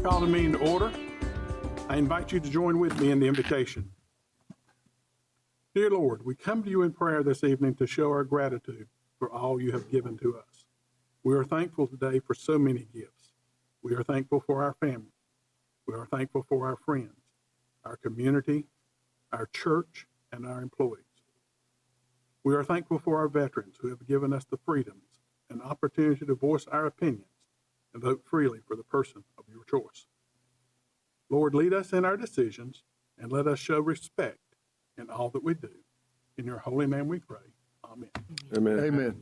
call the meeting to order. I invite you to join with me in the invocation. Dear Lord, we come to you in prayer this evening to show our gratitude for all you have given to us. We are thankful today for so many gifts. We are thankful for our family. We are thankful for our friends, our community, our church, and our employees. We are thankful for our veterans who have given us the freedoms and opportunity to voice our opinions and vote freely for the person of your choice. Lord, lead us in our decisions and let us show respect in all that we do. In your holy name we pray. Amen. Amen. Amen.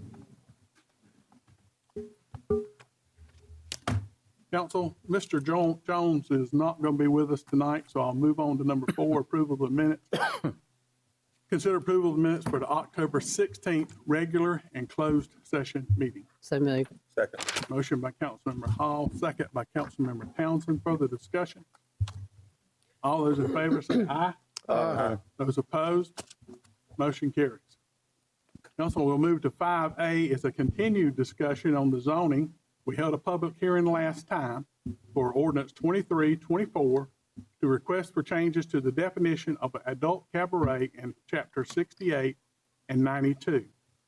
Council, Mr. Jones is not going to be with us tonight, so I'll move on to number 4, approval of the minutes. Consider approval of the minutes for the October 16th regular and closed session meeting. So moved. Second. Motion by Councilmember Hall, second by Councilmember Townsend. Further discussion? All those in favor say aye. Aye. Those opposed? Motion carries. Council, we'll move to 5A. It's a continued discussion on the zoning. We held a public hearing last time for ordinance 2324 to request for changes to the definition of adult cabaret in chapter 68 and 92.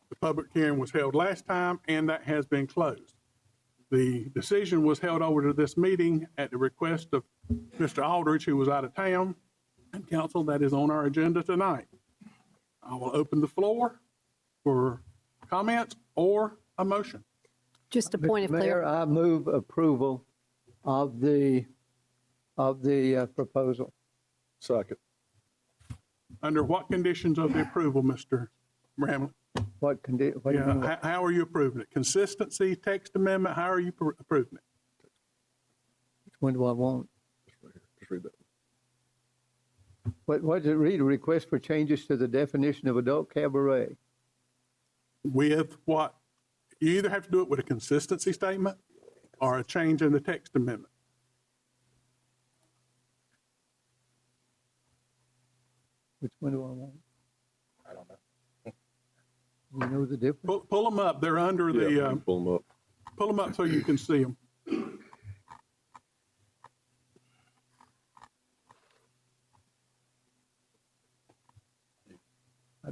The public hearing was held last time and that has been closed. The decision was held over to this meeting at the request of Mr. Aldridge, who was out of town, and council, that is on our agenda tonight. I will open the floor for comments or a motion. Just a point of Mayor, clarity. I move approval of the proposal. Second. Under what conditions of the approval, Mr. Bramlett? What do you mean? Yeah, how are you approving it? Consistency, text amendment, how are you approving it? Which one do I want? Just read that. What does it read? A request for changes to the definition of adult cabaret. With what? You either have to do it with a consistency statement or a change in the text amendment. Which one do I want? I don't know. You know the difference? Pull them up. They're under Yeah, the, pull them up. pull them up so you can see them.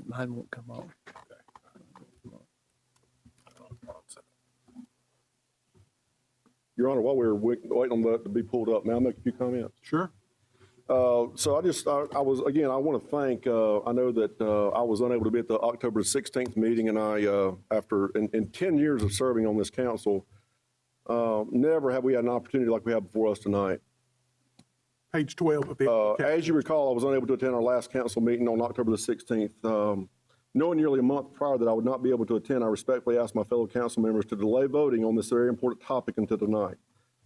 Mine won't come on. Your Honor, while we were waiting on that to be pulled up, may I make a few comments? Sure. So I want to thank, I know that I was unable to be at the October 16th meeting, and in 10 years of serving on this council, never have we had an opportunity like we have before us tonight. Page 12 of it. As you recall, I was unable to attend our last council meeting on October the 16th. Knowing nearly a month prior that I would not be able to attend, I respectfully asked my fellow council members to delay voting on this very important topic until tonight.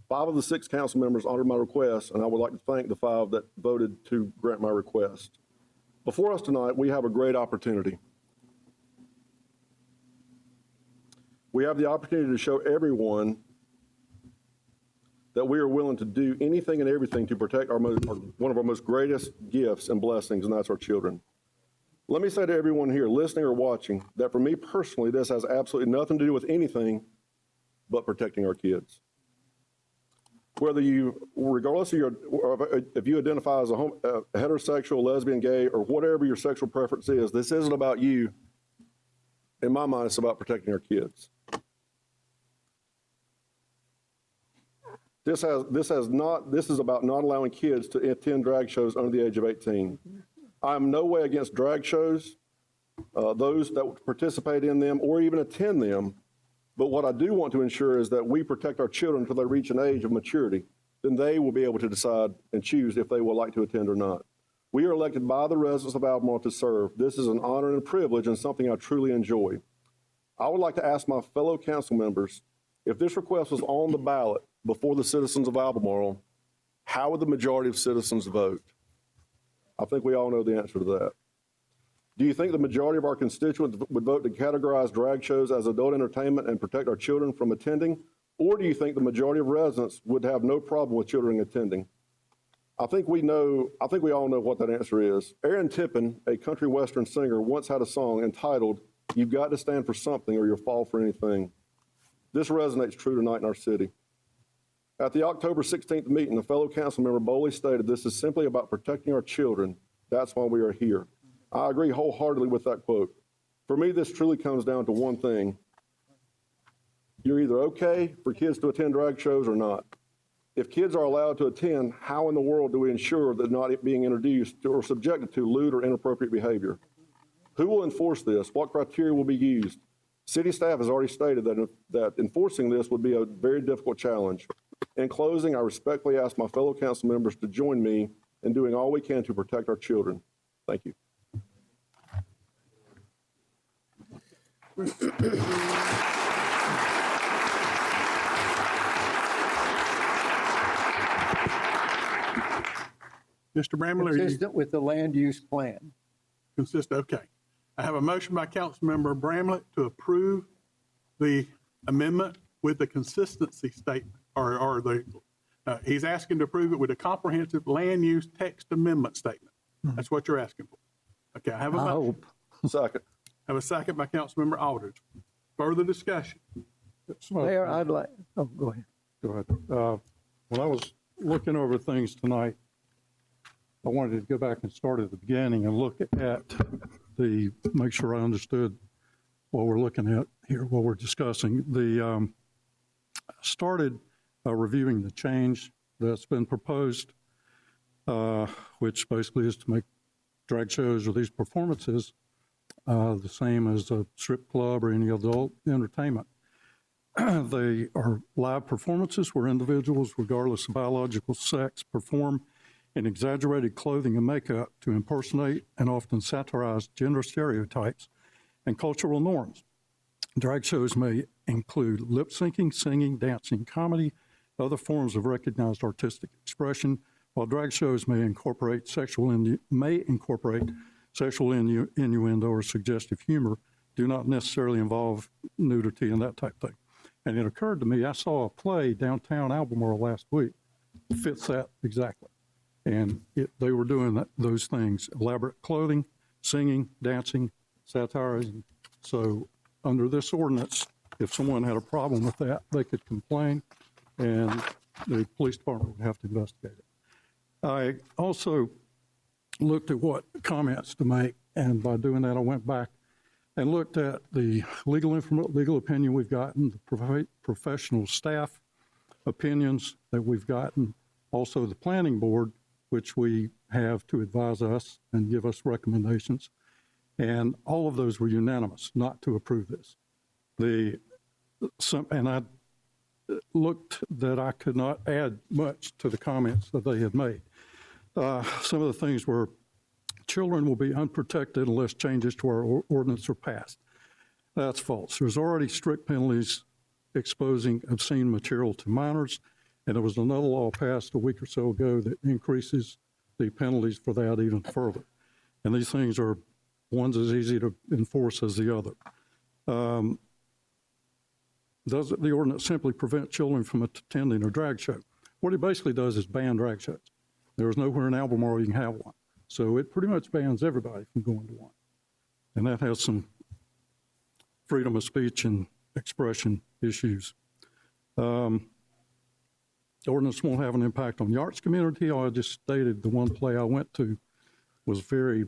5 of the 6 council members honored my request, and I would like to thank the 5 that voted to grant my request. Before us tonight, we have a great opportunity. We have the opportunity to show everyone that we are willing to do anything and everything to protect one of our most greatest gifts and blessings, and that's our children. Let me say to everyone here, listening or watching, that for me personally, this has absolutely nothing to do with anything but protecting our kids. Whether you, regardless of if you identify as a heterosexual, lesbian, gay, or whatever your sexual preference is, this isn't about you. In my mind, it's about protecting our kids. This is about not allowing kids to attend drag shows under the age of 18. I'm in no way against drag shows, those that participate in them or even attend them. But what I do want to ensure is that we protect our children until they reach an age of maturity. Then they will be able to decide and choose if they would like to attend or not. We are elected by the residents of Albemarle to serve. This is an honor and a privilege and something I truly enjoy. I would like to ask my fellow council members, if this request was on the ballot before the citizens of Albemarle, how would the majority of citizens vote? I think we all know the answer to that. Do you think the majority of our constituents would vote to categorize drag shows as adult entertainment and protect our children from attending? Or do you think the majority of residents would have no problem with children attending? I think we all know what that answer is. Aaron Tippin, a country western singer, once had a song entitled, "You've Got to Stand for Something or You'll Fall for Anything." This resonates true tonight in our city. At the October 16th meeting, a fellow council member boldly stated, "This is simply about protecting our children. That's why we are here." I agree wholeheartedly with that quote. For me, this truly comes down to one thing. You're either okay for kids to attend drag shows or not. If kids are allowed to attend, how in the world do we ensure that not being introduced to or subjected to lewd or inappropriate behavior? Who will enforce this? What criteria will be used? City staff has already stated that enforcing this would be a very difficult challenge. In closing, I respectfully ask my fellow council members to join me in doing all we can to protect our children. Thank you. Mr. Bramlett, are you Consistent with the land use plan. consistent? Okay. I have a motion by Councilmember Bramlett to approve the amendment with the consistency statement, he's asking to approve it with a comprehensive land use text amendment statement. That's what you're asking for. Okay, I have a I motion. hope. Second. I have a second by Councilmember Aldridge. Further discussion? Mayor, I'd like, oh, go ahead. Go ahead. When I was looking over things tonight, I wanted to go back and start at the beginning and look at make sure I understood what we're looking at here, what we're discussing. Started reviewing the change that's been proposed, which basically is to make drag shows or these performances the same as a strip club or any adult entertainment. They are live performances where individuals, regardless of biological sex, perform in exaggerated clothing and makeup to impersonate and often satirize gender stereotypes and cultural norms. Drag shows may include lip syncing, singing, dancing, comedy, other forms of recognized artistic expression, while drag shows may incorporate sexual innuendo or suggestive humor, do not necessarily involve nudity and that type of thing. And it occurred to me, I saw a play downtown Albemarle last week, fits that exactly. And they were doing those things, elaborate clothing, singing, dancing, satirizing. So under this ordinance, if someone had a problem with that, they could complain and the police department would have to investigate it. I also looked at what comments to make, and by doing that, I went back and looked at the legal opinion we've gotten, the professional staff opinions that we've gotten, also the planning board, which we have to advise us and give us recommendations. And all of those were unanimous not to approve this. And I looked that I could not add much to the comments that they had made. Some of the things were, children will be unprotected unless changes to our ordinance are passed. That's false. There's already strict penalties exposing obscene material to minors, and there was another law passed a week or so ago that increases the penalties for that even further. And these things are, one's as easy to enforce as the other. Does the ordinance simply prevent children from attending a drag show? What it basically does is ban drag shows. There's nowhere in Albemarle you can have one. So it pretty much bans everybody from going to one. And that has some freedom of speech and expression issues. The ordinance won't have an impact on the arts community. I just stated the one play I went to was very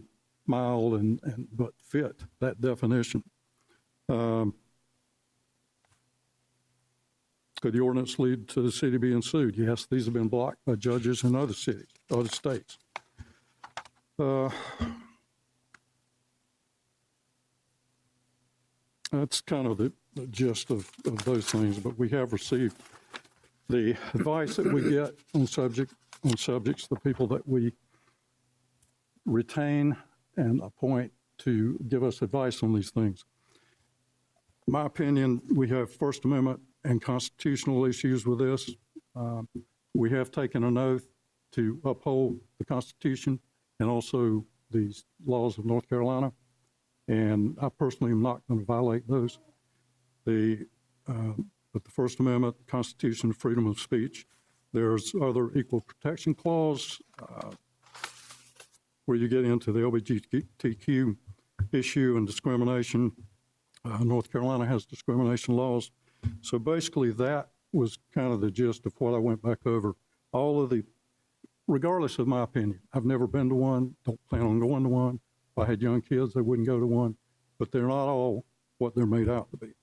mild but fit that definition. Could the ordinance lead to the city being sued? Yes, these have been blocked by judges in other cities, other states. That's kind of the gist of those things, but we have received the advice that we get on subjects, the people that we retain and appoint to give us advice on these things. In my opinion, we have First Amendment and constitutional issues with this. We have taken an oath to uphold the Constitution and also the laws of North Carolina, and I personally am not going to violate those. But the First Amendment, Constitution, freedom of speech, there's other equal protection clause where you get into the LGBTQ issue and discrimination. North Carolina has discrimination laws. So basically that was kind of the gist of what I went back over. All of the, regardless of my opinion, I've never been to one, don't plan on going to one. If I had young kids, I wouldn't go to one, but they're not all what they're made out to be.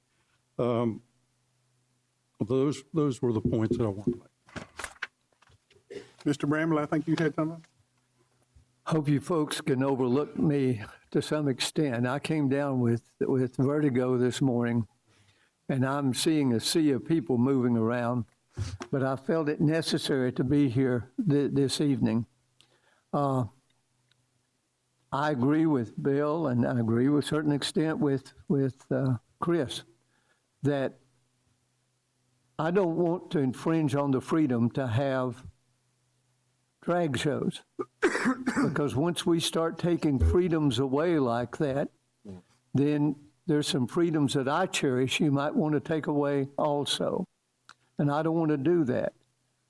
Those were the points that I wanted to make. Mr. Bramlett, I think you had something? Hope you folks can overlook me to some extent. I came down with vertigo this morning, and I'm seeing a sea of people moving around, but I felt it necessary to be here this evening. I agree with Bill, and I agree to a certain extent with Chris, that I don't want to infringe on the freedom to have drag shows. Because once we start taking freedoms away like that, then there's some freedoms that I cherish you might want to take away also. And I don't want to do that.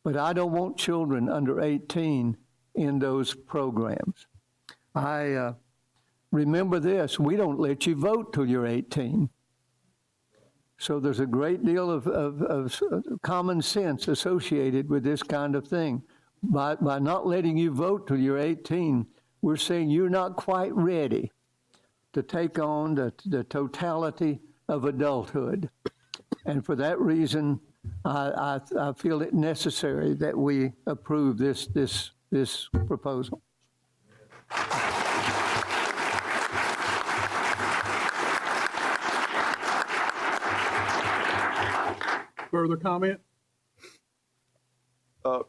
But I don't want children under 18 in those programs. I remember this, we don't let you vote till you're 18. So there's a great deal of common sense associated with this kind of thing. By not letting you vote till you're 18, we're saying you're not quite ready to take on the totality of adulthood. And for that reason, I feel it necessary that we approve this proposal. Further comment?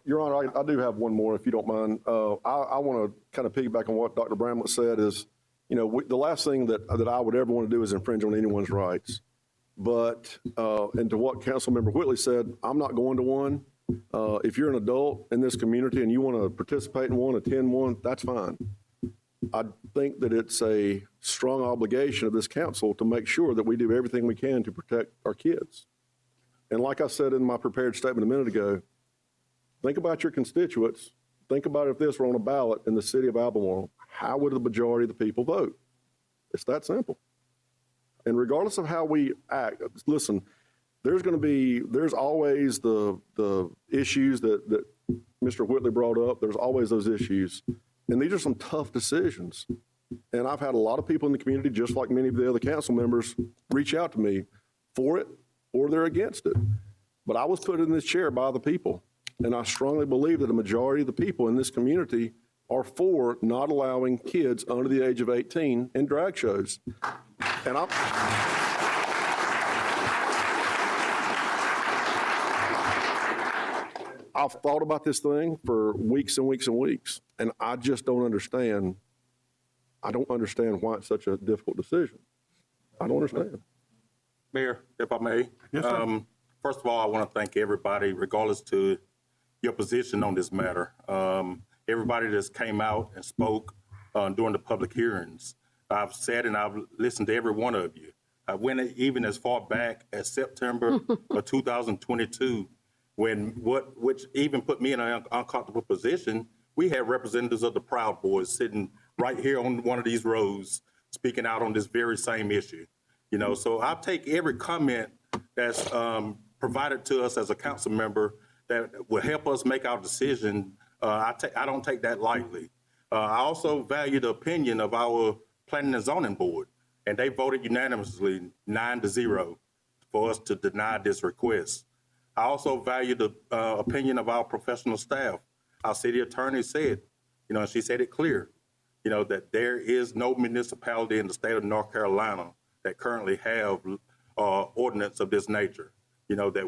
Your Honor, I do have one more, if you don't mind. I want to kind of piggyback on what Dr. Bramlett said is, you know, the last thing that I would ever want to do is infringe on anyone's rights. But, and to what Councilmember Whitley said, I'm not going to one. If you're an adult in this community and you want to participate in one, attend one, that's fine. I think that it's a strong obligation of this council to make sure that we do everything we can to protect our kids. And like I said in my prepared statement a minute ago, think about your constituents. Think about if this were on a ballot in the city of Albemarle, how would the majority of the people vote? It's that simple. And regardless of how we act, listen, there's always the issues that Mr. Whitley brought up. There's always those issues. And these are some tough decisions. And I've had a lot of people in the community, just like many of the other council members, reach out to me for it or they're against it. But I was put in this chair by the people. And I strongly believe that a majority of the people in this community are not allowing kids under the age of 18 in drag shows. And I've thought about this thing for weeks and weeks and weeks, and I just don't understand. I don't understand why it's such a difficult decision. I don't understand. Mayor, if I may. Yes, sir. First of all, I want to thank everybody, regardless to your position on this matter. Everybody that's came out and spoke during the public hearings. I've said and I've listened to every one of you. I went even as far back as September of 2022, which even put me in an uncomfortable position. We had representatives of the Proud Boys sitting right here on one of these rows, speaking out on this very same issue. You know, so I'll take every comment that's provided to us as a council member that will help us make our decision. I don't take that lightly. I also value the opinion of our Planning and Zoning Board, and they voted unanimously 9-0 for us to deny this request. I also value the opinion of our professional staff. Our city attorney said, you know, and she said it clear, you know, that there is no municipality in the state of North Carolina that currently have ordinance of this nature. You know, that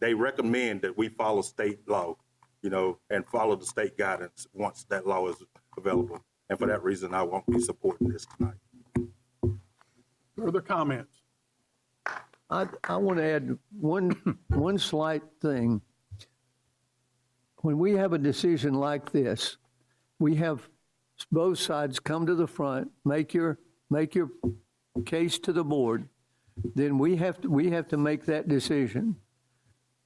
they recommend that we follow state law, you know, and follow the state guidance once that law is available. And for that reason, I won't be supporting this tonight. Further comments? I want to add one slight thing. When we have a decision like this, we have both sides come to the front, make your case to the board, then we have to make that decision.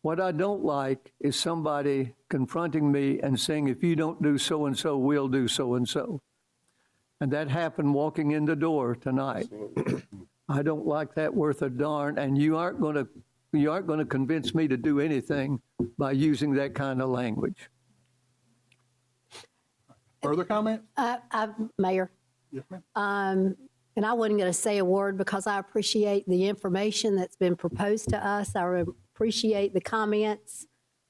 What I don't like is somebody confronting me and saying, if you don't do so-and-so, we'll do so-and-so. And that happened walking in the door tonight. I don't like that worth a darn, and you aren't going to you aren't going to convince me to do anything by using that kind of language. Further comments? Mayor, Yes, ma'am. and I wasn't going to say a word because I appreciate the information that's been proposed to us. I appreciate the comments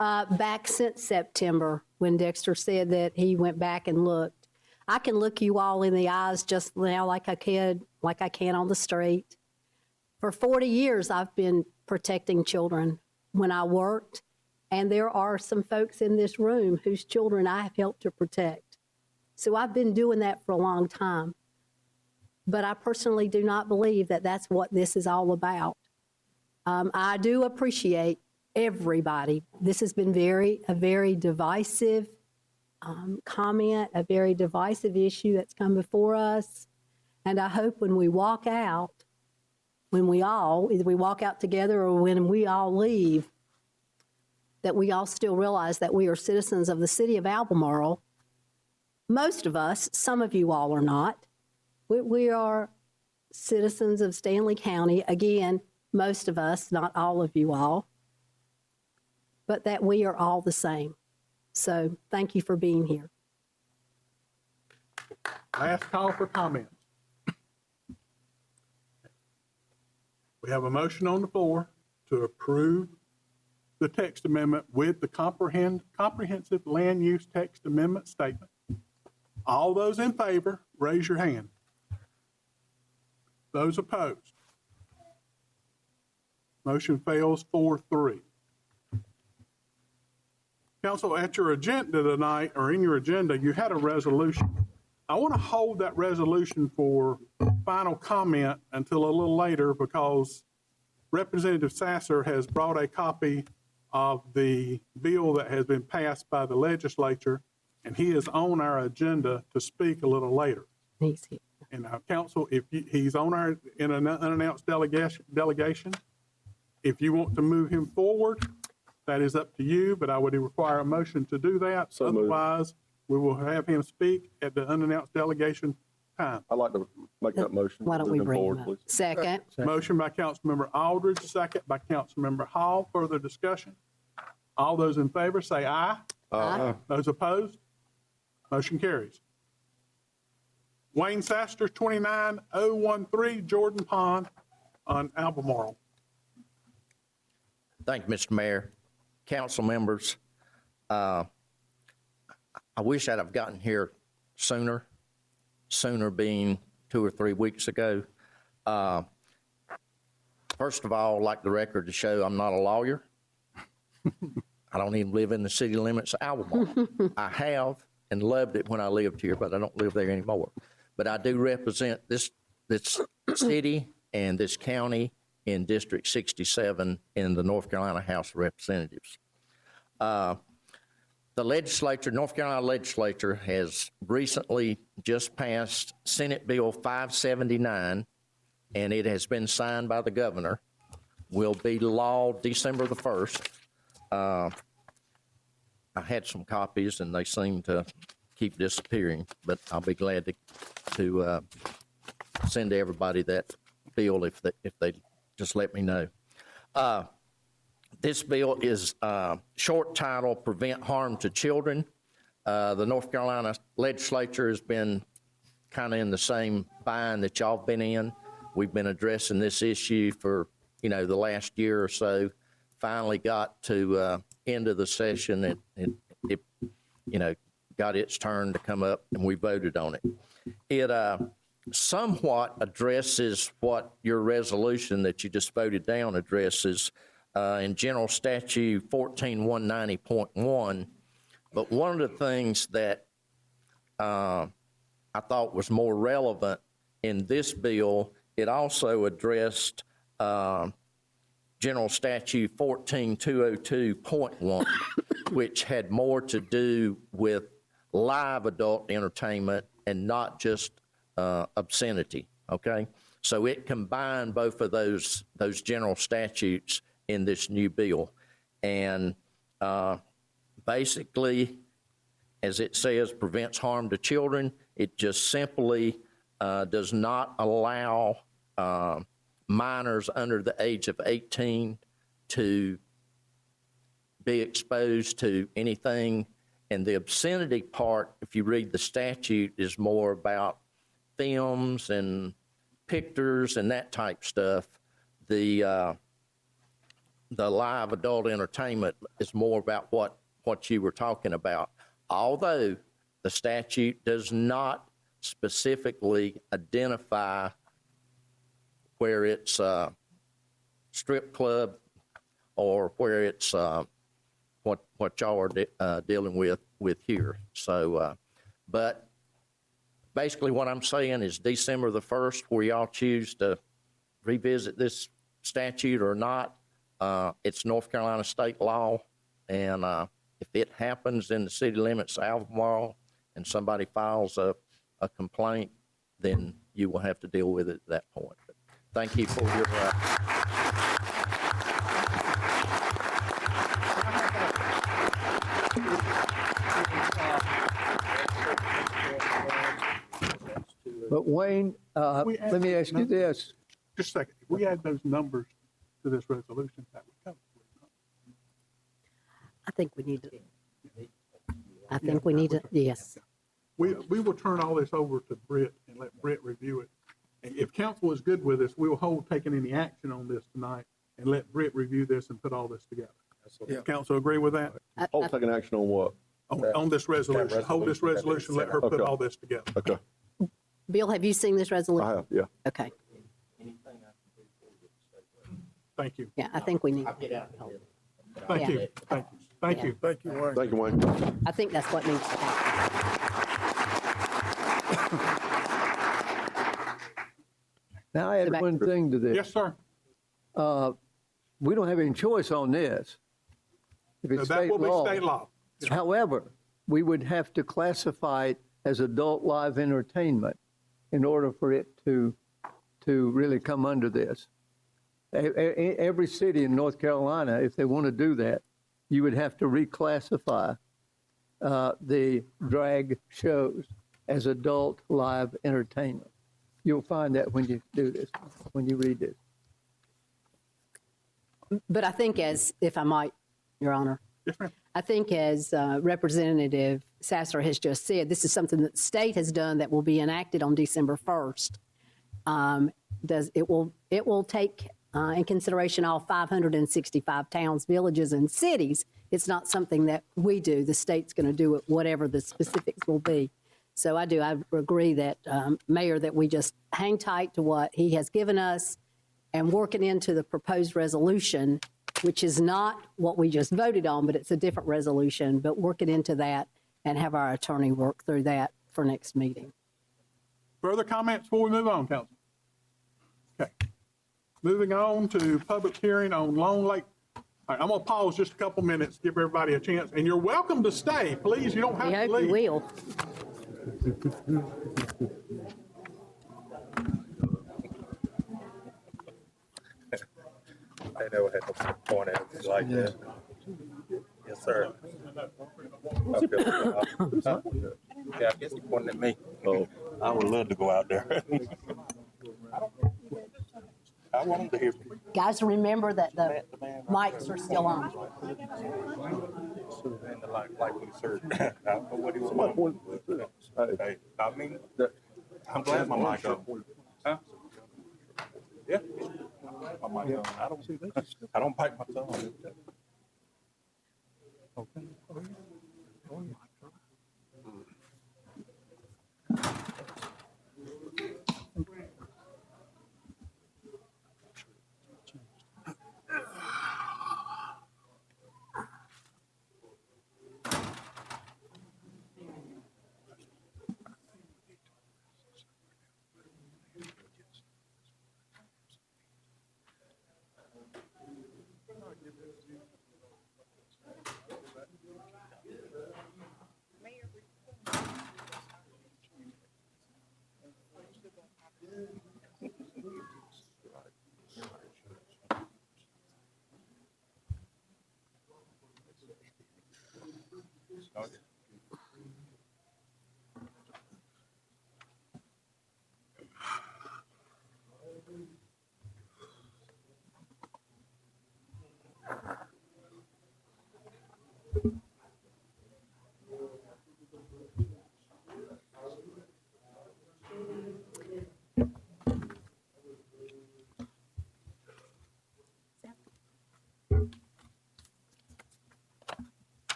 back since September when Dexter said that he went back and looked. I can look you all in the eyes just now like I can on the street. For 40 years, I've been protecting children when I worked, and there are some folks in this room whose children I have helped to protect. So I've been doing that for a long time. But I personally do not believe that that's what this is all about. I do appreciate everybody. This has been a very divisive comment, a very divisive issue that's come before us. And I hope when we walk out, either we walk out together or when we all leave, that we all still realize that we are citizens of the city of Albemarle. Most of us, some of you all are not. We are citizens of Stanley County. Again, most of us, not all of you all, but that we are all the same. So thank you for being here. Last call for comments. We have a motion on the floor to approve the text amendment with the comprehensive land use text amendment statement. All those in favor, raise your hand. Those opposed? Motion fails 4-3. Council, at your agenda tonight, or in your agenda, you had a resolution. I want to hold that resolution for final comment until a little later because Representative Sasser has brought a copy of the bill that has been passed by the legislature, and he is on our agenda to speak a little later. He's here. And our council, he's on in an unannounced delegation. If you want to move him forward, that is up to you, but I would require a motion to do that. So moved. Otherwise, we will have him speak at the unannounced delegation time. I'd like to make that motion. Why don't we Moving bring forward, him up? please. Second. Motion by Councilmember Aldridge, second by Councilmember Hall. Further discussion? All those in favor say aye. Aye. Those opposed? Motion carries. Wayne Saster, 29013 Jordan Pond on Albemarle. Thank you, Mr. Mayor. Council members, I wish I'd have gotten here sooner being 2 or 3 weeks ago. First of all, I'd like the record to show I'm not a lawyer. I don't even live in the city limits of Albemarle. I have and loved it when I lived here, but I don't live there anymore. But I do represent this city and this county in District 67 in the North Carolina House of Representatives. The legislature, North Carolina legislature, has recently just passed Senate Bill 579, and it has been signed by the governor. Will be law December the 1st. I had some copies, and they seem to keep disappearing, but I'll be glad to send to everybody that bill if they just let me know. This bill is short title, Prevent Harm to Children. The North Carolina legislature has been kind of in the same bind that y'all have been in. We've been addressing this issue for, the last year or so. Finally got to end of the session and it got its turn to come up and we voted on it. It somewhat addresses what your resolution that you just voted down addresses in General Statute 14190.1. But one of the things that I thought was more relevant in this bill, it also addressed General Statute 14202.1, which had more to do with live adult entertainment and not just obscenity, okay? So it combined both of those general statutes in this new bill. And basically, as it says, prevents harm to children. It just simply does not allow minors under the age of 18 to be exposed to anything. And the obscenity part, if you read the statute, is more about films and pictures and that type stuff. The live adult entertainment is more about what you were talking about. Although the statute does not specifically identify where it's a strip club or where it's what y'all are dealing with here. So, but basically what I'm saying is December the 1st, where y'all choose to revisit this statute or not, it's North Carolina state law. And if it happens in the city limits of Albemarle and somebody files a complaint, then you will have to deal with it at that point. But thank you for your But Wayne, let me ask you this. Just a second, if we add those numbers to this resolution, that would cover it. I think we need to, yes. We will turn all this over to Britt and let Britt review it. And if council is good with this, we will hold taking any action on this tonight and let Britt review this and put all this together. Council agree with that? Hold taking action on what? On this resolution, hold this resolution, let her put Okay. all this together. Okay, Bill, have you seen this resolution? I have, yeah. Okay, Thank you. yeah, I think we need, Thank you. Yeah. Thank you. Thank you. Thank you, Wayne. I think that's what needs to happen. Now, I add one thing to this. Yes, sir. We don't have any choice on this. If it's That state will be law. state law. However, we would have to classify it as adult live entertainment in order for it to really come under this. Every city in North Carolina, if they want to do that, you would have to reclassify the drag shows as adult live entertainment. You'll find that when you do this, when you read this. But I think if I might, Your Honor, Yes, ma'am. I think as Representative Sasser has just said, this is something that the state has done that will be enacted on December 1st. It will take in consideration all 565 towns, villages, and cities. It's not something that we do. The state's going to do it, whatever the specifics will be. So I agree that, Mayor, that we just hang tight to what he has given us and work it into the proposed resolution, which is not what we just voted on, but it's a different resolution, but work it into that and have our attorney work through that for next meeting. Further comments before we move on, council? Okay. Moving on to public hearing on Lone Lake. All right, I'm gonna pause just a couple minutes, give everybody a chance, and you're welcome to stay, please, you don't have We to hope you leave. will. I never had to point out like that. Yes, sir. Yeah, I guess he pointed at me. Oh, I would love to go out there. I want him to hear me. Guys, remember that the mics are still on. And like we said, I don't know what he was wanting. Hey, I mean, I'm glad my mic on. Huh? Yeah. My mic on. I don't bite my tongue.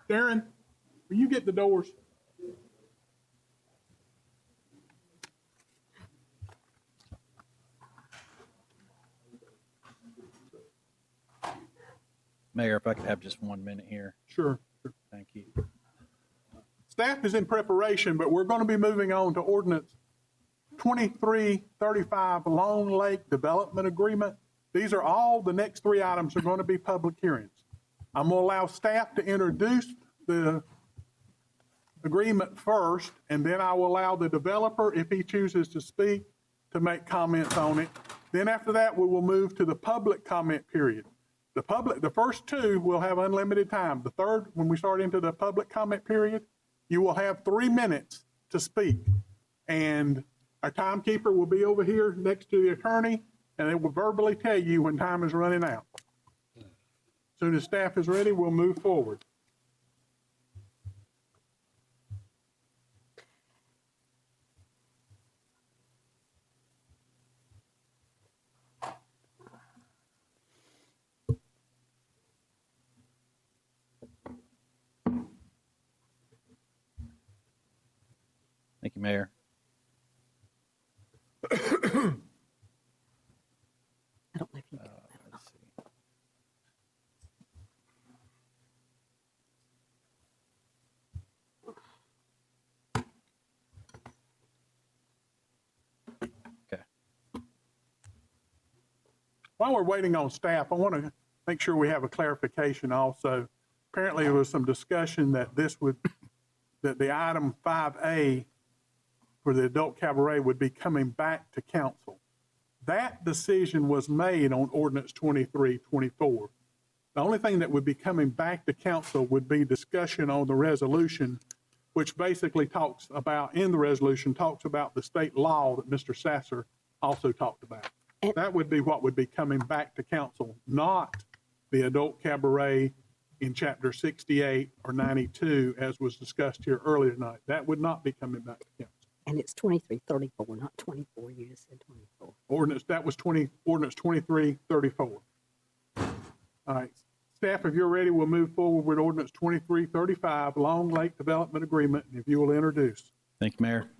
Darren, will you get the doors? Mayor, if I could have just 1 minute here. Sure. Thank you. Staff is in preparation, but we're going to be moving on to ordinance 2335 Long Lake Development Agreement. These are all, the next three items are going to be public hearings. I'm going to allow staff to introduce the agreement first, and then I will allow the developer, if he chooses to speak, to make comments on it. Then after that, we will move to the public comment period. The first two will have unlimited time. The third, when we start into the public comment period, you will have 3 minutes to speak. And our timekeeper will be over here next to the attorney, and it will verbally tell you when time is running out. As soon as staff is ready, we'll move forward. Thank you, Mayor. I don't know if you got that. Let's see. Okay. While we're waiting on staff, I want to make sure we have a clarification also. Apparently, there was some discussion that that the item 5A for the adult cabaret would be coming back to council. That decision was made on ordinance 2324. The only thing that would be coming back to council would be discussion on the resolution, which basically talks about the state law that Mr. Sasser also talked about. That would be what would be coming back to council, not the adult cabaret in chapter 68 or 92, as was discussed here earlier tonight. That would not be coming back to council. And it's 2334, not 24. You just said 24. Ordinance 2334. All right, staff, if you're ready, we'll move forward with ordinance 2335, Long Lake Development Agreement, and if you will introduce. Thank you, Mayor.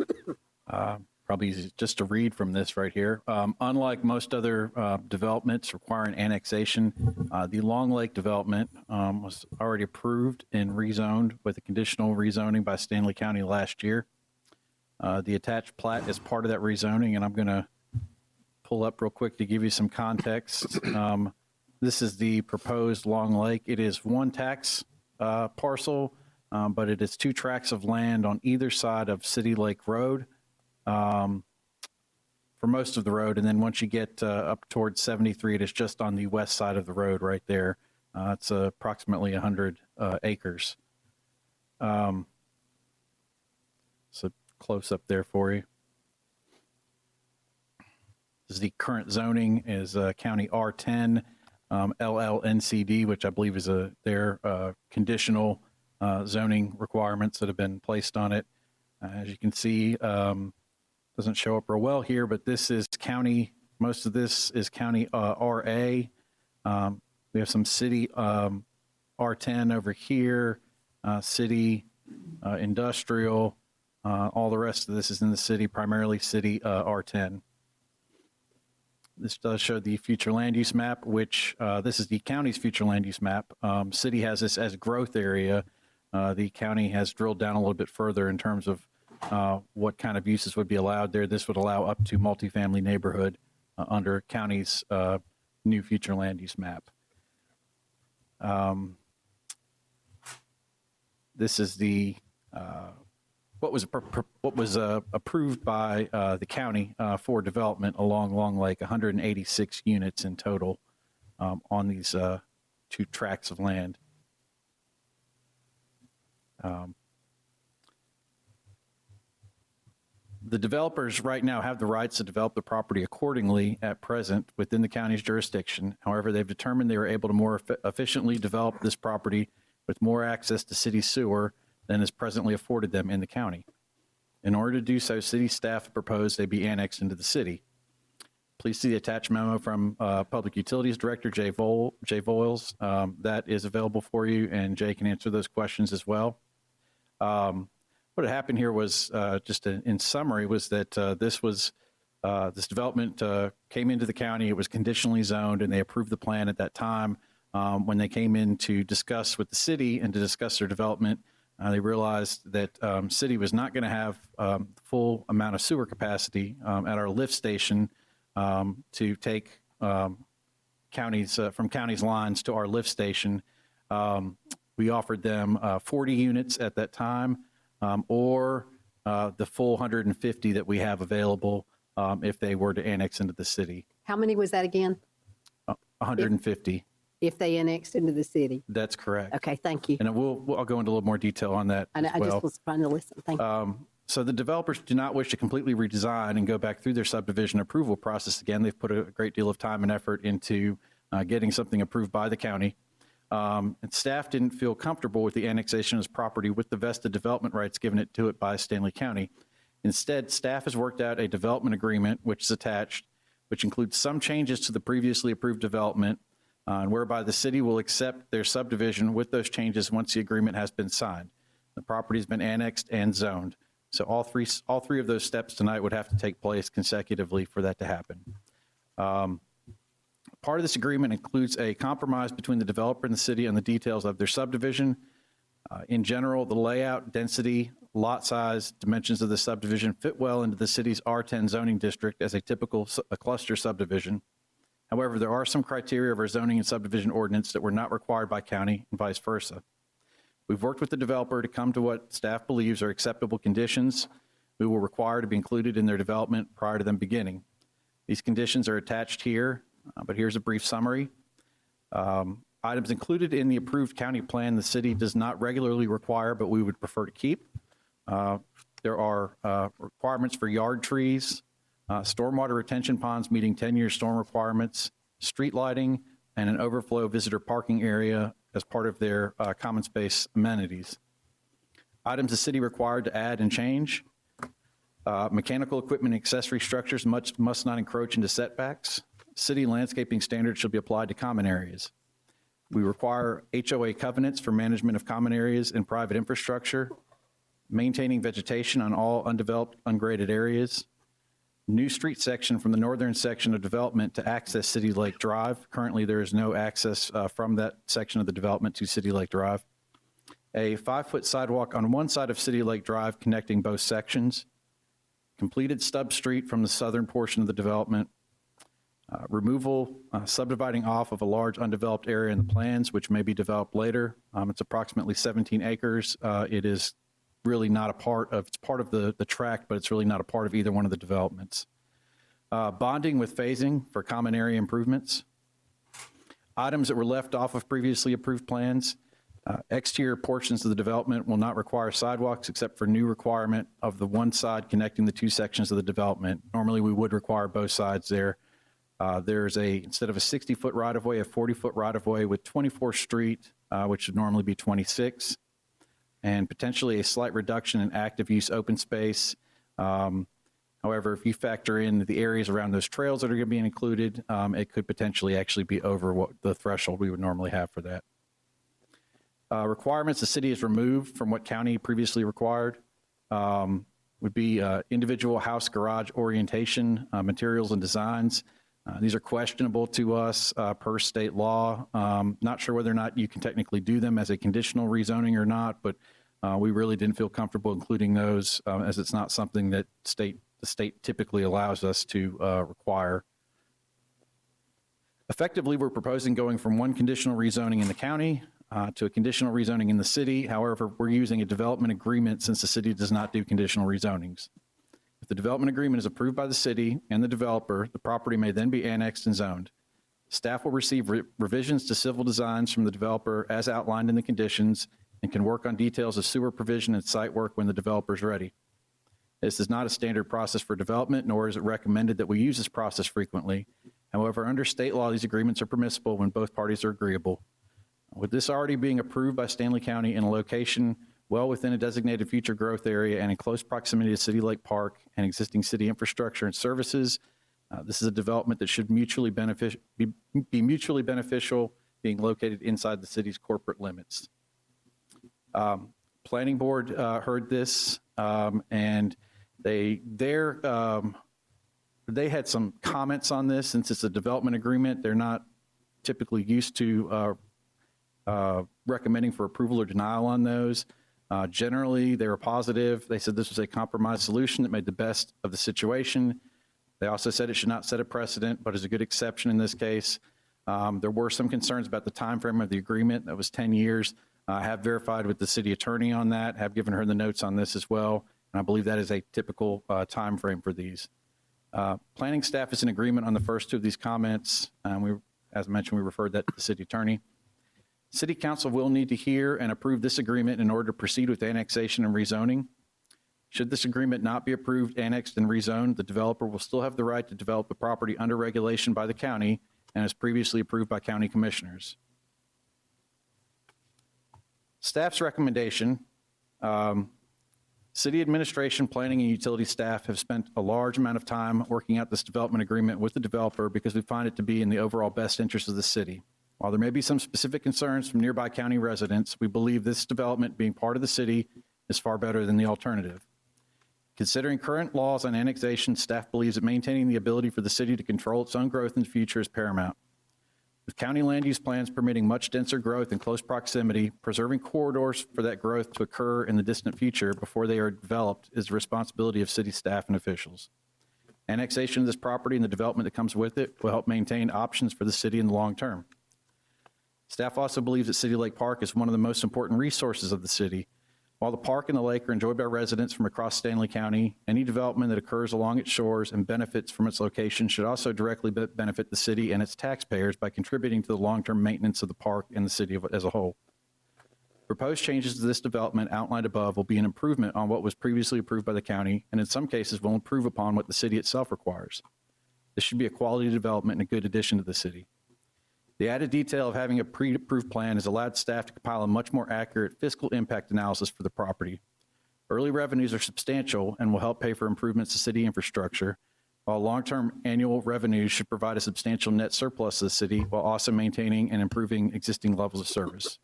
Probably easy just to read from this right here. Unlike most other developments requiring annexation, the Long Lake development was already approved and rezoned with a conditional rezoning by Stanley County last year. The attached plat is part of that rezoning, and I'm going to pull up real quick to give you some context. This is the proposed Long Lake. It is one tax parcel, but it is two tracts of land on either side of City Lake Road for most of the road. And then once you get up towards 73, it is just on the west side of the road right there. It's approximately 100 acres. So close up there for you. This is the current zoning is County R10, LLNCD, which I believe is their conditional zoning requirements that have been placed on it. As you can see, doesn't show up real well here, but this is county, most of this is county RA. We have some city R10 over here, city industrial. All the rest of this is in the city, primarily city R10. This does show the future land use map, which this is the county's future land use map. City has this as growth area. The county has drilled down a little bit further in terms of what kind of uses would be allowed there. This would allow up to multifamily neighborhood under county's new future land use map. This is the what was approved by the county for development along Long Lake, 186 units in total on these two tracts of land. The developers right now have the rights to develop the property accordingly at present within the county's jurisdiction. However, they've determined they are able to more efficiently develop this property with more access to city sewer than is presently afforded them in the county. In order to do so, city staff proposed they be annexed into the city. Please see the attached memo from Public Utilities Director Jay Voiles. That is available for you, and Jay can answer those questions as well. What had happened here was, just in summary, was that this development came into the county. It was conditionally zoned, and they approved the plan at that time. When they came in to discuss with the city and to discuss their development, they realized that city was not going to have the full amount of sewer capacity at our lift station to take counties from counties lines to our lift station. We offered them 40 units at that time, or the full 150 that we have available if they were to annex into the city. How many was that again? 150. If they annexed into the city? That's correct. Okay, thank you. And I'll go into a little more detail on that I as well. just was trying to listen. Thank you. So the developers do not wish to completely redesign and go back through their subdivision approval process again. They've put a great deal of time and effort into getting something approved by the county. And staff didn't feel comfortable with the annexation of property with the vested development rights given to it by Stanley County. Instead, staff has worked out a development agreement, which is attached, which includes some changes to the previously approved development, and whereby the city will accept their subdivision with those changes once the agreement has been signed. The property has been annexed and zoned. So all three of those steps tonight would have to take place consecutively for that to happen. Part of this agreement includes a compromise between the developer and the city on the details of their subdivision. In general, the layout, density, lot size, dimensions of the subdivision fit well into the city's R10 zoning district as a typical cluster subdivision. However, there are some criteria of our zoning and subdivision ordinance that were not required by county and vice versa. We've worked with the developer to come to what staff believes are acceptable conditions we will require to be included in their development prior to them beginning. These conditions are attached here, but here's a brief summary. Items included in the approved county plan the city does not regularly require, but we would prefer to keep. There are requirements for yard trees, stormwater retention ponds meeting 10-year storm requirements, street lighting, and an overflow visitor parking area as part of their common space amenities. Items the city required to add and change. Mechanical equipment and accessory structures must not encroach into setbacks. City landscaping standards shall be applied to common areas. We require HOA covenants for management of common areas and private infrastructure, maintaining vegetation on all undeveloped, ungraded areas, new street section from the northern section of development to access City Lake Drive. Currently, there is no access from that section of the development to City Lake Drive. A 5-foot sidewalk on one side of City Lake Drive connecting both sections. Completed stub street from the southern portion of the development. Removal, subdividing off of a large undeveloped area in the plans, which may be developed later. It's approximately 17 acres. It is really not a part of, it's part of the tract, but it's really not a part of either one of the developments. Bonding with phasing for common area improvements. Items that were left off of previously approved plans. Exterior portions of the development will not require sidewalks except for new requirement of the one side connecting the two sections of the development. Normally, we would require both sides there. There's instead of a 60-foot right-of-way, a 40-foot right-of-way with 24th Street, which would normally be 26, and potentially a slight reduction in active use open space. However, if you factor in the areas around those trails that are going to be included, it could potentially actually be over what the threshold we would normally have for that. Requirements the city has removed from what county previously required would be individual house garage orientation, materials and designs. These are questionable to us per state law. Not sure whether or not you can technically do them as a conditional rezoning or not, but we really didn't feel comfortable including those as it's not something that the state typically allows us to require. Effectively, we're proposing going from one conditional rezoning in the county to a conditional rezoning in the city. However, we're using a development agreement since the city does not do conditional rezonings. If the development agreement is approved by the city and the developer, the property may then be annexed and zoned. Staff will receive revisions to civil designs from the developer as outlined in the conditions and can work on details of sewer provision and site work when the developer is ready. This is not a standard process for development, nor is it recommended that we use this process frequently. However, under state law, these agreements are permissible when both parties are agreeable. With this already being approved by Stanley County in a location well within a designated future growth area and in close proximity to City Lake Park and existing city infrastructure and services, This is a development that should be mutually beneficial, being located inside the city's corporate limits. Planning Board heard this, and they had some comments on this. Since it's a development agreement, they're not typically used to recommending for approval or denial on those. Generally, they were positive. They said this was a compromise solution that made the best of the situation. They also said it should not set a precedent, but is a good exception in this case. There were some concerns about the timeframe of the agreement. That was 10 years. I have verified with the city attorney on that, have given her the notes on this as well, and I believe that is a typical timeframe for these. Planning staff is in agreement on the first two of these comments. As I mentioned, we referred that to the city attorney. City council will need to hear and approve this agreement in order to proceed with annexation and rezoning. Should this agreement not be approved, annexed, and rezoned, the developer will still have the right to develop the property under regulation by the county and as previously approved by county commissioners. Staff's recommendation, city administration, planning, and utility staff have spent a large amount of time working out this development agreement with the developer because we find it to be in the overall best interest of the city. While there may be some specific concerns from nearby county residents, we believe this development being part of the city is far better than the alternative. Considering current laws on annexation, staff believes that maintaining the ability for the city to control its own growth in the future is paramount. With county land use plans permitting much denser growth in close proximity, preserving corridors for that growth to occur in the distant future before they are developed is the responsibility of city staff and officials. Annexation of this property and the development that comes with it will help maintain options for the city in the long term. Staff also believes that City Lake Park is one of the most important resources of the city. While the park and the lake are enjoyed by residents from across Stanley County, any development that occurs along its shores and benefits from its location should also directly benefit the city and its taxpayers by contributing to the long-term maintenance of the park and the city as a whole. Proposed changes to this development outlined above will be an improvement on what was previously approved by the county, and in some cases will improve upon what the city itself requires. This should be a quality development and a good addition to the city. The added detail of having a pre-approved plan has allowed staff to compile a much more accurate fiscal impact analysis for the property. Early revenues are substantial and will help pay for improvements to city infrastructure, while long-term annual revenues should provide a substantial net surplus to the city while also maintaining and improving existing levels of service.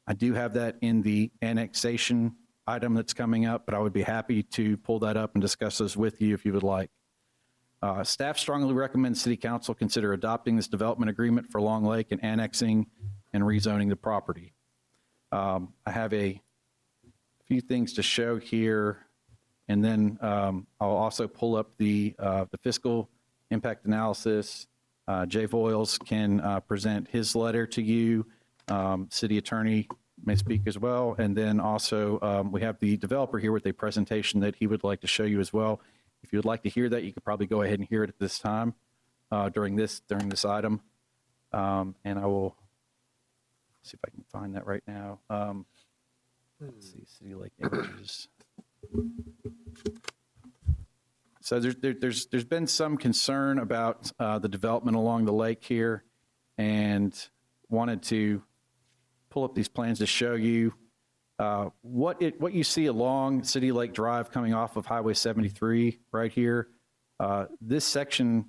I do have that in the annexation item that's coming up, but I would be happy to pull that up and discuss those with you if you would like. Staff strongly recommends City Council consider adopting this development agreement for Long Lake and annexing and rezoning the property. I have a few things to show here, and then I'll also pull up the fiscal impact analysis. Jay Voiles can present his letter to you. City Attorney may speak as well, and then also we have the developer here with a presentation that he would like to show you as well. If you would like to hear that, you could probably go ahead and hear it at this time during this item. And I will see if I can find that right now. Let's see, City Lake images. So there's been some concern about the development along the lake here, and wanted to pull up these plans to show you what you see along City Lake Drive coming off of Highway 73 right here. This section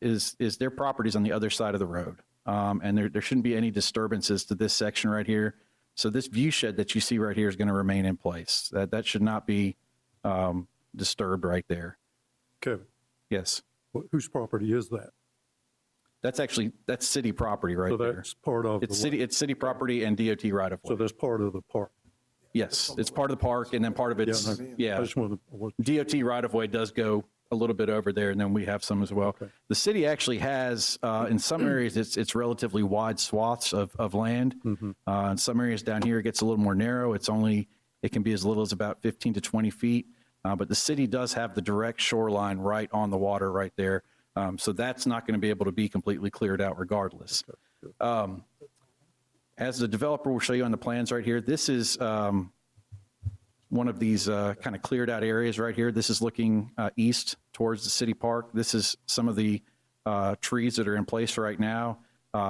is their properties on the other side of the road. And there shouldn't be any disturbances to this section right here. So this view shed that you see right here is going to remain in place. That should not be disturbed right there. Kevin, Yes, whose property is that? that's city property right So there. that's part of the. It's city property and DOT right of So way. that's part of the park. Yes, it's part of the park, and then part of it's, I yeah. just wanted, DOT right of way does go a little bit over there, and then we have some as well. Okay. The city actually has, in some areas, it's relatively wide swaths of land. In some areas down here, it gets a little more narrow. It can be as little as about 15 to 20 feet. But the city does have the direct shoreline right on the water right there. So that's not going to be able to be completely cleared out regardless. As the developer will show you on the plans right here, this is one of these kind of cleared out areas right here. This is looking east towards the city park. This is some of the trees that are in place right now.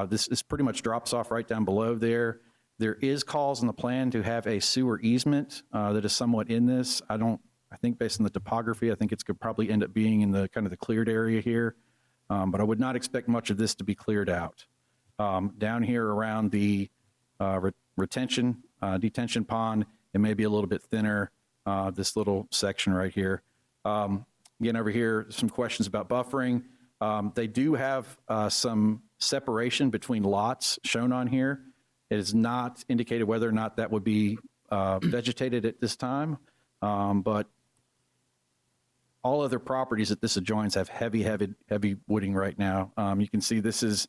This pretty much drops off right down below there. There is calls in the plan to have a sewer easement that is somewhat in this. I think based on the topography, I think it's could probably end up being in the kind of the cleared area here. but I would not expect much of this to be cleared out. Down here around the detention pond, it may be a little bit thinner, this little section right here. Again, over here, some questions about buffering. They do have some separation between lots shown on here. It is not indicated whether or not that would be vegetated at this time, but all other properties that this adjoins have heavy wooding right now. You can see this is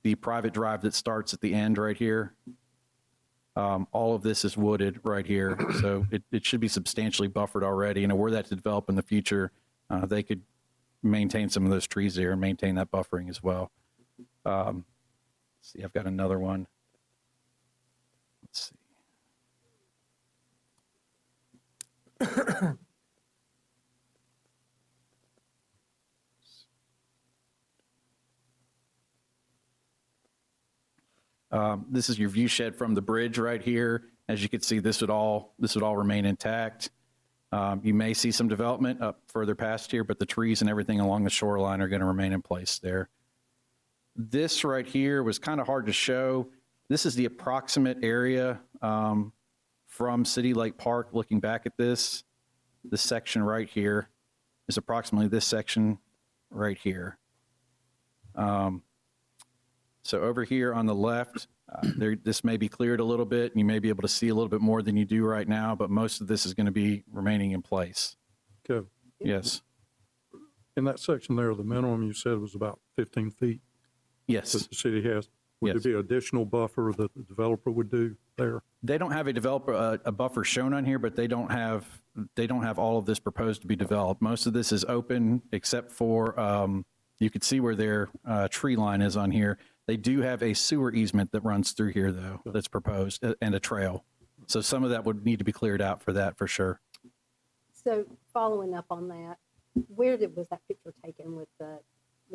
the private drive that starts at the end right here. All of this is wooded right here, so it should be substantially buffered already. And were that to develop in the future, they could maintain some of those trees there and maintain that buffering as well. Let's see, I've got another one. Let's see. This is your view shed from the bridge right here. As you can see, this would all remain intact. You may see some development up further past here, but the trees and everything along the shoreline are going to remain in place there. This right here was kind of hard to show. This is the approximate area from City Lake Park. Looking back at this section right here is approximately this section right here. So over here on the left, this may be cleared a little bit, and you may be able to see a little bit more than you do right now, but most of this is going to be remaining in place. Kevin, Yes, in that section there, the minimum you said was about 15 feet yes. that the city has. Would Yes. there be additional buffer that the developer would do there? They don't have a buffer shown on here, but they don't have all of this proposed to be developed. Most of this is open, except for you could see where their tree line is on here. They do have a sewer easement that runs through here, though, that's proposed, and a trail. So some of that would need to be cleared out for that, for sure. So following up on that, was that picture taken with the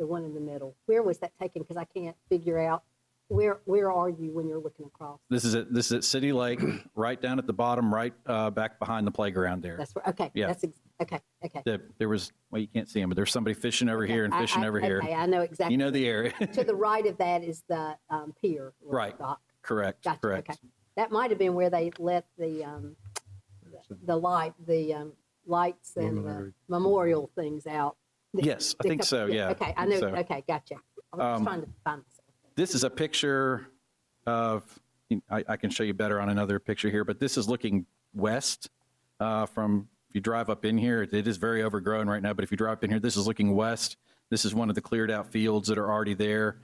one in the middle? Where was that taken? Because I can't figure out, where are you when you're looking across? This is at City Lake, right down at the bottom, right back behind the playground there. That's where, okay. Yeah. Okay. There was, well, you can't see them, but there's somebody fishing over here and fishing over here. Okay, I know exactly. You know the area. To the right of that is the pier. or Right. dock. Correct, Gotcha, correct. okay. That might have been where they let the lights and the Luminary. memorial things out. Yes, I think so, yeah. Okay, I know, So, okay, gotcha. I was just trying to find myself. This is a picture of, I can show you better on another picture here, but this is looking west from, if you drive up in here, it is very overgrown right now, but if you drive up in here, this is looking west. This is one of the cleared out fields that are already there.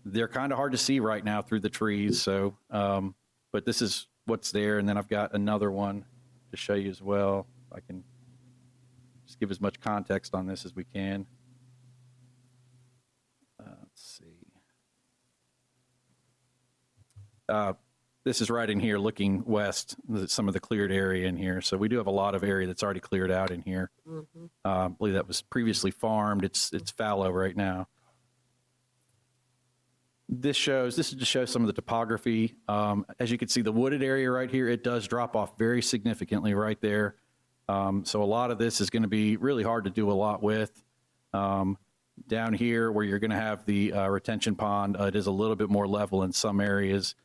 They're kind of hard to see right now through the trees, so, but this is what's there. And then I've got another one to show you as well. I can just give as much context on this as we can. Let's see. This is right in here looking west, some of the cleared area in here. So we do have a lot of area that's already cleared out in here. I believe that was previously farmed. It's fallow right now. This is to show some of the topography. As you can see, the wooded area right here, it does drop off very significantly right there. So a lot of this is going to be really hard to do a lot with. Down here where you're going to have the retention pond, it is a little bit more level in some areas.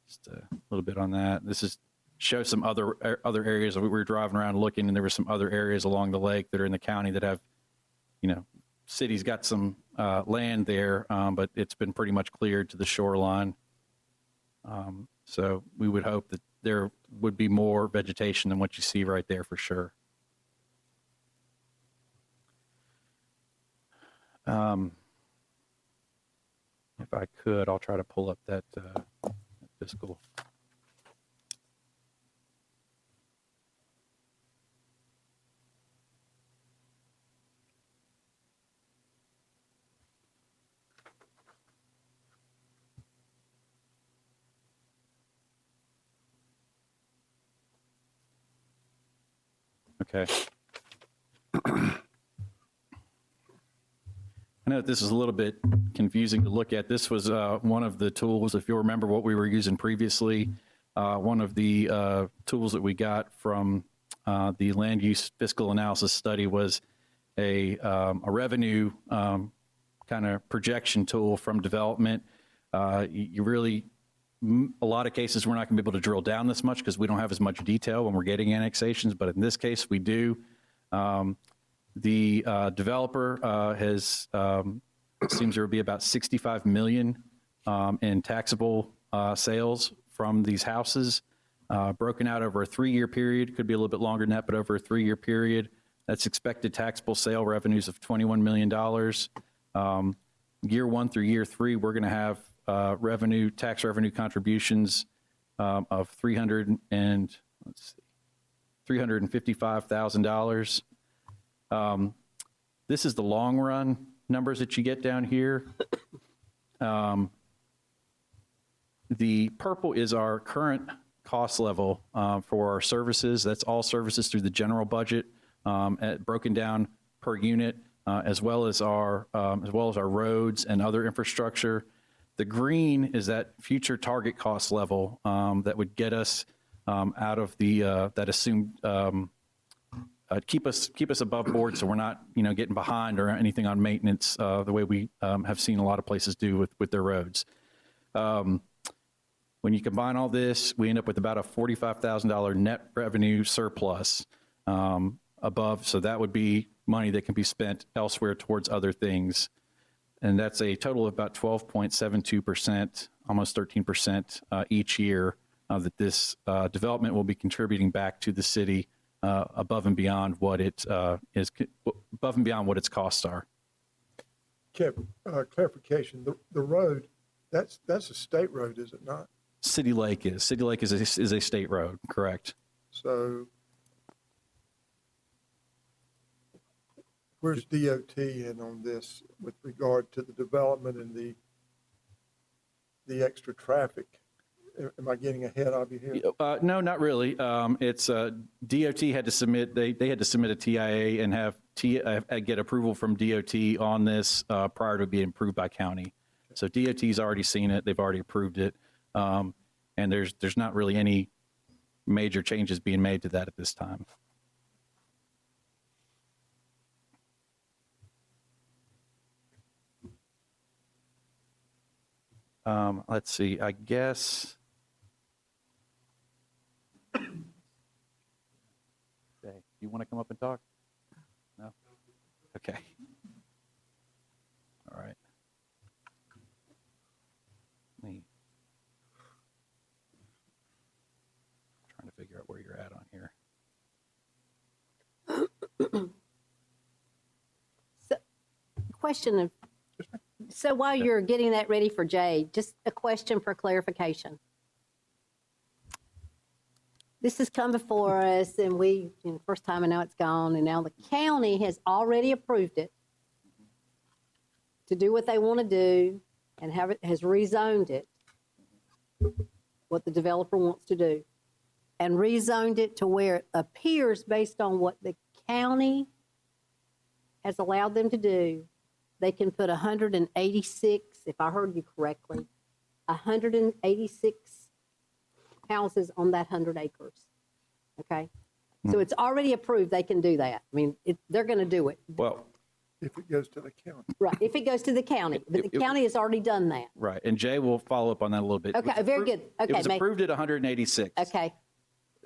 Just a little bit on that. This is show some other areas. We were driving around looking, and there were some other areas along the lake that are in the county that have, city's got some land there, but it's been pretty much cleared to the shoreline. So we would hope that there would be more vegetation than what you see right there for sure. If I could, I'll try to pull up that fiscal. Okay. I know this is a little bit confusing to look at. This was one of the tools, if you'll remember what we were using previously, one of the tools that we got from the land use fiscal analysis study was a revenue kind of projection tool from development. You really, a lot of cases, we're not going to be able to drill down this much because we don't have as much detail when we're getting annexations, but in this case, we do. The developer has, seems there will be about 65 million in taxable sales from these houses, broken out over a 3-year period. Could be a little bit longer than that, but over a 3-year period. That's expected taxable sale revenues of $21 million. Year 1 through year 3, we're going to have tax revenue contributions of $355,000. This is the long run numbers that you get down here. The purple is our current cost level for our services. That's all services through the general budget, broken down per unit, as well as our roads and other infrastructure. The green is that future target cost level that would get us out of the that assumed keep us above board, so we're not getting behind or anything on maintenance the way we have seen a lot of places do with their roads. When you combine all this, we end up with about a $45,000 net revenue surplus above. So that would be money that can be spent elsewhere towards other things. And that's a total of about 12.72%, almost 13% each year that this development will be contributing back to the city above and beyond what it is, above and beyond what its costs are. Clarification, the road, that's a state road, is it not? City Lake is a state road, correct? So where's DOT in on this with regard to the development and the extra traffic? Am I getting ahead of you here? No, not really. It's DOT had to submit, they had to submit a TIA and have get approval from DOT on this prior to being approved by county. So DOT's already seen it, they've already approved it. And there's not really any major changes being made to that at this time. Let's see, I guess. Okay, you want to come up and talk? No? Okay. All right. Me. Trying to figure out where you're at on here. Question of, so while you're getting that ready for Jay, just a question for clarification. This has come before us and first time and now it's gone, and now the county has already approved it to do what they want to do and has rezoned it, what the developer wants to do, and rezoned it to where it appears based on what the county has allowed them to do, they can put 186, if I heard you correctly, 186 houses on that 100 acres. Okay? So it's already approved, they can do that. I mean, they're going to do it. Well, If it goes to the county. Right, if it goes to the county, but the county has already done that. right, and Jay will follow up on that a little bit. It was Okay, very good. It Okay, was approved at 186. Okay,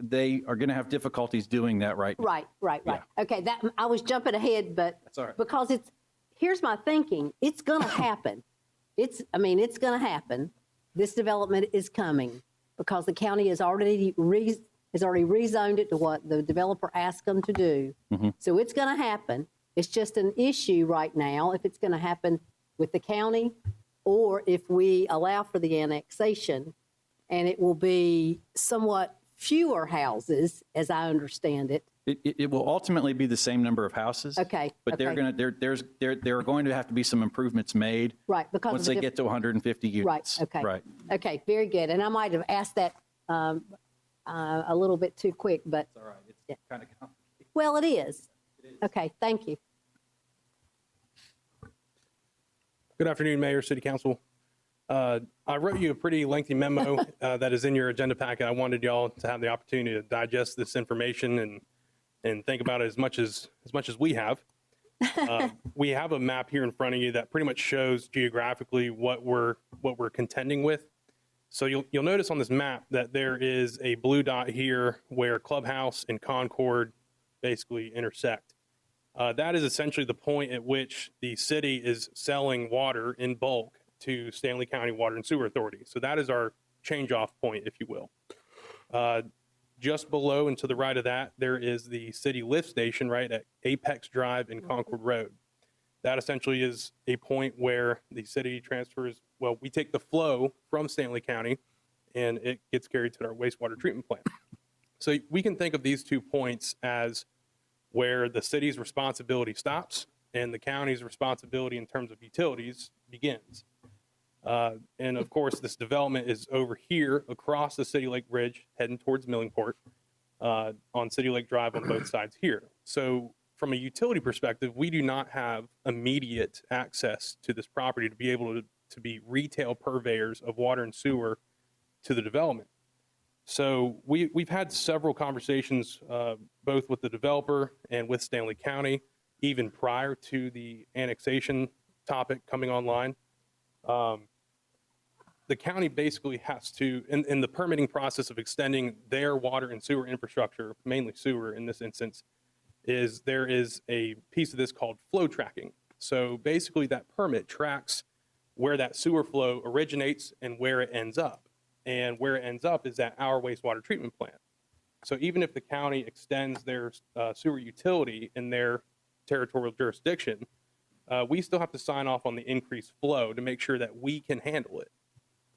They are going to have difficulties doing that right now. right. Okay, that, I was jumping ahead, but. That's all right. Because here's my thinking, it's going to happen. It's going to happen. This development is coming because the county has already rezoned it to what the developer asked them to do. So it's going to happen. It's just an issue right now if it's going to happen with the county or if we allow for the annexation, and it will be somewhat fewer houses, as I understand it. It will ultimately be the same number of houses. Okay, But they're okay. going to, there are going to have to be some improvements made. Right, because Once of the they get to 150 units. Right, okay. Right. Okay, very good. And I might have asked that a little bit too quick, but, All right, it's kind of complicated. well, it is. Okay, thank you. Good afternoon, Mayor, City Council. I wrote you a pretty lengthy memo that is in your agenda packet. I wanted y'all to have the opportunity to digest this information and think about it as much as we have. We have a map here in front of you that pretty much shows geographically what we're contending with. So you'll notice on this map that there is a blue dot here where Clubhouse and Concord basically intersect. That is essentially the point at which the city is selling water in bulk to Stanley County Water and Sewer Authority. So that is our change-off point, if you will. Just below and to the right of that, there is the city lift station right at Apex Drive and Concord Road. That essentially is a point where the city transfers, well, we take the flow from Stanley County and it gets carried to our wastewater treatment plant. So we can think of these 2 points as where the city's responsibility stops and the county's responsibility in terms of utilities begins. And of course, this development is over here across the City Lake Bridge, heading towards Millingport, on City Lake Drive on both sides here. So from a utility perspective, we do not have immediate access to this property to be able to be retail purveyors of water and sewer to the development. So we've had several conversations, both with the developer and with Stanley County, even prior to the annexation topic coming online. The county basically has to, in the permitting process of extending their water and sewer infrastructure, mainly sewer in this instance, there is a piece of this called flow tracking. So basically that permit tracks where that sewer flow originates and where it ends up. And where it ends up is at our wastewater treatment plant. So even if the county extends their sewer utility in their territorial jurisdiction, we still have to sign off on the increased flow to make sure that we can handle it.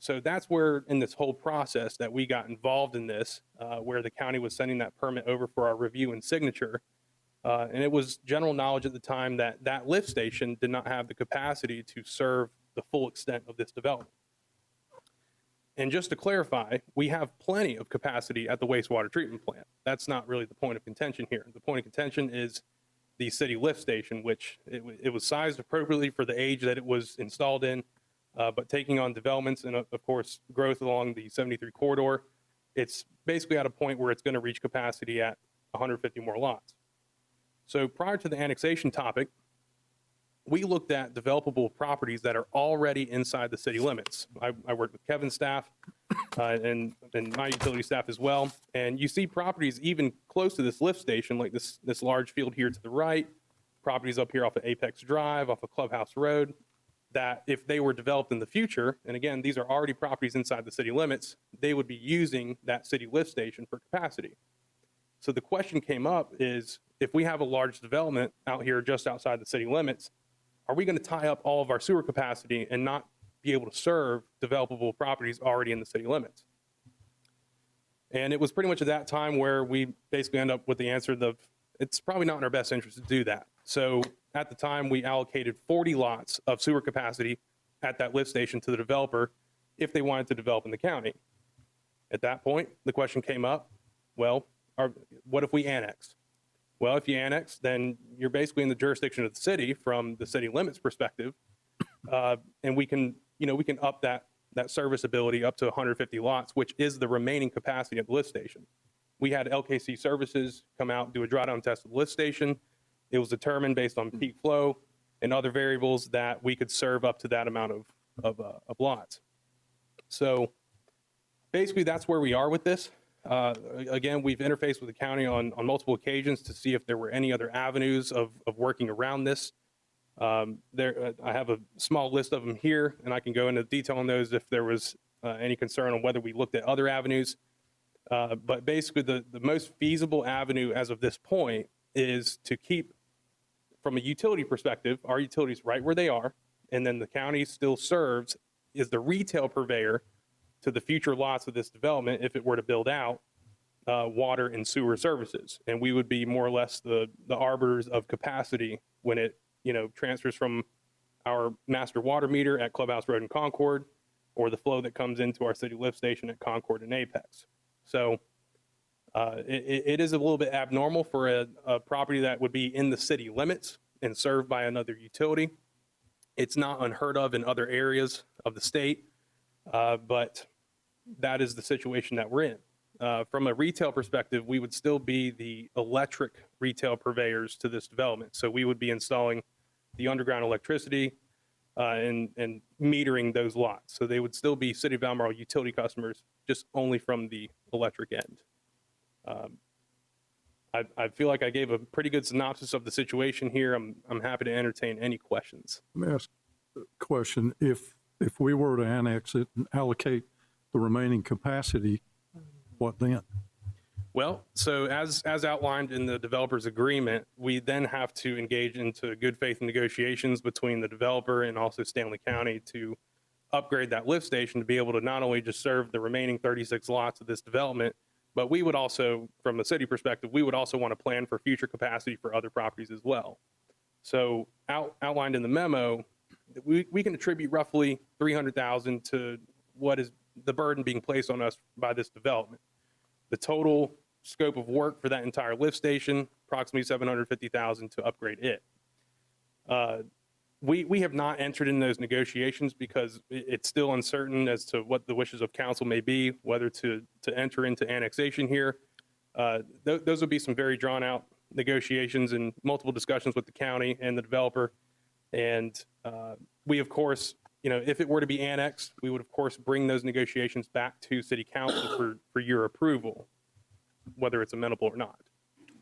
So that's where in this whole process that we got involved in this, where the county was sending that permit over for our review and signature. And it was general knowledge at the time that that lift station did not have the capacity to serve the full extent of this development. And just to clarify, we have plenty of capacity at the wastewater treatment plant. That's not really the point of contention here. The point of contention is the city lift station, which it was sized appropriately for the age that it was installed in, but taking on developments and of course growth along the 73 corridor, it's basically at a point where it's going to reach capacity at 150 more lots. So prior to the annexation topic, we looked at developable properties that are already inside the city limits. I worked with Kevin's staff and my utility staff as well. And you see properties even close to this lift station, like this large field here to the right, properties up here off of Apex Drive, off of Clubhouse Road, that if they were developed in the future, and again, these are already properties inside the city limits, they would be using that city lift station for capacity. So the question came up is, if we have a large development out here just outside the city limits, are we going to tie up all of our sewer capacity and not be able to serve developable properties already in the city limits? And it was pretty much at that time where we basically end up with the answer of it's probably not in our best interest to do that. So at the time, we allocated 40 lots of sewer capacity at that lift station to the developer if they wanted to develop in the county. At that point, the question came up, well, what if we annex? Well, if you annex, then you're basically in the jurisdiction of the city from the city limits perspective. And we can up that serviceability up to 150 lots, which is the remaining capacity at the lift station. We had LKC Services come out, do a drawdown test of the lift station. It was determined based on peak flow and other variables that we could serve up to that amount of lots. So basically that's where we are with this. Again, we've interfaced with the county on multiple occasions to see if there were any other avenues of working around this. I have a small list of them here, and I can go into detail on those if there was any concern on whether we looked at other avenues. But basically, the most feasible avenue as of this point is to keep, from a utility perspective, our utilities right where they are, and then the county still serves as the retail purveyor to the future lots of this development if it were to build out water and sewer services. And we would be more or less the arbiters of capacity when it transfers from our master water meter at Clubhouse Road and Concord, or the flow that comes into our city lift station at Concord and Apex. So it is a little bit abnormal for a property that would be in the city limits and served by another utility. It's not unheard of in other areas of the state, but that is the situation that we're in. From a retail perspective, we would still be the electric retail purveyors to this development. So we would be installing the underground electricity and metering those lots. So they would still be City of Albemarle utility customers, just only from the electric end. I feel like I gave a pretty good synopsis of the situation here. I'm happy to entertain any questions. Let me ask a question. If we were to annex it and allocate the remaining capacity, what then? Well, so as outlined in the developer's agreement, we then have to engage into good faith negotiations between the developer and also Stanley County to upgrade that lift station to be able to not only just serve the remaining 36 lots of this development, but we would also, from a city perspective, we would also want to plan for future capacity for other properties as well. So outlined in the memo, we can attribute roughly $300,000 to what is the burden being placed on us by this development. The total scope of work for that entire lift station, approximately $750,000 to upgrade it. We have not entered in those negotiations because it's still uncertain as to what the wishes of council may be, whether to enter into annexation here. Those would be some very drawn out negotiations and multiple discussions with the county and the developer. And we, of course, if it were to be annexed, we would, of course, bring those negotiations back to city council for your approval, whether it's amenable or not.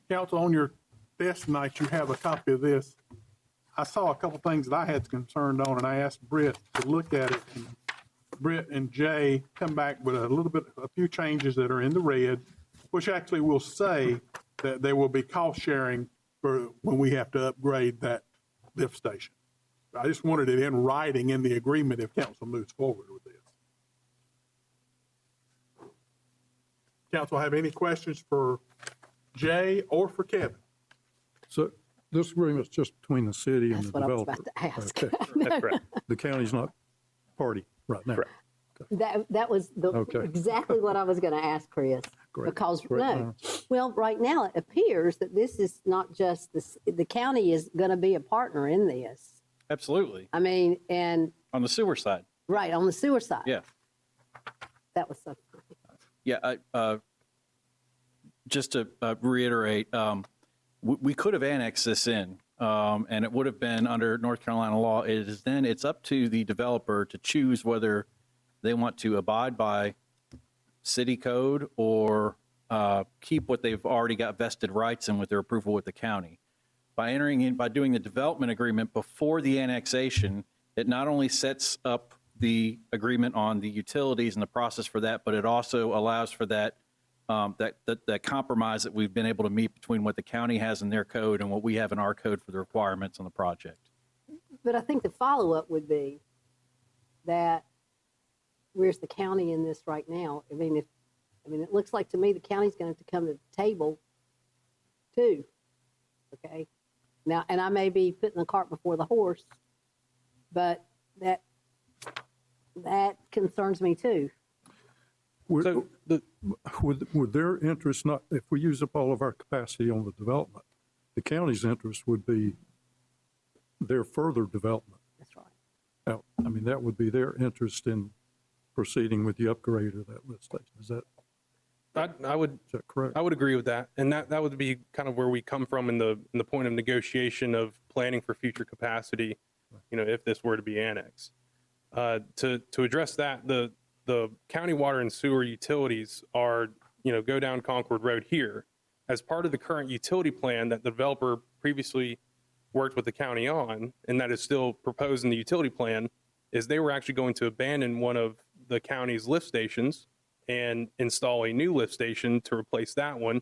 Council, on your desk tonight, you have a copy of this. I saw a couple things that I had concerned on, and I asked Britt to look at it. And Britt and Jay come back with a few changes that are in the red, which actually will say that there will be cost sharing for when we have to upgrade that lift station. I just wanted it in writing in the agreement if council moves forward with this. Council have any questions for Jay or for Kevin? So this agreement's just between the city and That's the what I was developer. about to ask. Okay. That's correct. The county's not party right now. Correct. That was Okay. exactly what I was going to ask, Chris. Great. Because, Great no, minds. well, right now it appears that this is not just, the county is going to be a partner in this. Absolutely. I mean, and, On the sewer side. right, on the sewer side. Yeah. That was so funny. Yeah. Just to reiterate, we could have annexed this in, and it would have been under North Carolina law. It's up to the developer to choose whether they want to abide by city code or keep what they've already got vested rights in with their approval with the county. By doing the development agreement before the annexation, it not only sets up the agreement on the utilities and the process for that, but it also allows for that compromise that we've been able to meet between what the county has in their code and what we have in our code for the requirements on the project. But I think the follow-up would be that where's the county in this right now? I mean, it looks like to me the county's going to have to come to the table too. Okay. Now, and I may be putting the cart before the horse, but that concerns me too. Would, So would their interest not, if we use up all of our capacity on the development, the county's interest would be their further development. That's right. Now, I mean, that would be their interest in proceeding with the upgrade of that lift station. Is that correct? I would agree with that, and that would be kind of where we come from in the point of negotiation of planning for future capacity. If this were to be annexed, to address that, the county water and sewer utilities are go down Concord Road here as part of the current utility plan that the developer previously worked with the county on, and that is still proposed in the utility plan. Is they were actually going to abandon one of the county's lift stations and install a new lift station to replace that one,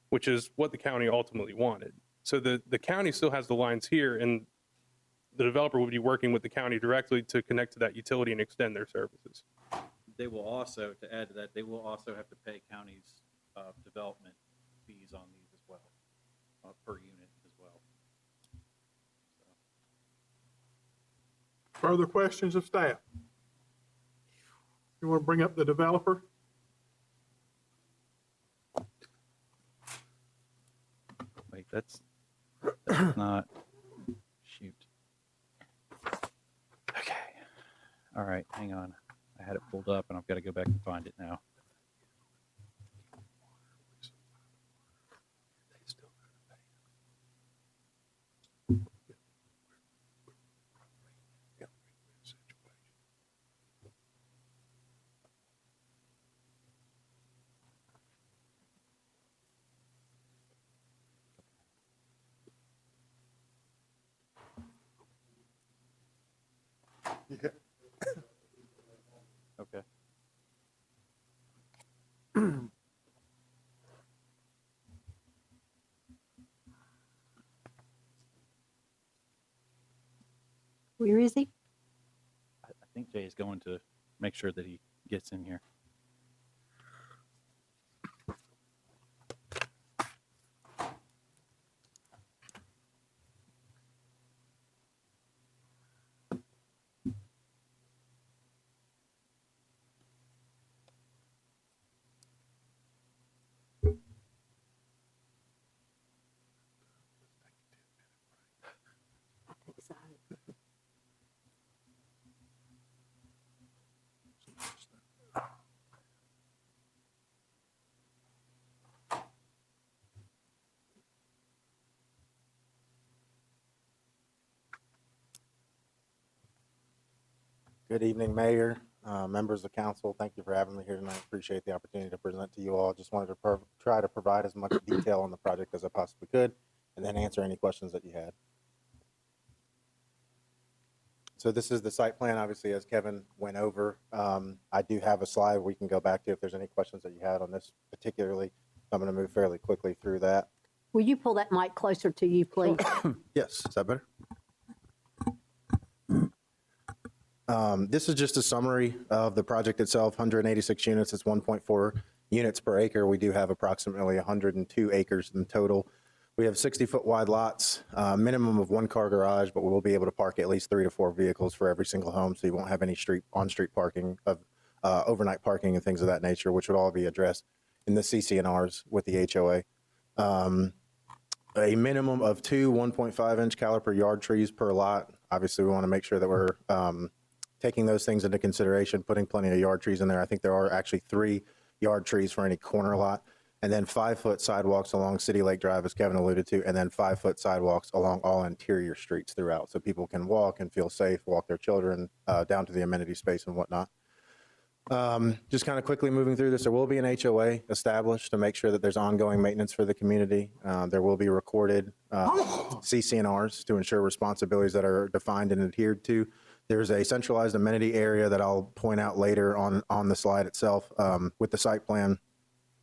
which is what the county ultimately wanted. So the county still has the lines here, and the developer would be working with the county directly to connect to that utility and extend their services. They will also, to add to that, they will also have to pay counties development fees on these as well, per unit as well. Further questions of staff? You want to bring up the developer? Wait, that's not, shoot. Okay. All right, hang on. I had it pulled up and I've got to go back and find it now. Yeah. Okay. Where is he? I think Jay is going to make sure that he gets in here. Good evening, Mayor, members of council. Thank you for having me here tonight. Appreciate the opportunity to present to you all. Just wanted to try to provide as much detail on the project as I possibly could, and then answer any questions that you had. So this is the site plan, obviously, as Kevin went over. I do have a slide we can go back to if there's any questions that you had on this particularly. I'm going to move fairly quickly through that. Will you pull that mic closer to you, please? Yes, is that better? This is just a summary of the project itself, 186 units, it's 1.4 units per acre. We do have approximately 102 acres in total. We have 60-foot wide lots, minimum of 1-car garage, but we will be able to park at least 3 to 4 vehicles for every single home, so you won't have any on-street parking of overnight parking and things of that nature, which would all be addressed in the CC&Rs with the HOA. A minimum of 2 1.5-inch caliper yard trees per lot. Obviously, we want to make sure that we're taking those things into consideration, putting plenty of yard trees in there. I think there are actually 3 yard trees for any corner lot, and then 5-foot sidewalks along City Lake Drive, as Kevin alluded to, and then 5-foot sidewalks along all interior streets throughout, so people can walk and feel safe, walk their children down to the amenity space and whatnot. Just kind of quickly moving through this, there will be an HOA established to make sure that there's ongoing maintenance for the community. There will be recorded CC&Rs to ensure responsibilities that are defined and adhered to. There's a centralized amenity area that I'll point out later on the slide itself with the site plan.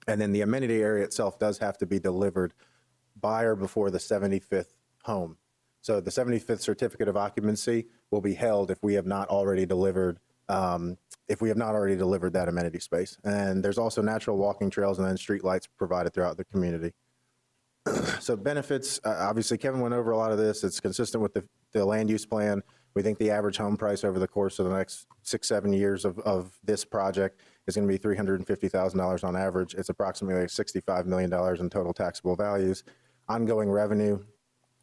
And then the amenity area itself does have to be delivered by or before the 75th home. So the 75th certificate of occupancy will be held if we have not already delivered that amenity space. And there's also natural walking trails and then street lights provided throughout the community. So benefits, obviously Kevin went over a lot of this. It's consistent with the land use plan. We think the average home price over the course of the next 6-7 years of this project is going to be $350,000 on average. It's approximately $65 million in total taxable values, ongoing revenue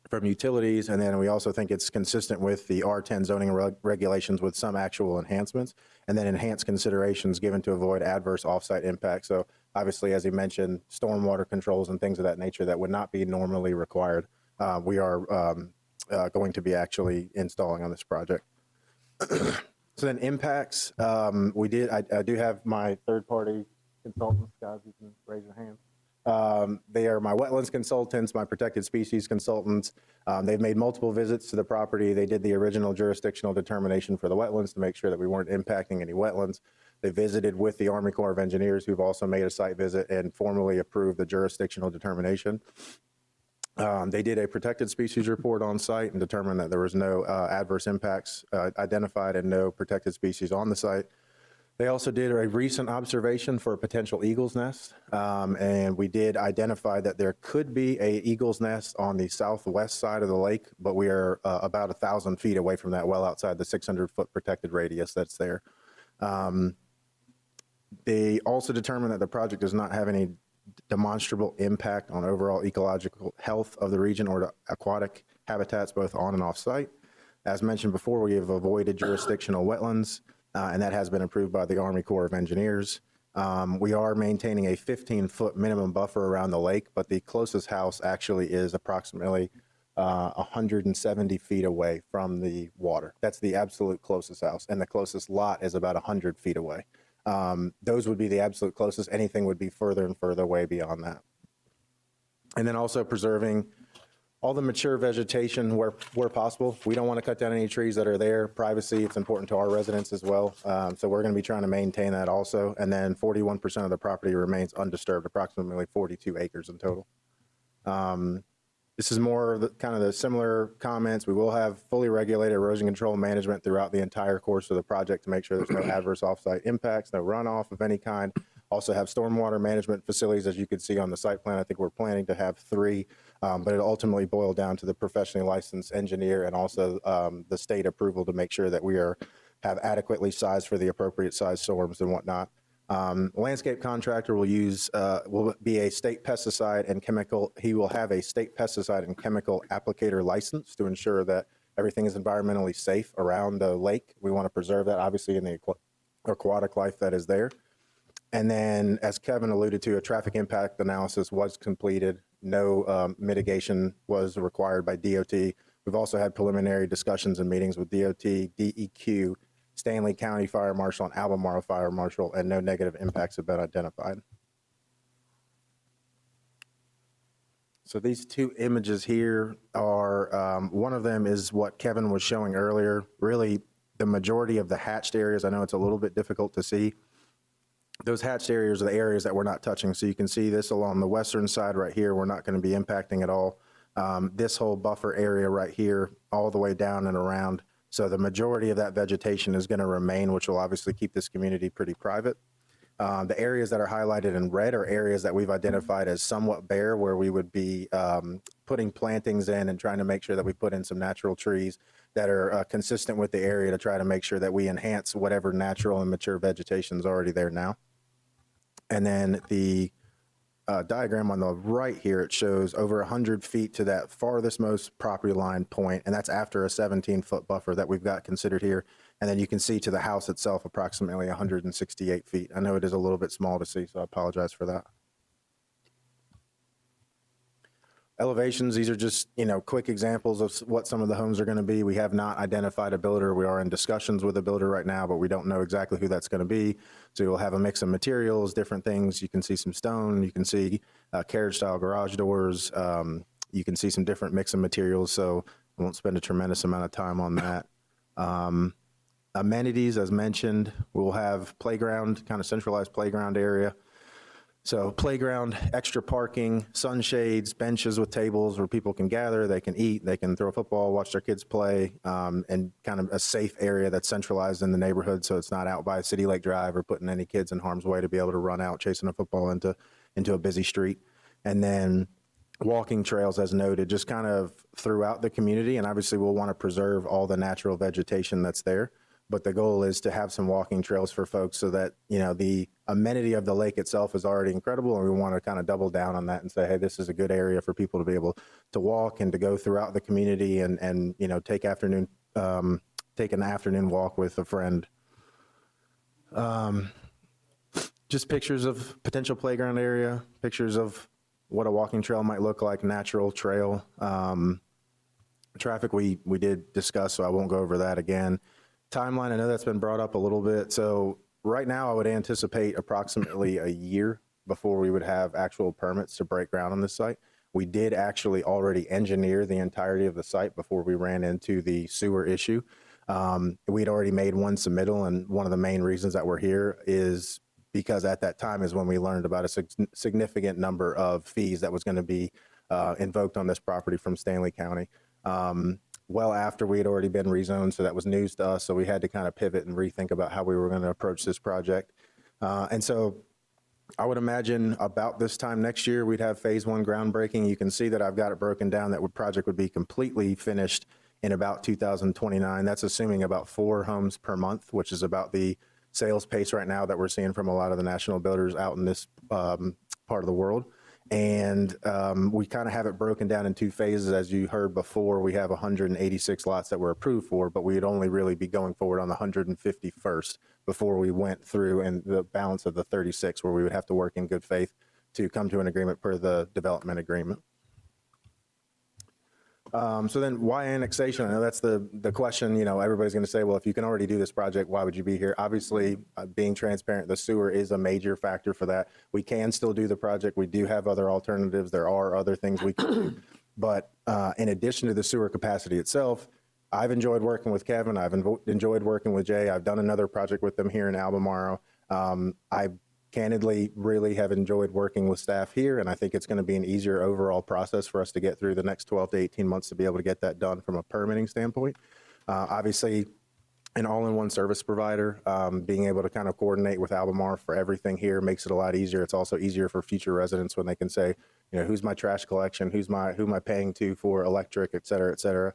from utilities, and then we also think it's consistent with the R10 zoning regulations with some actual enhancements, and then enhanced considerations given to avoid adverse offsite impacts. So obviously, as he mentioned, stormwater controls and things of that nature that would not be normally required. We are going to be actually installing on this project. So then impacts, I do have my third-party consultants, guys, you can raise your hand. They are my wetlands consultants, my protected species consultants. They've made multiple visits to the property. They did the original jurisdictional determination for the wetlands to make sure that we weren't impacting any wetlands. They visited with the Army Corps of Engineers, who've also made a site visit and formally approved the jurisdictional determination. They did a protected species report on site and determined that there was no adverse impacts identified and no protected species on the site. They also did a recent observation for a potential eagle's nest, and we did identify that there could be a eagle's nest on the southwest side of the lake, but we are about 1,000 feet away from that, well outside the 600-foot protected radius that's there. They also determined that the project does not have any demonstrable impact on overall ecological health of the region or to aquatic habitats both on and off site. As mentioned before, we have avoided jurisdictional wetlands, and that has been approved by the Army Corps of Engineers. We are maintaining a 15-foot minimum buffer around the lake, but the closest house actually is approximately 170 feet away from the water. That's the absolute closest house, and the closest lot is about 100 feet away. Those would be the absolute closest. Anything would be further and further away beyond that. And then also preserving all the mature vegetation where possible. We don't want to cut down any trees that are there. Privacy, it's important to our residents as well. So we're going to be trying to maintain that also. And then 41% of the property remains undisturbed, approximately 42 acres in total. This is more of the, kind of the similar comments. We will have fully regulated erosion control management throughout the entire course of the project to make sure there's no adverse offsite impacts, no runoff of any kind. Also have stormwater management facilities, as you can see on the site plan. I think we're planning to have 3, but it ultimately boiled down to the professionally licensed engineer and also the state approval to make sure that we have adequately sized for the appropriate size storms and whatnot. Landscape contractor will be a state pesticide and chemical. He will have a state pesticide and chemical applicator license to ensure that everything is environmentally safe around the lake. We want to preserve that, obviously, in the aquatic life that is there. And then, as Kevin alluded to, a traffic impact analysis was completed. No mitigation was required by DOT. We've also had preliminary discussions and meetings with DOT, DEQ, Stanley County Fire Marshal, and Albemarle Fire Marshal, and no negative impacts have been identified. So these 2 images here are, one of them is what Kevin was showing earlier. Really, the majority of the hatched areas, I know it's a little bit difficult to see. Those hatched areas are the areas that we're not touching. So you can see this along the western side right here, we're not going to be impacting at all. This whole buffer area right here, all the way down and around. So the majority of that vegetation is going to remain, which will obviously keep this community pretty private. The areas that are highlighted in red are areas that we've identified as somewhat bare, where we would be putting plantings in and trying to make sure that we put in some natural trees that are consistent with the area to try to make sure that we enhance whatever natural and mature vegetation is already there now. And then the diagram on the right here, it shows over 100 feet to that farthest most property line point, and that's after a 17-foot buffer that we've got considered here. And then you can see to the house itself approximately 168 feet. I know it is a little bit small to see, so I apologize for that. Elevations, these are just, quick examples of what some of the homes are going to be. We have not identified a builder. We are in discussions with a builder right now, but we don't know exactly who that's going to be. So you'll have a mix of materials, different things. You can see some stone. You can see carriage-style garage doors. You can see some different mix of materials, so I won't spend a tremendous amount of time on that. Amenities, as mentioned, we'll have playground, kind of centralized playground area. So playground, extra parking, sunshades, benches with tables where people can gather, they can eat, they can throw a football, watch their kids play, and kind of a safe area that's centralized in the neighborhood, so it's not out by City Lake Drive or putting any kids in harm's way to be able to run out chasing a football into a busy street. And then walking trails, as noted, just kind of throughout the community, and obviously we'll want to preserve all the natural vegetation that's there. But the goal is to have some walking trails for folks so that, the amenity of the lake itself is already incredible. And we want to kind of double down on that and say, hey, this is a good area for people to be able to walk and to go throughout the community and take an afternoon walk with a friend. Just pictures of potential playground area, pictures of what a walking trail might look like, natural trail. Traffic we did discuss, so I won't go over that again. Timeline, I know that's been brought up a little bit. So right now I would anticipate approximately a year before we would have actual permits to break ground on this site. We did actually already engineer the entirety of the site before we ran into the sewer issue. We'd already made one submittal, and one of the main reasons that we're here is because at that time is when we learned about a significant number of fees that was going to be invoked on this property from Stanley County. Well after we had already been rezoned, so that was news to us, so we had to kind of pivot and rethink about how we were going to approach this project. And so I would imagine about this time next year, we'd have phase 1 groundbreaking. You can see that I've got it broken down that project would be completely finished in about 2029. That's assuming about 4 homes per month, which is about the sales pace right now that we're seeing from a lot of the national builders out in this part of the world. And we kind of have it broken down in 2 phases. As you heard before, we have 186 lots that we're approved for, but we'd only really be going forward on the 151st before we went through and the balance of the 36, where we would have to work in good faith to come to an agreement per the development agreement. So then why annexation? I know that's the question. Everybody's going to say, well, if you can already do this project, why would you be here? Obviously, being transparent, the sewer is a major factor for that. We can still do the project. We do have other alternatives. There are other things we can do. But in addition to the sewer capacity itself, I've enjoyed working with Kevin. I've enjoyed working with Jay. I've done another project with them here in Albemarle. I candidly really have enjoyed working with staff here, and I think it's going to be an easier overall process for us to get through the next 12 to 18 months to be able to get that done from a permitting standpoint. Obviously, an all-in-one service provider, being able to kind of coordinate with Albemarle for everything here makes it a lot easier. It's also easier for future residents when they can say, you know, who's my trash collection, who am I paying to for electric, et cetera, et cetera.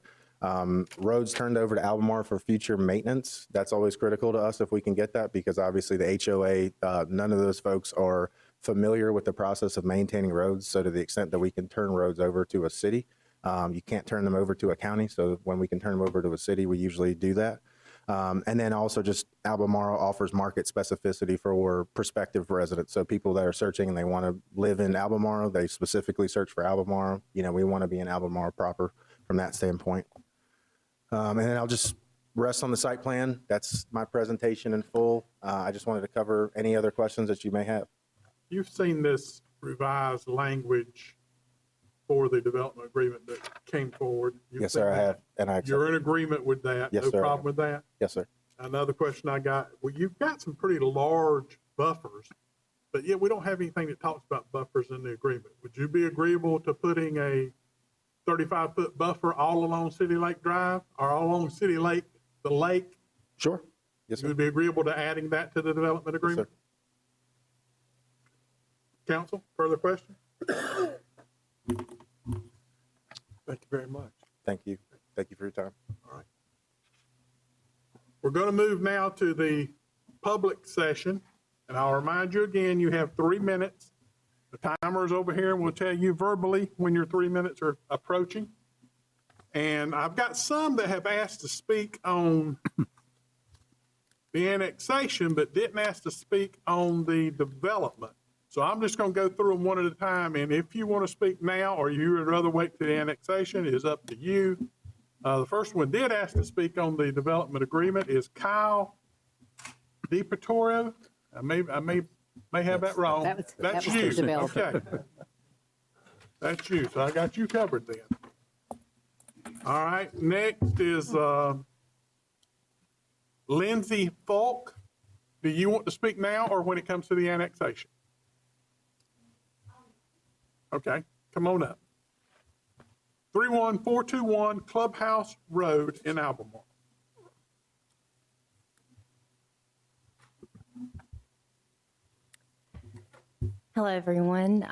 Roads turned over to Albemarle for future maintenance. That's always critical to us if we can get that, because obviously the HOA, none of those folks are familiar with the process of maintaining roads. So to the extent that we can turn roads over to a city, you can't turn them over to a county. So when we can turn them over to a city, we usually do that. And then also just Albemarle offers market specificity for prospective residents. So people that are searching and they want to live in Albemarle, they specifically search for Albemarle. You know, we want to be in Albemarle proper from that standpoint. And then I'll just rest on the site plan. That's my presentation in full. I just wanted to cover any other questions that you may have. You've seen this revised language for the development agreement that came forward. You've Yes, sir, I seen have. that. And I accept You're it. in agreement with that? Yes, No sir, I problem am. with that? Yes, sir. Another question I got, well, you've got some pretty large buffers, but yet we don't have anything that talks about buffers in the agreement. Would you be agreeable to putting a 35-foot buffer all along City Lake Drive or all along City Lake, the lake? Sure. Yes, You sir. would be agreeable to adding that to the development Yes, agreement? sir. Council, further question? Thank you very much. Thank you. Thank you for your time. We're going to move now to the public session, and I'll remind you again, you have 3 minutes. The timer is over here, and we'll tell you verbally when your 3 minutes are approaching. And I've got some that have asked to speak on the annexation, but didn't ask to speak on the development. So I'm just going to go through them one at a time, and if you want to speak now or you would rather wait to the annexation, it is up to you. The first one did ask to speak on the development agreement is Kyle DiPietro. I may have that wrong. That was That's the you. developer. Okay. That's you. So I got you covered then. All right. Next is Lindsay Falk. Do you want to speak now or when it comes to the annexation? Okay. Come on up. 31421 Clubhouse Road in Albemarle. Hello, everyone.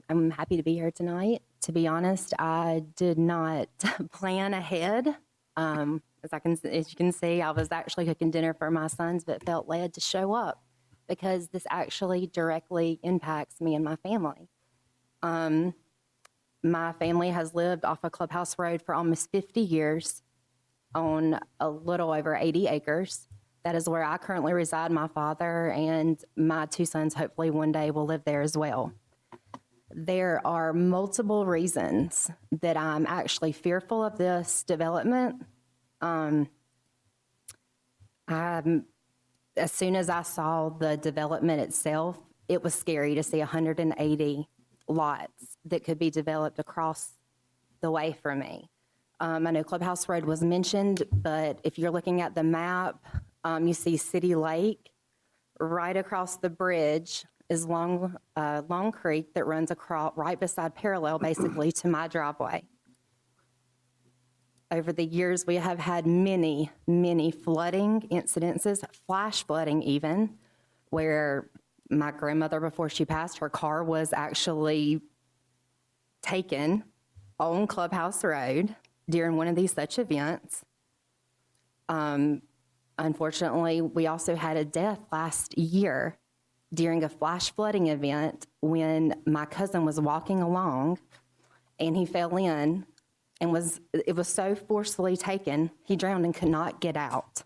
I'm happy to be here tonight. To be honest, I did not plan ahead. As you can see, I was actually cooking dinner for my sons, but felt led to show up because this actually directly impacts me and my family. My family has lived off of Clubhouse Road for almost 50 years on a little over 80 acres. That is where I currently reside. My father and my 2 sons hopefully one day will live there as well. There are multiple reasons that I'm actually fearful of this development. As soon as I saw the development itself, it was scary to see 180 lots that could be developed across the way from me. I know Clubhouse Road was mentioned, but if you're looking at the map, you see City Lake. Right across the bridge is Long Creek that runs across right beside parallel basically to my driveway. Over the years, we have had many, many flooding incidences, flash flooding even, where my grandmother, before she passed, her car was actually taken on Clubhouse Road during one of these such events. Unfortunately, we also had a death last year during a flash flooding event when my cousin was walking along and he fell in and it was so forcefully taken, he drowned and could not get out.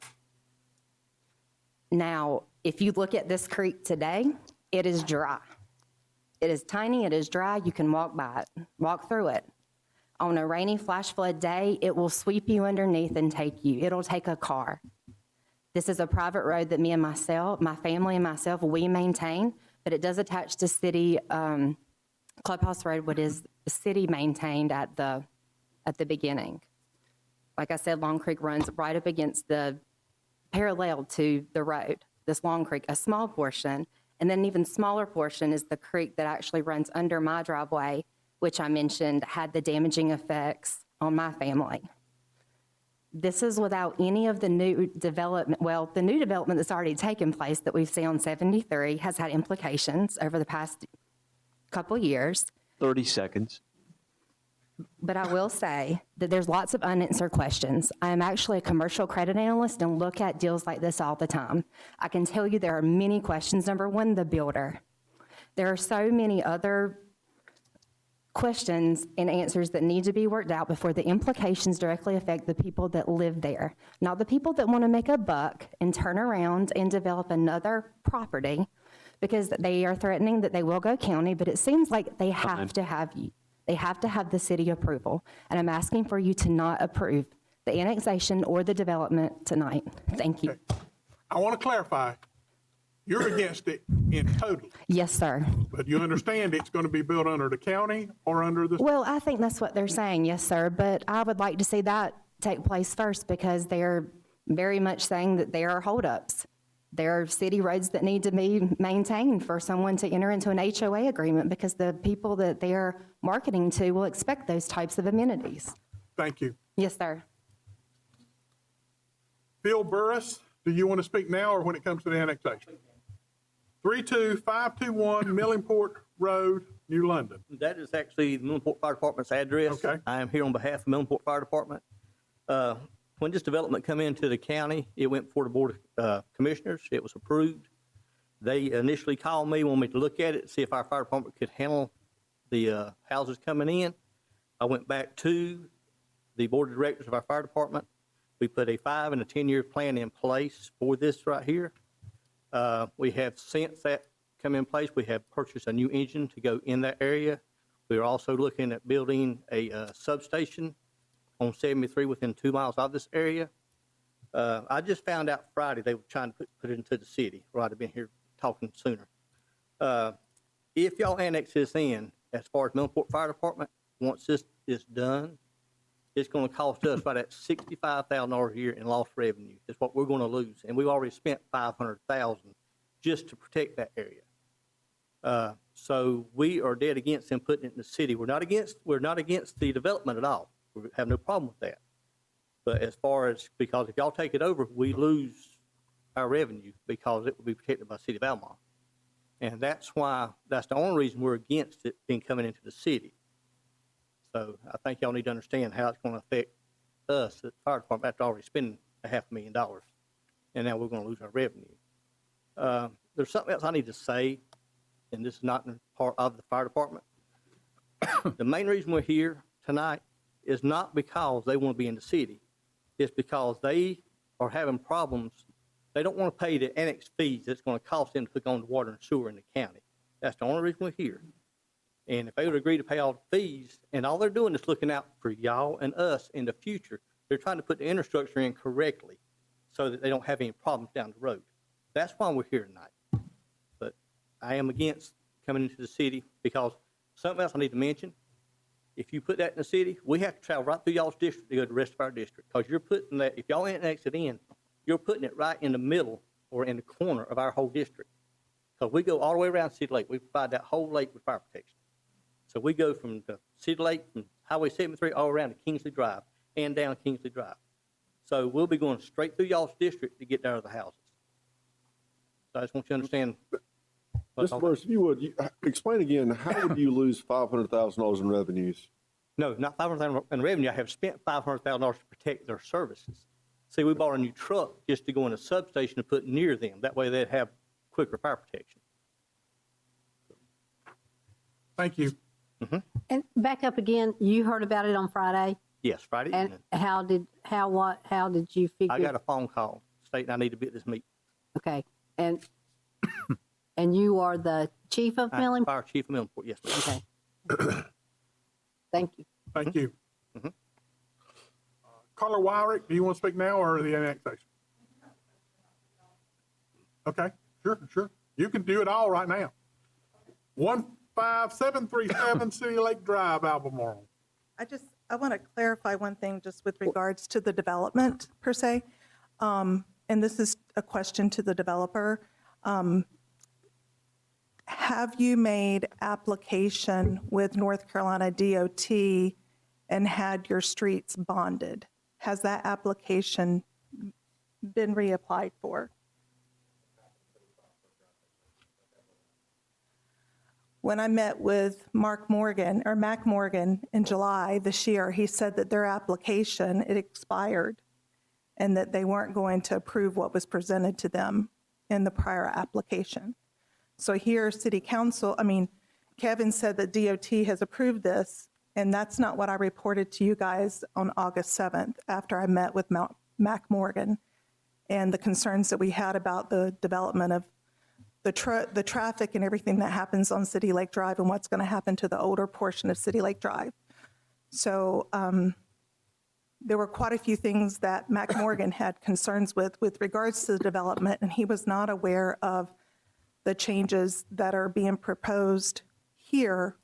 Now, if you look at this creek today, it is dry. It is tiny, it is dry, you can walk through it. On a rainy flash flood day, it will sweep you underneath and take you. It'll take a car. This is a private road that me and my family and myself, we maintain, but it does attach to city Clubhouse Road, what is city maintained at the beginning. Like I said, Long Creek runs right up against parallel to the road, this Long Creek, a small portion. And then an even smaller portion is the creek that actually runs under my driveway, which I mentioned had the damaging effects on my family. This is without any of the new development. Well, the new development that's already taken place that we've seen on 73 has had implications over the past couple years. 30 seconds. But I will say that there's lots of unanswered questions. I am actually a commercial credit analyst and look at deals like this all the time. I can tell you there are many questions. Number one, the builder. There are so many other questions and answers that need to be worked out before the implications directly affect the people that live there, not the people that want to make a buck and turn around and develop another property because they are threatening that they will go county, but it seems like they have to have you. They have to have the city approval, and I'm asking for you to not approve the annexation or the development tonight. Thank you. Okay. I want to clarify, you're against it in total, Yes, sir. but you understand it's going to be built under the county or under the, Well, I think that's what they're saying, yes, sir, but I would like to see that take place first because they're very much saying that there are holdups. There are city roads that need to be maintained for someone to enter into an HOA agreement because the people that they're marketing to will expect those types of amenities. thank you. Yes, sir. Phil Burris, do you want to speak now or when it comes to the annexation? 32521 Millingport Road, New London. That is actually the Millingport Fire Department's address. Okay. I am here on behalf of Millingport Fire Department. When this development come into the county, it went before the Board of Commissioners. It was approved. They initially called me, wanted me to look at it, see if our fire department could handle the houses coming in. I went back to the Board of Directors of our fire department. We put a 5 and a 10-year plan in place for this right here. We have, since that come in place, we have purchased a new engine to go in that area. We are also looking at building a substation on 73 within 2 miles of this area. I just found out Friday they were trying to put it into the city, or I'd have been here talking sooner. If y'all annex this in, as far as Millingport Fire Department, once this is done, it's going to cost us right at $65,000 a year in lost revenue. That's what we're going to lose, and we've already spent $500,000 just to protect that area. So we are dead against them putting it in the city. We're not against the development at all. We have no problem with that. But as far as, because if y'all take it over, we lose our revenue because it will be protected by the city of Almont. And that's the only reason we're against it being coming into the city. So I think y'all need to understand how it's going to affect us, the fire department, after already spending $500,000. And now we're going to lose our revenue. There's something else I need to say, and this is not part of the fire department. The main reason we're here tonight is not because they want to be in the city. It's because they are having problems. They don't want to pay the annex fees that's going to cost them to put on the water and sewer in the county. That's the only reason we're here. And if they would agree to pay all the fees, and all they're doing is looking out for y'all and us in the future, they're trying to put the infrastructure in correctly so that they don't have any problems down the road. That's why we're here tonight. But I am against coming into the city because something else I need to mention. If you put that in the city, we have to travel right through y'all's district to go to the rest of our district because you're putting that, if y'all annex it in, you're putting it right in the middle or in the corner of our whole district. Because we go all the way around City Lake. We provide that whole lake with fire protection. So we go from the City Lake, from Highway 73, all around to Kingsley Drive and down Kingsley Drive. So we'll be going straight through y'all's district to get down to the houses. So I just want you to understand. Mr. Burris, if you would, explain again, how would you lose $500,000 in revenues? No, not $500,000 in revenue. I have spent $500,000 to protect their services. See, we bought a new truck just to go in a substation to put near them. That way they'd have quicker fire protection. Thank you. And back up again, you heard about it on Friday? Yes, Friday And evening. how did you figure? I got a phone call stating I need to be at this meeting. Okay, and you are the chief of Millingport? Fire chief of Millingport, yes, ma'am. Okay. Thank you. Thank you. Carla Wyrick, do you want to speak now or the annexation? Okay, sure. You can do it all right now. One 5737 City Lake Drive, Albemarle. I want to clarify one thing just with regards to the development per se. And this is a question to the developer. Have you made application with North Carolina DOT and had your streets bonded? Has that application been reapplied for? When I met with Mac Morgan in July this year, he said that their application, it expired and that they weren't going to approve what was presented to them in the prior application. So here, Kevin said that DOT has approved this, and that's not what I reported to you guys on August 7th after I met with Mac Morgan and the concerns that we had about the development of the traffic and everything that happens on City Lake Drive and what's going to happen to the older portion of City Lake Drive. So there were quite a few things that Mac Morgan had concerns with regards to the development, and he was not aware of the changes that are being proposed here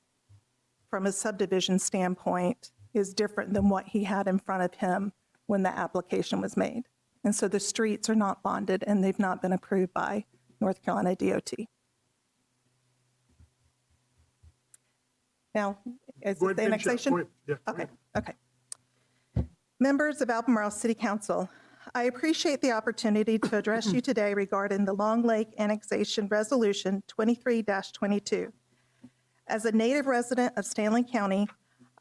from a subdivision standpoint is different than what he had in front of him when the application was made. And so the streets are not bonded and they've not been approved by North Carolina DOT. Now, is Go it ahead, the finish up. annexation? Go ahead. Yeah, go Okay, ahead. okay. Members of Albemarle City Council, I appreciate the opportunity to address you today regarding the Long Lake Annexation Resolution 23-22. As a native resident of Stanley County,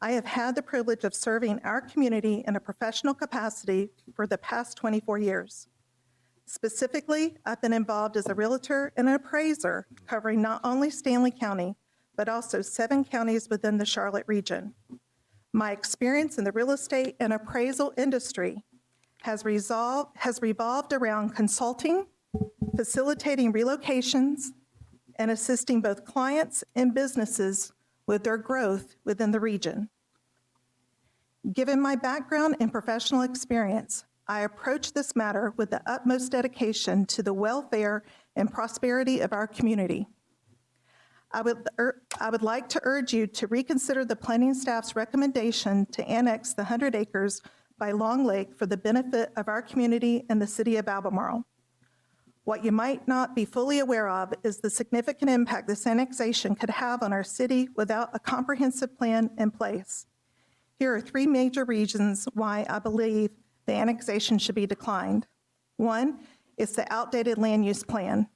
I have had the privilege of serving our community in a professional capacity for the past 24 years. Specifically, I've been involved as a realtor and an appraiser covering not only Stanley County, but also 7 counties within the Charlotte region. My experience in the real estate and appraisal industry has revolved around consulting, facilitating relocations, and assisting both clients and businesses with their growth within the region. Given my background and professional experience, I approach this matter with the utmost dedication to the welfare and prosperity of our community. I would like to urge you to reconsider the planning staff's recommendation to annex the 100 acres by Long Lake for the benefit of our community and the city of Albemarle. What you might not be fully aware of is the significant impact this annexation could have on our city without a comprehensive plan in place. Here are 3 major reasons why I believe the annexation should be declined. 1 is the outdated land use plan.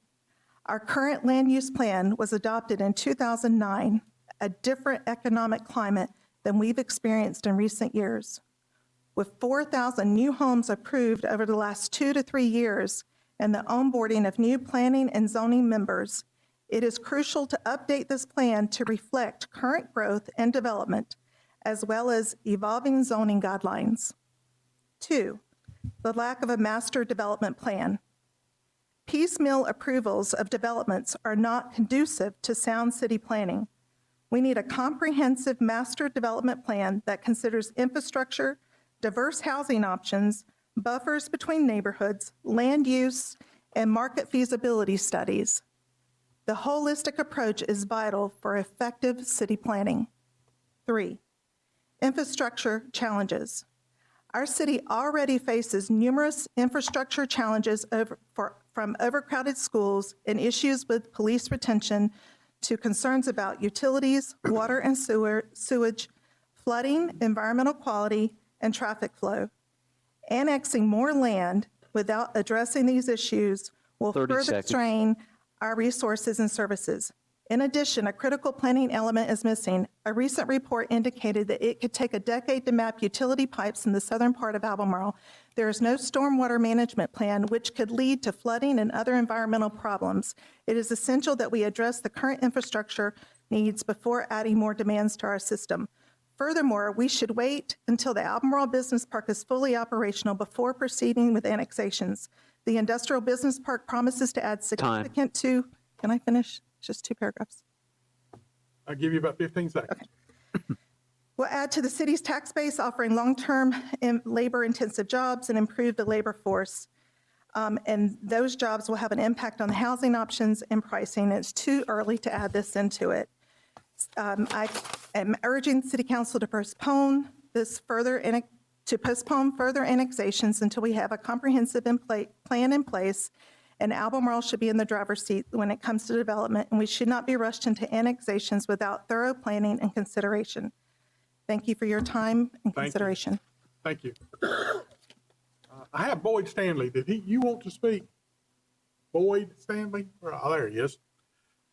Our current land use plan was adopted in 2009, a different economic climate than we've experienced in recent years. With 4,000 new homes approved over the last 2 to 3 years and the onboarding of new planning and zoning members, it is crucial to update this plan to reflect current growth and development, as well as evolving zoning guidelines. 2, the lack of a master development plan. Piecemeal approvals of developments are not conducive to sound city planning. We need a comprehensive master development plan that considers infrastructure, diverse housing options, buffers between neighborhoods, land use, and market feasibility studies. The holistic approach is vital for effective city planning. 3, infrastructure challenges. Our city already faces numerous infrastructure challenges from overcrowded schools and issues with police retention to concerns about utilities, water and sewage, flooding, environmental quality, and traffic flow. Annexing more land without addressing these issues will further strain our resources and services. In addition, a critical planning element is missing. A recent report indicated that it could take a decade to map utility pipes in the southern part of Albemarle. There is no stormwater management plan, which could lead to flooding and other environmental problems. It is essential that we address the current infrastructure needs before adding more demands to our system. Furthermore, we should wait until the Albemarle Business Park is fully operational before proceeding with annexations. The industrial business park promises to add significant to, can I finish? Just 2 paragraphs. I'll give you about 15 seconds. Okay. Will add to the city's tax base, offering long-term and labor-intensive jobs and improve the labor force. And those jobs will have an impact on the housing options and pricing. It's too early to add this into it. I am urging City Council to postpone further annexations until we have a comprehensive plan in place, and Albemarle should be in the driver's seat when it comes to development, and we should not be rushed into annexations without thorough planning and consideration. Thank you for your time and you. consideration. Thank you. I have Boyd Stanley. You want to speak? Boyd Stanley? Oh, there he is.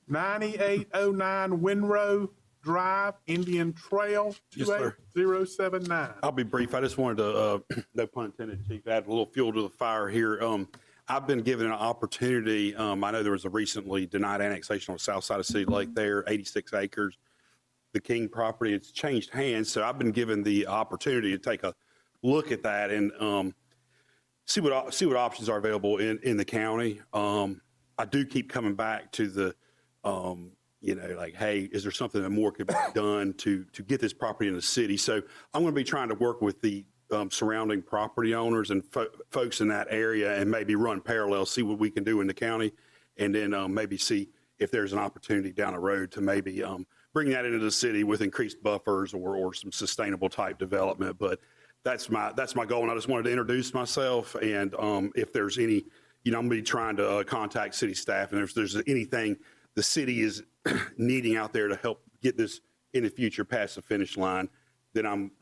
9809 Winrow Drive, Indian Trail, Yes, sir. 28079. I'll be brief. I just wanted to, no pun intended, Chief, add a little fuel to the fire here. I've been given an opportunity. I know there was a recently denied annexation on the south side of City Lake there, 86 acres. The King property, it's changed hands. So I've been given the opportunity to take a look at that and see what options are available in the county. I do keep coming back to the, like, hey, is there something that more could be done to get this property in the city? So I'm going to be trying to work with the surrounding property owners and folks in that area and maybe run parallel, see what we can do in the county, and then maybe see if there's an opportunity down the road to maybe bring that into the city with increased buffers or some sustainable type development. But that's my goal, and I just wanted to introduce myself. And if there's any, I'm going to be trying to contact city staff, and if there's anything the city is needing out there to help get this in the future past the finish line, then I'm,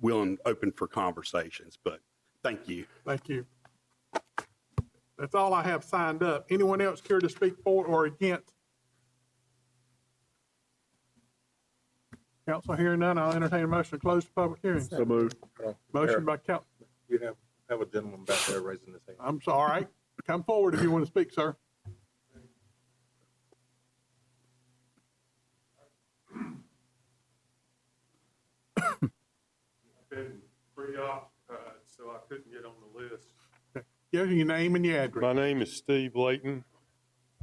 willing, open for conversations. But thank you. Thank you. That's all I have signed up. Anyone else care to speak for or against? Council hearing none, I'll entertain a motion to close the public hearing. So moved. Motion by Council. You have a gentleman back there raising his hand. I'm sorry. Come forward if you want to speak, sir. Been preoccupied, so I couldn't get on the list. Give your name and your address. My name is Steve Layton.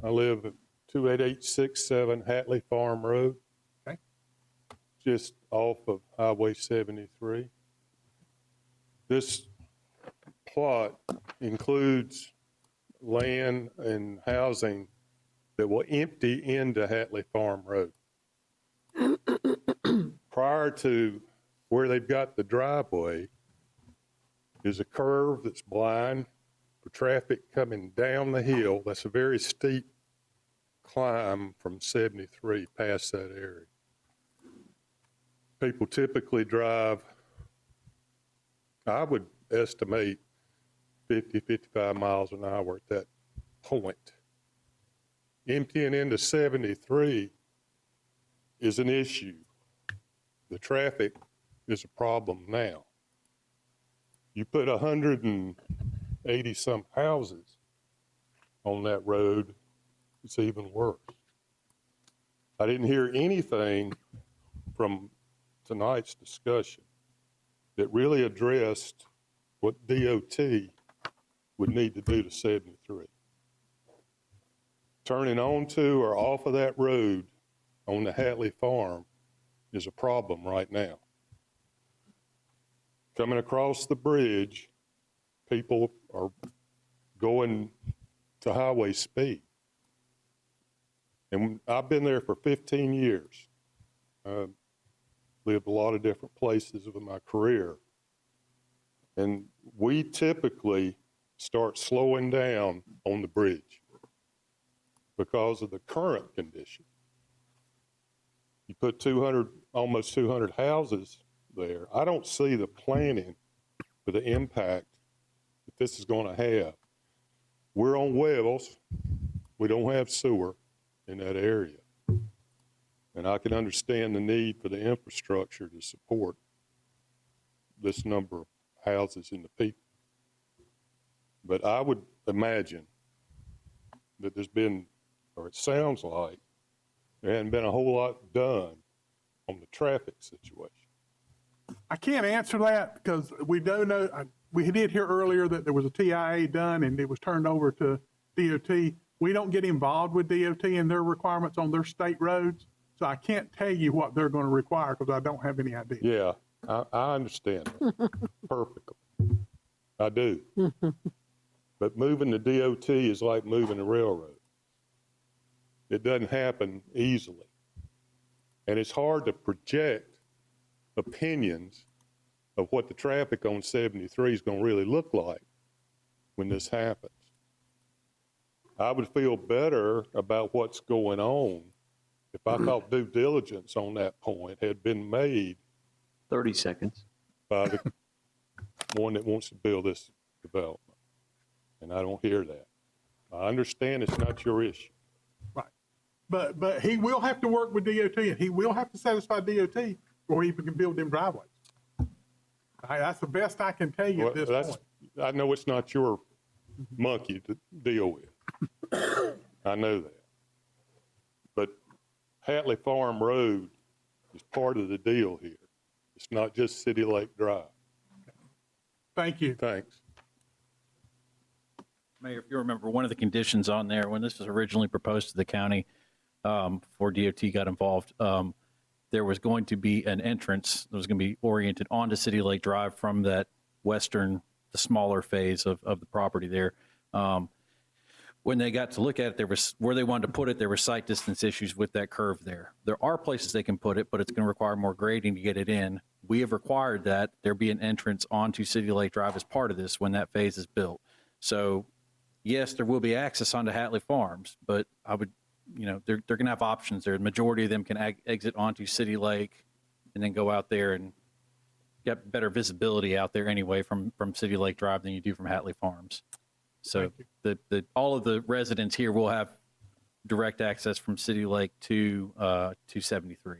I live at 28867 Hatley Farm Road. Okay. Just off of Highway 73. This plot includes land and housing that will empty into Hatley Farm Road. Prior to where they've got the driveway is a curve that's blind for traffic coming down the hill. That's a very steep climb from 73 past that area. People typically drive, I would estimate 50, 55 miles an hour at that point. Emptying into 73 is an issue. The traffic is a problem now. You put 180 some houses on that road, it's even worse. I didn't hear anything from tonight's discussion that really addressed what DOT would need to do to 73. Turning onto or off of that road on the Hatley Farm is a problem right now. Coming across the bridge, people are going to highway speed. And I've been there for 15 years. Lived a lot of different places in my career. And we typically start slowing down on the bridge because of the current condition. You put almost 200 houses there. I don't see the planning for the impact that this is going to have. We're on wells. We don't have sewer in that area. And I can understand the need for the infrastructure to support this number of houses and the people. But I would imagine that there's been, or it sounds like, there hadn't been a whole lot done on the traffic situation. I can't answer that because we don't know. We did hear earlier that there was a TIA done and it was turned over to DOT. We don't get involved with DOT and their requirements on their state roads. So I can't tell you what they're going to require because I don't have any idea. Yeah, I understand that perfectly. I do. But moving the DOT is like moving a railroad. It doesn't happen easily. And it's hard to project opinions of what the traffic on 73 is going to really look like when this happens. I would feel better about what's going on if I thought due diligence on that point had been made 30 seconds. by the one that wants to build this development. And I don't hear that. I understand it's not your issue. Right. But he will have to work with DOT, and he will have to satisfy DOT before he can build them driveways. That's the best I can tell you at this point. I know it's not your monkey to deal with. I know that. But Hatley Farm Road is part of the deal here. It's not just City Lake Drive. Thank you. Thanks. Mayor, if you remember, one of the conditions on there, when this was originally proposed to the county, before DOT got involved, there was going to be an entrance that was going to be oriented onto City Lake Drive from that western, the smaller phase of the property there. When they got to look at it, there was where they wanted to put it, there were sight distance issues with that curve there. There are places they can put it, but it's going to require more grading to get it in. We have required that there be an entrance onto City Lake Drive as part of this when that phase is built. So yes, there will be access onto Hatley Farms, but I would, they're going to have options there. The majority of them can exit onto City Lake and then go out there and get better visibility out there anyway from City Lake Drive than you do from Hatley Farms. So all of the residents here will have direct access from City Lake to 73.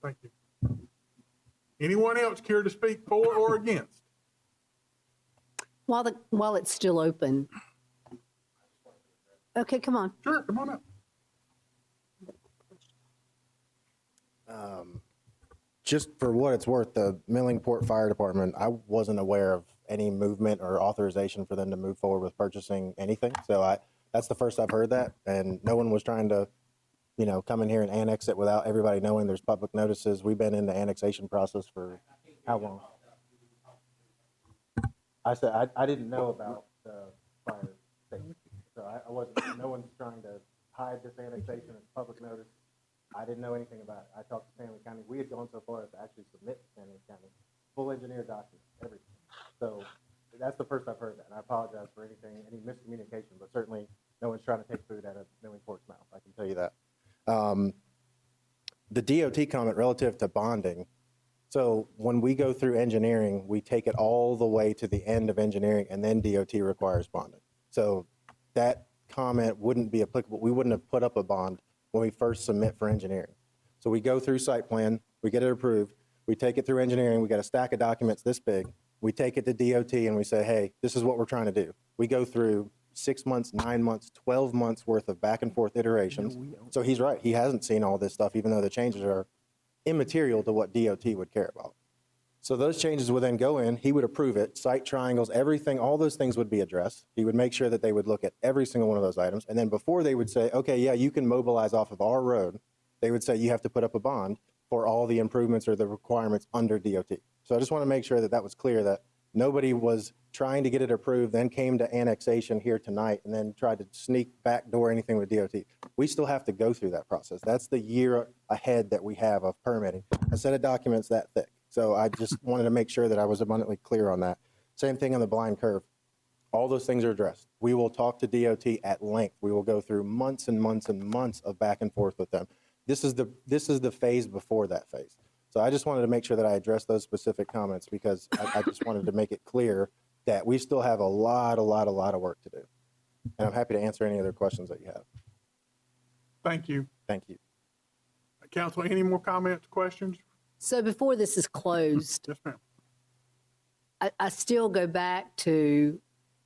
Thank you. Anyone else care to speak for or against? While it's still open. Okay, come on. Sure, come on up. Just for what it's worth, the Millingport Fire Department, I wasn't aware of any movement or authorization for them to move forward with purchasing anything. So that's the first I've heard that, and no one was trying to, come in here and annex it without everybody knowing there's public notices. We've been in the annexation process for how long? I said, I didn't know about the fire station, so I wasn't, no one's trying to hide this annexation as public notice. I didn't know anything about it. I talked to Stanley County. We had gone so far as to actually submit to Stanley County full engineer documents, everything. So that's the first I've heard that, and I apologize for any miscommunication, but certainly no one's trying to take food out of Millingport's mouth, I can tell you that. The DOT comment relative to bonding. So when we go through engineering, we take it all the way to the end of engineering, and then DOT requires bonding. So that comment wouldn't be applicable. We wouldn't have put up a bond when we first submit for engineering. So we go through site plan, we get it approved, we take it through engineering, we got a stack of documents this big, we take it to DOT and we say, hey, this is what we're trying to do. We go through 6 months, 9 months, 12 months worth of back and forth iterations. So he's right, he hasn't seen all this stuff, even though the changes are immaterial to what DOT would care about. So those changes would then go in, he would approve it, site triangles, everything, all those things would be addressed. He would make sure that they would look at every single one of those items. And then before they would say, okay, yeah, you can mobilize off of our road, they would say you have to put up a bond for all the improvements or the requirements under DOT. So I just want to make sure that that was clear, that nobody was trying to get it approved, then came to annexation here tonight and then tried to sneak backdoor anything with DOT. We still have to go through that process. That's the year ahead that we have of permitting, a set of documents that thick. So I just wanted to make sure that I was abundantly clear on that. Same thing on the blind curve. All those things are addressed. We will talk to DOT at length. We will go through months and months and months of back and forth with them. This is the phase before that phase. So I just wanted to make sure that I addressed those specific comments, because I just wanted to make it clear that we still have a lot of work to do. And I'm happy to answer any other questions that you have. Thank you. Thank you. Council, any more comments, questions? So before this is closed, Yes, ma'am. I still go back to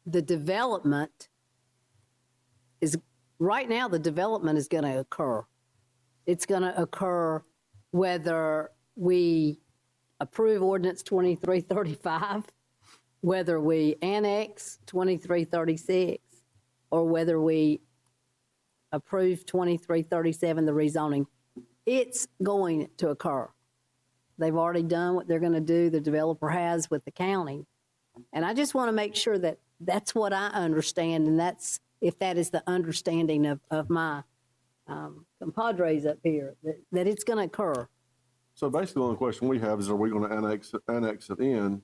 the development is, right now, the development is going to occur. It's going to occur whether we approve ordinance 2335, whether we annex 2336, or whether we approve 2337, the rezoning. It's going to occur. They've already done what they're going to do, the developer has with the county. And I just want to make sure that that's what I understand, and that's, if that is the understanding of my compadres up here, that it's going to occur. So basically, the only question we have is, are we going to annex it in?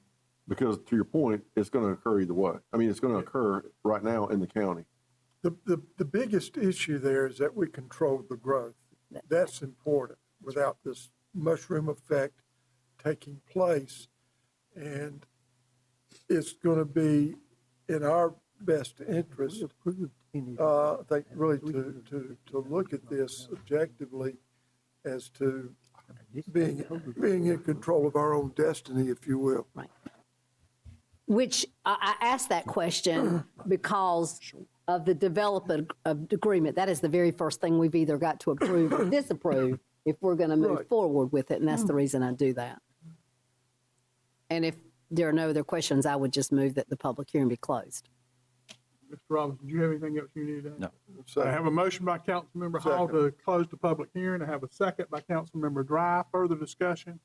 Because to your point, it's going to occur either way. I mean, it's going to occur right now in the county. The biggest issue there is that we control the growth. That's important without this mushroom effect taking place. And it's going to be in our best interest, I think, really to look at this objectively as to being in control of our own destiny, if you will. Right. Which I asked that question because of the development agreement. That is the very first thing we've either got to approve or disapprove if we're going to move Right. forward with it. And that's the reason I do that. And if there are no other questions, I would just move that the public hearing be closed. Mr. Robinson, do you have anything else you need to add? No. I have a motion by Councilmember Hall to close the public hearing. I have a second by Councilmember Dry. Further discussion?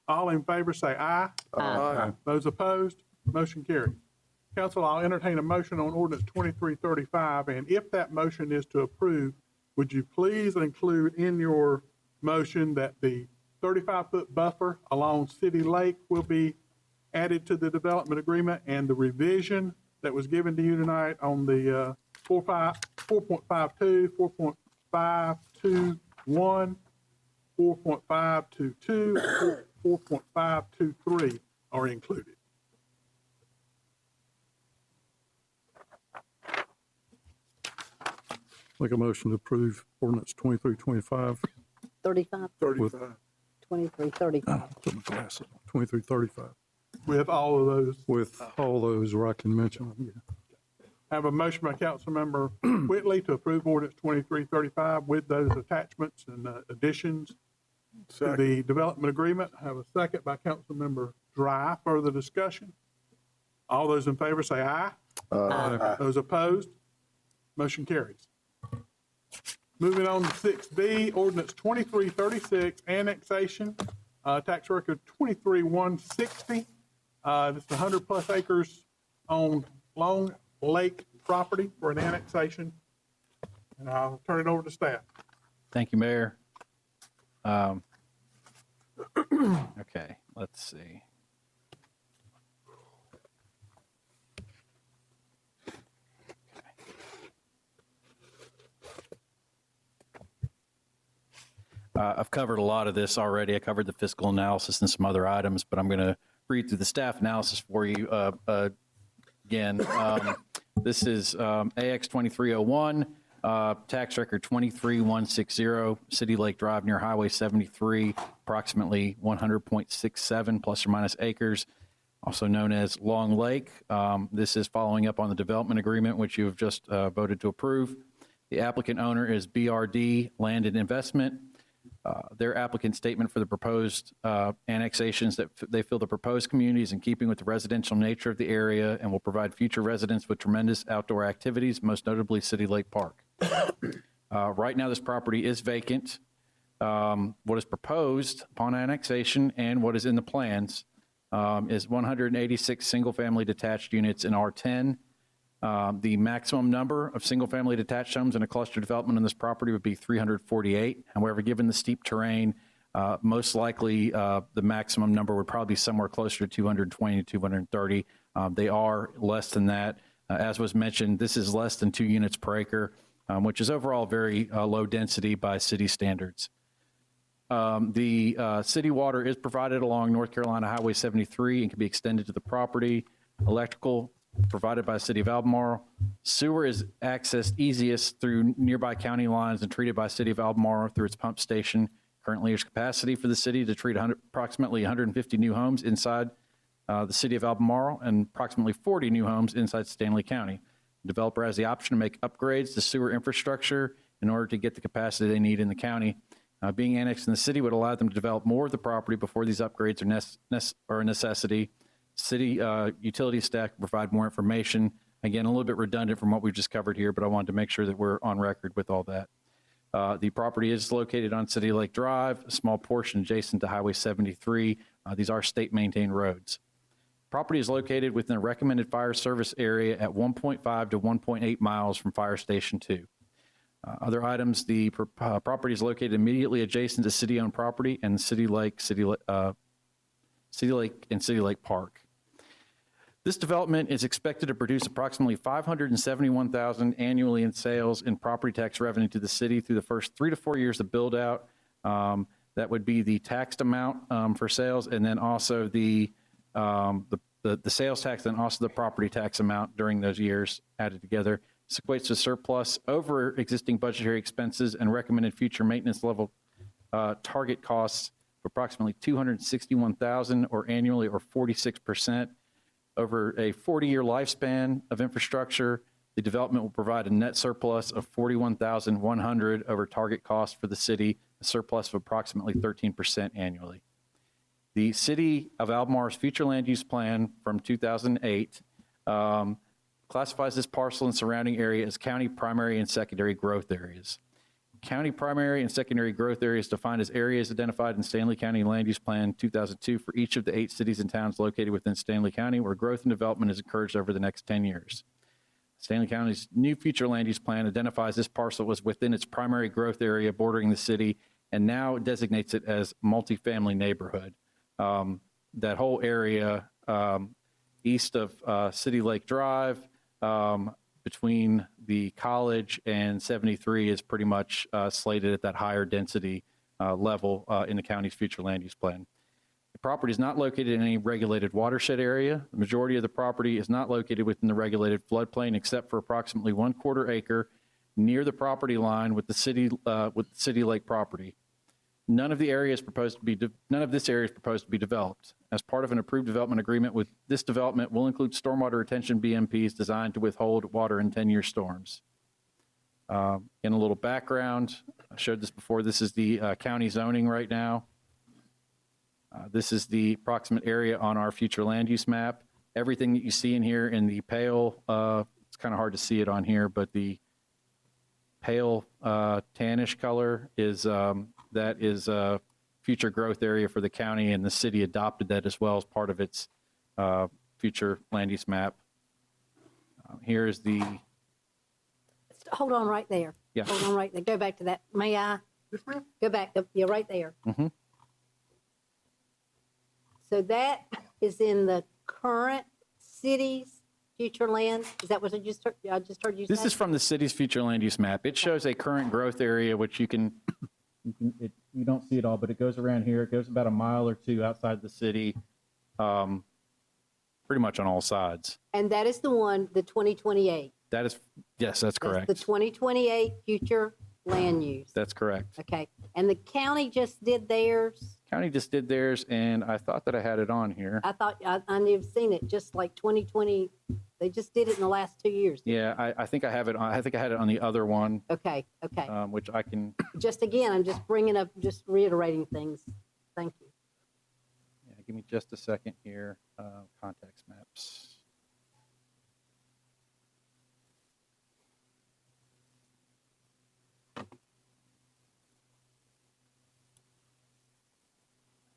All in favor say aye. Aye. Those opposed, motion carries. Council, I'll entertain a motion on ordinance 2335, and if that motion is to approve, would you please include in your motion that the 35-foot buffer along City Lake will be added to the development agreement, and the revision that was given to you tonight on the 4.52, 4.521, 4.522, 4.523 are included. Make a motion to approve ordinance 2325. 35, 35. 23, 35. Put my glasses on. 2335. With all of those, With all those where I can mention them. Yeah. have a motion by Councilmember Whitley to approve ordinance 2335 with those attachments and additions to the development agreement. I have a second by Councilmember Dry. Further discussion? All those in favor say aye. Aye. Those opposed? Motion carries. Moving on to 6B, ordinance 2336, annexation, tax record 23160. This is 100-plus acres on Long Lake property for an annexation. And I'll turn it over to staff. Thank you, Mayor. Okay, let's see. I've covered a lot of this already. I covered the fiscal analysis and some other items, but I'm going to read through the staff analysis for you again. This is AX 2301, tax record 23160, City Lake Drive near Highway 73, approximately 100.67 plus or minus acres, also known as Long Lake. This is following up on the development agreement, which you have just voted to approve. The applicant owner is BRD Land and Investment. Their applicant statement for the proposed annexations that they feel the proposed community is in keeping with the residential nature of the area and will provide future residents with tremendous outdoor activities, most notably City Lake Park. Right now, this property is vacant. What is proposed upon annexation and what is in the plans is 186 single-family detached units in R10. The maximum number of single-family detached homes in a cluster development on this property would be 348. However, given the steep terrain, most likely the maximum number would probably be somewhere closer to 220 to 230. They are less than that. As was mentioned, this is less than 2 units per acre, which is overall very low density by city standards. The city water is provided along North Carolina Highway 73 and can be extended to the property. Electrical provided by the City of Albemarle. Sewer is accessed easiest through nearby county lines and treated by City of Albemarle through its pump station. Currently, there's capacity for the city to treat approximately 150 new homes inside the City of Albemarle and approximately 40 new homes inside Stanley County. The developer has the option to make upgrades to sewer infrastructure in order to get the capacity they need in the county. Being annexed in the city would allow them to develop more of the property before these upgrades are a necessity. City utility staff provide more information. Again, a little bit redundant from what we've just covered here, but I wanted to make sure that we're on record with all that. The property is located on City Lake Drive, a small portion adjacent to Highway 73. These are state-maintained roads. Property is located within a recommended fire service area at 1.5 to 1.8 miles from Fire Station 2. Other items, the property is located immediately adjacent to city-owned property and City Lake and City Lake Park. This development is expected to produce approximately $571,000 annually in sales in property tax revenue to the city through the first 3 to 4 years of build out. That would be the taxed amount for sales, and then also the sales tax, and also the property tax amount during those years added together. This equates to surplus over existing budgetary expenses and recommended future maintenance level target costs of approximately $261,000 or annually, or 46%. Over a 40-year lifespan of infrastructure, the development will provide a net surplus of $41,100 over target cost for the city, a surplus of approximately 13% annually. The City of Albemarle's future land use plan from 2008 classifies this parcel and surrounding area as county primary and secondary growth areas. County primary and secondary growth areas defined as areas identified in Stanley County Land Use Plan 2002 for each of the 8 cities and towns located within Stanley County where growth and development is encouraged over the next 10 years. Stanley County's new future land use plan identifies this parcel as within its primary growth area bordering the city, and now designates it as multifamily neighborhood. That whole area east of City Lake Drive, between the college and 73 is pretty much slated at that higher density level in the county's future land use plan. The property is not located in any regulated watershed area. The majority of the property is not located within the regulated floodplain except for approximately 1/4 acre near the property line with the City Lake property. None of this area is proposed to be developed. As part of an approved development agreement with this development will include stormwater retention BMPs designed to withhold water in 10-year storms. In a little background, I showed this before. This is the county zoning right now. This is the approximate area on our future land use map. Everything that you see in here in the pale, it's kind of hard to see it on here, but the pale tannish color is that is a future growth area for the county, and the city adopted that as well as part of its future land use map. Here is the... Hold on right there. Yeah. Hold on right there. Go back to that. May I? Go back. You're right there. Mm-hmm. So that is in the current city's future land? Is that what I just heard you say? This is from the city's future land use map. It shows a current growth area, which you don't see it all, but it goes around here. It goes about a mile or two outside the city, pretty much on all sides. And that is the one, the 2028? That is, yes, that's correct. That's the 2028 future land use? That's correct. Okay. And the county just did theirs? County just did theirs, and I thought that I had it on here. I thought, I knew I've seen it, just like 2020, they just did it in the last 2 years. Yeah, I think I have it on, I think I had it on the other one. Okay. Which I can. Just again, I'm just bringing up, just reiterating things. Thank you. Yeah, give me just a second here. Context maps.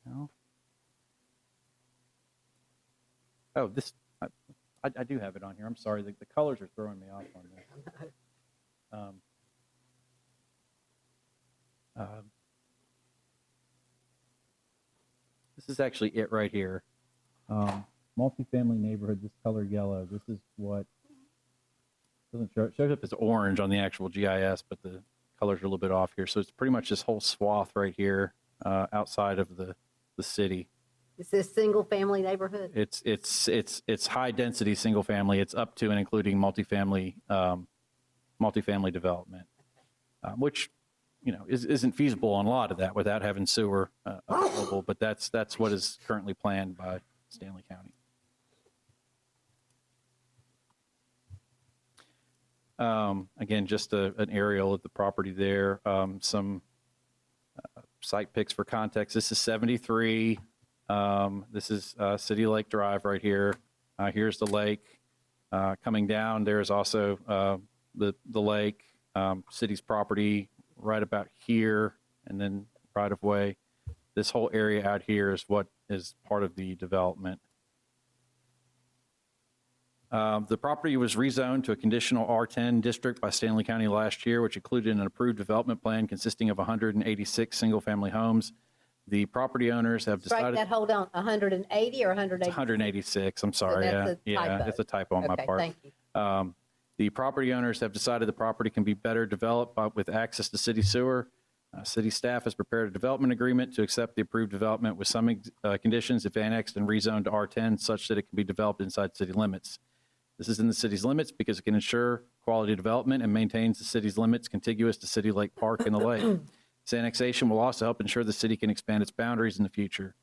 No. Oh, this, I do have it on here. I'm sorry. The colors are throwing me off on this. This is actually it right here. Multifamily neighborhood, this color yellow. This is what doesn't show. It shows up as orange on the actual GIS, but the colors are a little bit off here. So it's pretty much this whole swath right here outside of the city. Is this single family neighborhood? It's high density single family. It's up to and including multifamily development, which isn't feasible on a lot of that without having sewer available. But that's what is currently planned by Stanley County. Again, just an aerial of the property there. Some site pics for context. This is 73. This is City Lake Drive right here. Here's the lake. Coming down, there's also the lake, city's property right about here, and then right of way. This whole area out here is what is part of the development. The property was rezoned to a conditional R10 district by Stanley County last year, which included an approved development plan consisting of 186 single-family homes. The property owners have Strike decided. that, hold on, 180 or 180? 186, I'm sorry. that's Yeah, a yeah, typo. it's a typo on my Okay, part. thank you. The property owners have decided the property can be better developed with access to city sewer. City staff has prepared a development agreement to accept the approved development with some conditions if annexed and rezoned to R10 such that it can be developed inside city limits. This is in the city's limits because it can ensure quality development and maintains the city's limits contiguous to City Lake Park and the lake. This annexation will also help ensure the city can expand its boundaries in the future.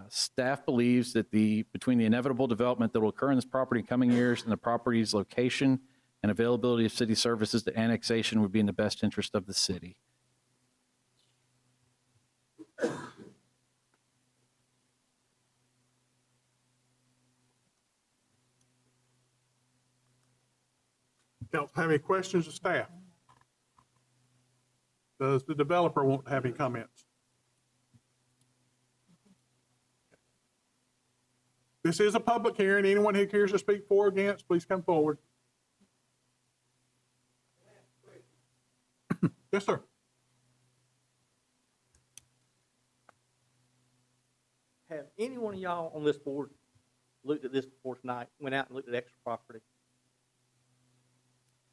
Staff believes that between the inevitable development that will occur in this property in coming years and the property's location and availability of city services, the annexation would be in the best interest of the city. Council have any questions of staff? Does the developer want to have any comments? This is a public hearing. Anyone who cares to speak for or against, please come forward. Yes, sir. Have any one of y'all on this board looked at this before tonight, went out and looked at extra property?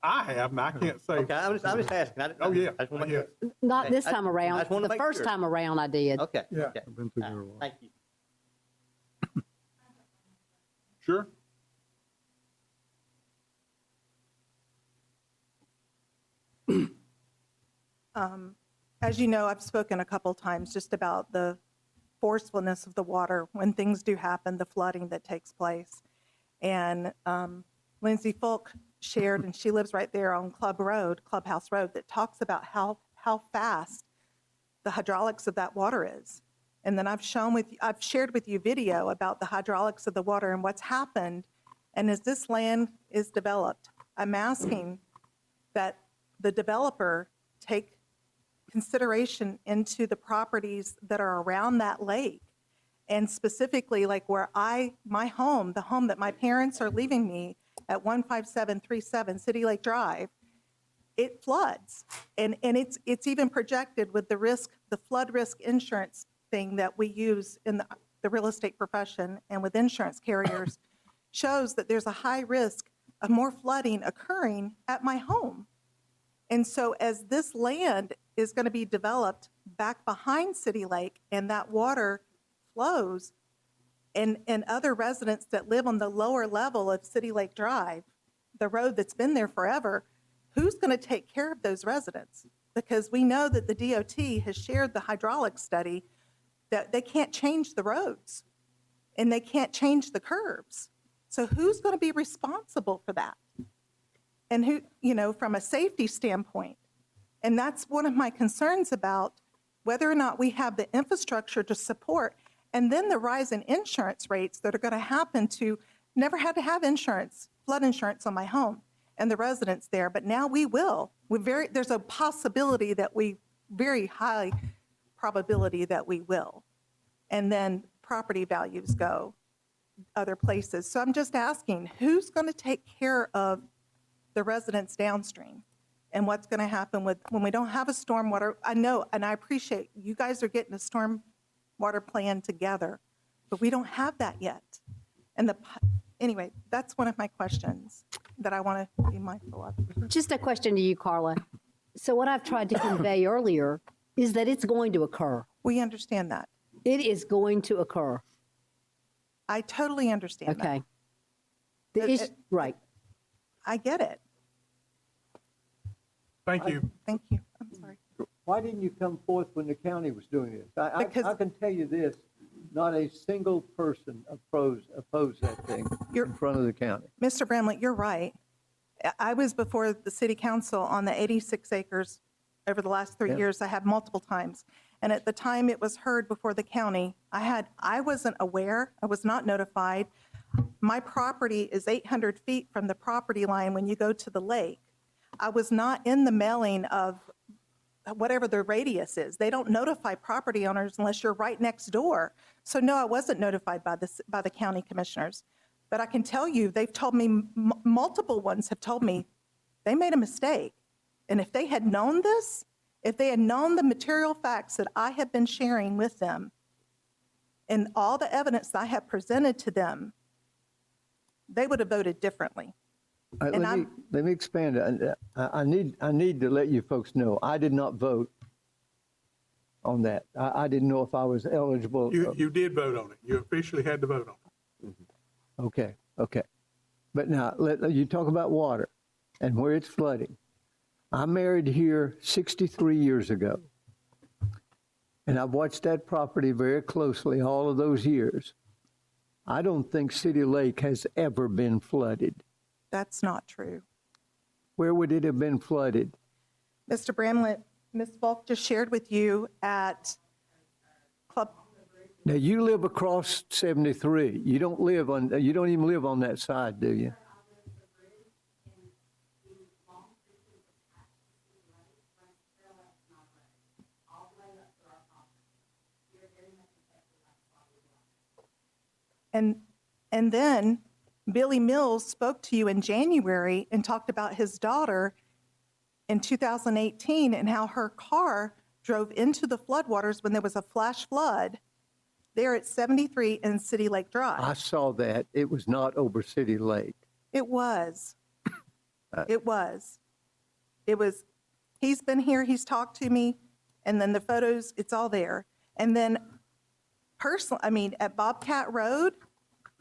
I have, and I can't say. Okay, I'm just asking. Oh, yeah. I just wanna make Yes. sure. Not this I time around. just wanna The make first sure. time around I did. Okay, Yeah. okay. I've been through there a lot. Thank you. Sure. As you know, I've spoken a couple times just about the forcefulness of the water when things do happen, the flooding that takes place. And Lindsay Folk shared, and she lives right there on Clubhouse Road, that talks about how fast the hydraulics of that water is. And then I've shared with you video about the hydraulics of the water and what's happened. And as this land is developed, I'm asking that the developer take consideration into the properties that are around that lake. And specifically, like where my home, the home that my parents are leaving me at 15737 City Lake Drive, it floods. And it's even projected with the flood risk insurance thing that we use in the real estate profession and with insurance carriers, shows that there's a high risk of more flooding occurring at my home. And so as this land is going to be developed back behind City Lake and that water flows, and other residents that live on the lower level of City Lake Drive, the road that's been there forever, who's going to take care of those residents? Because we know that the DOT has shared the hydraulic study that they can't change the roads and they can't change the curbs. So who's going to be responsible for that? And who, from a safety standpoint. And that's one of my concerns about whether or not we have the infrastructure to support, and then the rise in insurance rates that are going to happen to, never had to have insurance, flood insurance on my home and the residents there, but now we will. There's a possibility that very high probability that we will. And then property values go other places. So I'm just asking, who's going to take care of the residents downstream? And what's going to happen when we don't have a stormwater? I know, and I appreciate you guys are getting a stormwater plan together, but we don't have that yet. And anyway, that's one of my questions that I want to be mindful of. Just a question to you, Carla. So what I've tried to convey earlier is that it's going to occur. We understand that. It is going to occur. I totally understand that. Okay. Right. I get it. Thank you. Thank you. I'm sorry. Why didn't you come forth when the county was doing this? I Because- can tell you this, not a single person opposed that thing in front of the county. Mr. Bramlett, you're right. I was before the city council on the 86 acres over the last 3 years. I have multiple times. And at the time it was heard before the county, I wasn't aware, I was not notified. My property is 800 feet from the property line when you go to the lake. I was not in the mailing of whatever the radius is. They don't notify property owners unless you're right next door. So no, I wasn't notified by the county commissioners. But I can tell you, they've told me, multiple ones have told me they made a mistake. And if they had known this, if they had known the material facts that I have been sharing with them and all the evidence that I have presented to them, they would have voted differently. And Let me expand. I need to let you folks know, I did not vote on that. I didn't know if I was eligible. You did vote on it. You officially had to vote on it. Okay. But now, you talk about water and where it's flooding. I married here 63 years ago, and I've watched that property very closely all of those years. I don't think City Lake has ever been flooded. that's not true. Where would it have been flooded? Mr. Bramlett, Ms. Falk just shared with you at Club. Now, you live across 73. You don't even live on that side, do you? And then Billy Mills spoke to you in January and talked about his daughter in 2018 and how her car drove into the floodwaters when there was a flash flood there at 73 and City Lake Drive. I saw that. It was not over City Lake. It was. It was. He's been here, he's talked to me, and then the photos, it's all there. And then at Bobcat Road,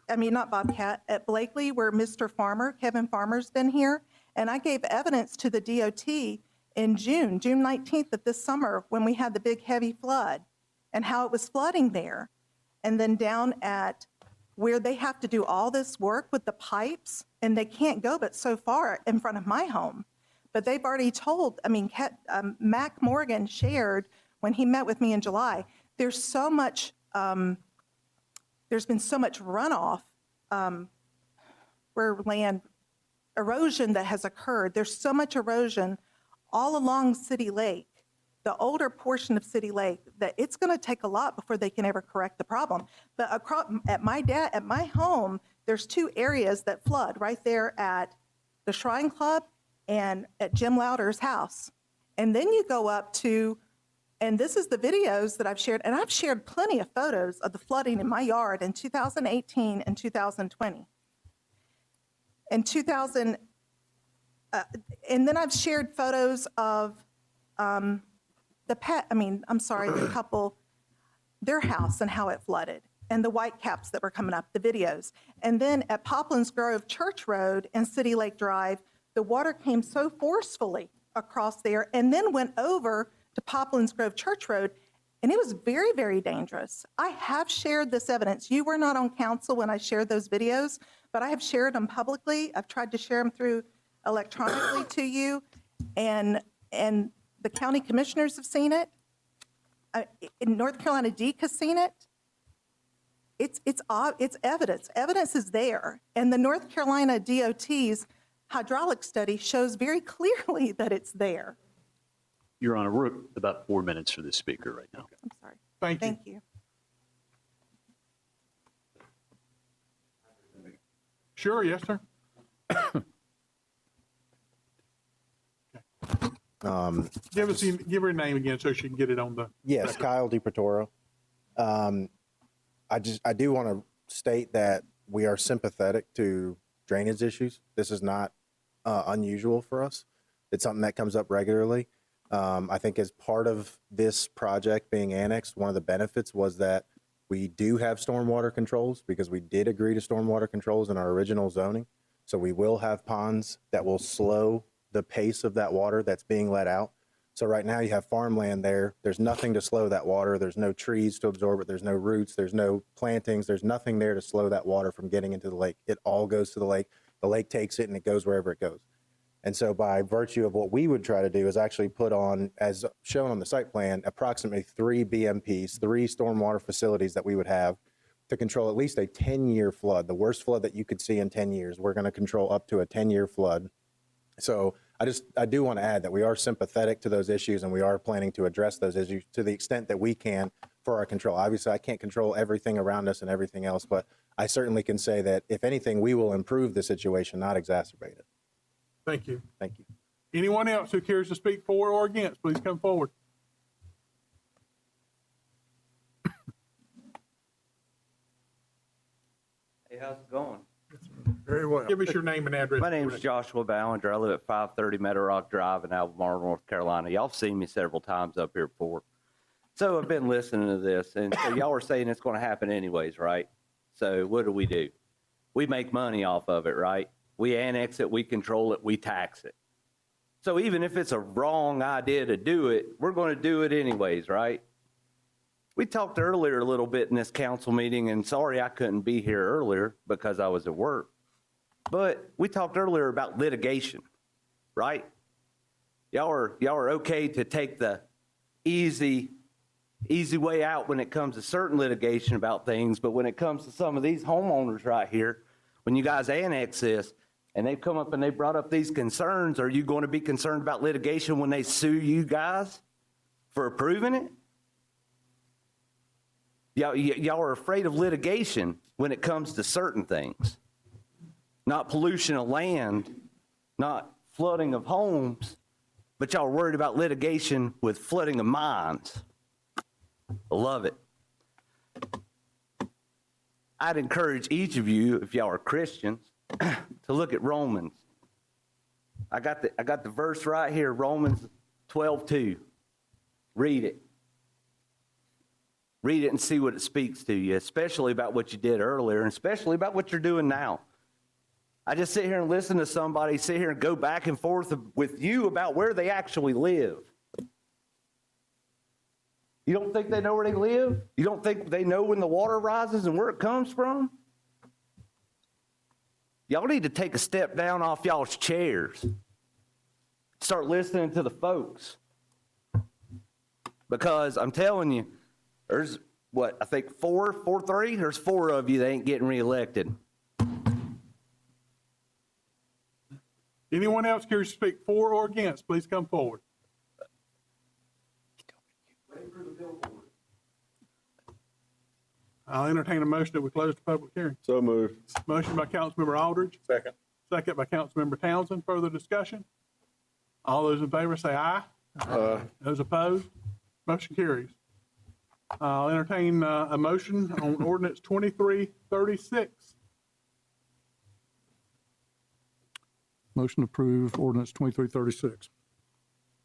not Bobcat, at Blakely, where Mr. Farmer, Kevin Farmer's been here, and I gave evidence to the DOT in June 19th of this summer, when we had the big heavy flood, and how it was flooding there. And then down at where they have to do all this work with the pipes, and they can't go but so far in front of my home. But they've already told, Mac Morgan shared when he met with me in July, there's been so much runoff where land erosion that has occurred. There's so much erosion all along City Lake, the older portion of City Lake, that it's going to take a lot before they can ever correct the problem. But at my home, there's two areas that flood right there at the Shrine Club and at Jim Louder's house. And then you go up to, and this is the videos that I've shared, and I've shared plenty of photos of the flooding in my yard in 2018 and 2020. And then I've shared photos of the couple, their house and how it flooded, and the Whitecaps that were coming up, the videos. And then at Poplin's Grove Church Road and City Lake Drive, the water came so forcefully across there and then went over to Poplin's Grove Church Road, and it was very, very dangerous. I have shared this evidence. You were not on council when I shared those videos, but I have shared them publicly. I've tried to share them through electronically to you, and the county commissioners have seen it. In North Carolina, DEEC has seen it. It's evidence. Evidence is there, and the North Carolina DOT's hydraulic study shows very clearly that it's there. Your Honor, we're about 4 minutes for this speaker right now. I'm sorry. Thank you. Sure, yes, sir. Give her a name again so she can get it on the. Yes, record. Kyle DiProtoro. I do want to state that we are sympathetic to drainage issues. This is not unusual for us. It's something that comes up regularly. I think as part of this project being annexed, one of the benefits was that we do have stormwater controls, because we did agree to stormwater controls in our original zoning. So we will have ponds that will slow the pace of that water that's being let out. So right now you have farmland there. There's nothing to slow that water. There's no trees to absorb it. There's no roots. There's no plantings. There's nothing there to slow that water from getting into the lake. It all goes to the lake. The lake takes it and it goes wherever it goes. And so by virtue of what we would try to do is actually put on, as shown on the site plan, approximately 3 BMPs, 3 stormwater facilities that we would have to control at least a 10-year flood. The worst flood that you could see in 10 years, we're going to control up to a 10-year flood. So I do want to add that we are sympathetic to those issues, and we are planning to address those issues to the extent that we can for our control. Obviously, I can't control everything around us and everything else, but I certainly can say that if anything, we will improve the situation, not exacerbate it. Thank you. Thank you. Anyone else who cares to speak for or against, please come forward. Hey, how's it going? Very well. Give us your name and address. My name is Joshua Ballinger. I live at 530 Meadow Rock Drive in Albemarle, North Carolina. Y'all have seen me several times up here before. So I've been listening to this, and so y'all are saying it's going to happen anyways, right? So what do? We make money off of it, right? We annex it, we control it, we tax it. So even if it's a wrong idea to do it, we're going to do it anyways, right? We talked earlier a little bit in this council meeting, and sorry I couldn't be here earlier because I was at work. But we talked earlier about litigation, right? Y'all are okay to take the easy way out when it comes to certain litigation about things, but when it comes to some of these homeowners right here, when you guys annex this, and they've come up and they brought up these concerns, are you going to be concerned about litigation when they sue you guys for approving it? Y'all are afraid of litigation when it comes to certain things. Not pollution of land, not flooding of homes, but y'all are worried about litigation with flooding of minds. I love it. I'd encourage each of you, if y'all are Christians, to look at Romans. I got the verse right here, Romans 12:2. Read it. Read it and see what it speaks to you, especially about what you did earlier, and especially about what you're doing now. I just sit here and listen to somebody sit here and go back and forth with you about where they actually live. You don't think they know where they live? You don't think they know when the water rises and where it comes from? Y'all need to take a step down off y'all's chairs. Start listening to the folks. Because I'm telling you, there's what, I think 4-3? There's 4 of you that ain't getting reelected. Anyone else care to speak for or against, please come forward. I'll entertain a motion that we close the public hearing. So moved. Motion by Councilmember Aldridge. Second. Second by Councilmember Townsend. Further discussion? All those in favor say aye. Aye. Those opposed? Motion carries. I'll entertain a motion on ordinance 2336. Motion to approve ordinance 2336.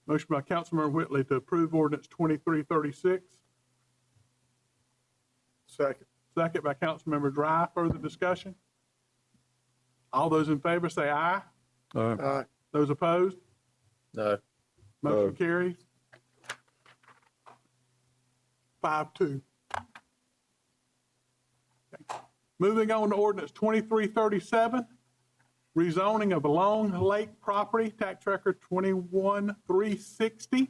Motion by Councilmember Whitley to approve ordinance 2336. Second. Second by Councilmember Dry. Further discussion? All those in favor say aye. Aye. Those opposed? No. Motion carries. 5-2. Okay. Moving on to ordinance 2337, rezoning of a Long Lake property, tax record 21360,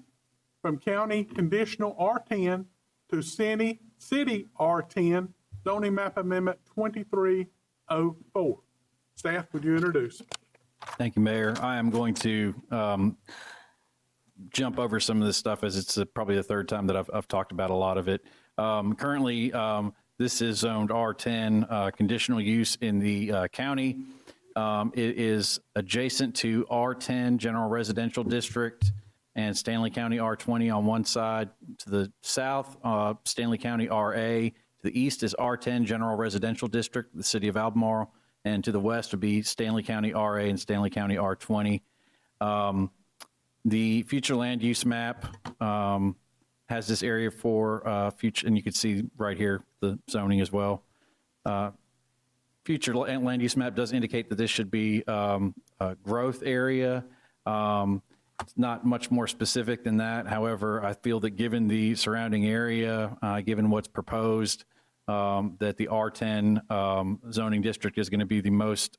from county conditional R10 to city R10, zoning map amendment 2304. Staff, would you introduce? Thank you, Mayor. I am going to jump over some of this stuff as it's probably the third time that I've talked about a lot of it. Currently, this is zoned R10, conditional use in the county. It is adjacent to R10 General Residential District and Stanley County R20 on one side. To the south, Stanley County RA. To the east is R10 General Residential District, the city of Albemarle. And to the west would be Stanley County RA and Stanley County R20. The future land use map has this area for future, and you can see right here the zoning as well. Future land use map does indicate that this should be a growth area. It's not much more specific than that. However, I feel that given the surrounding area, given what's proposed, that the R10 zoning district is going to be the most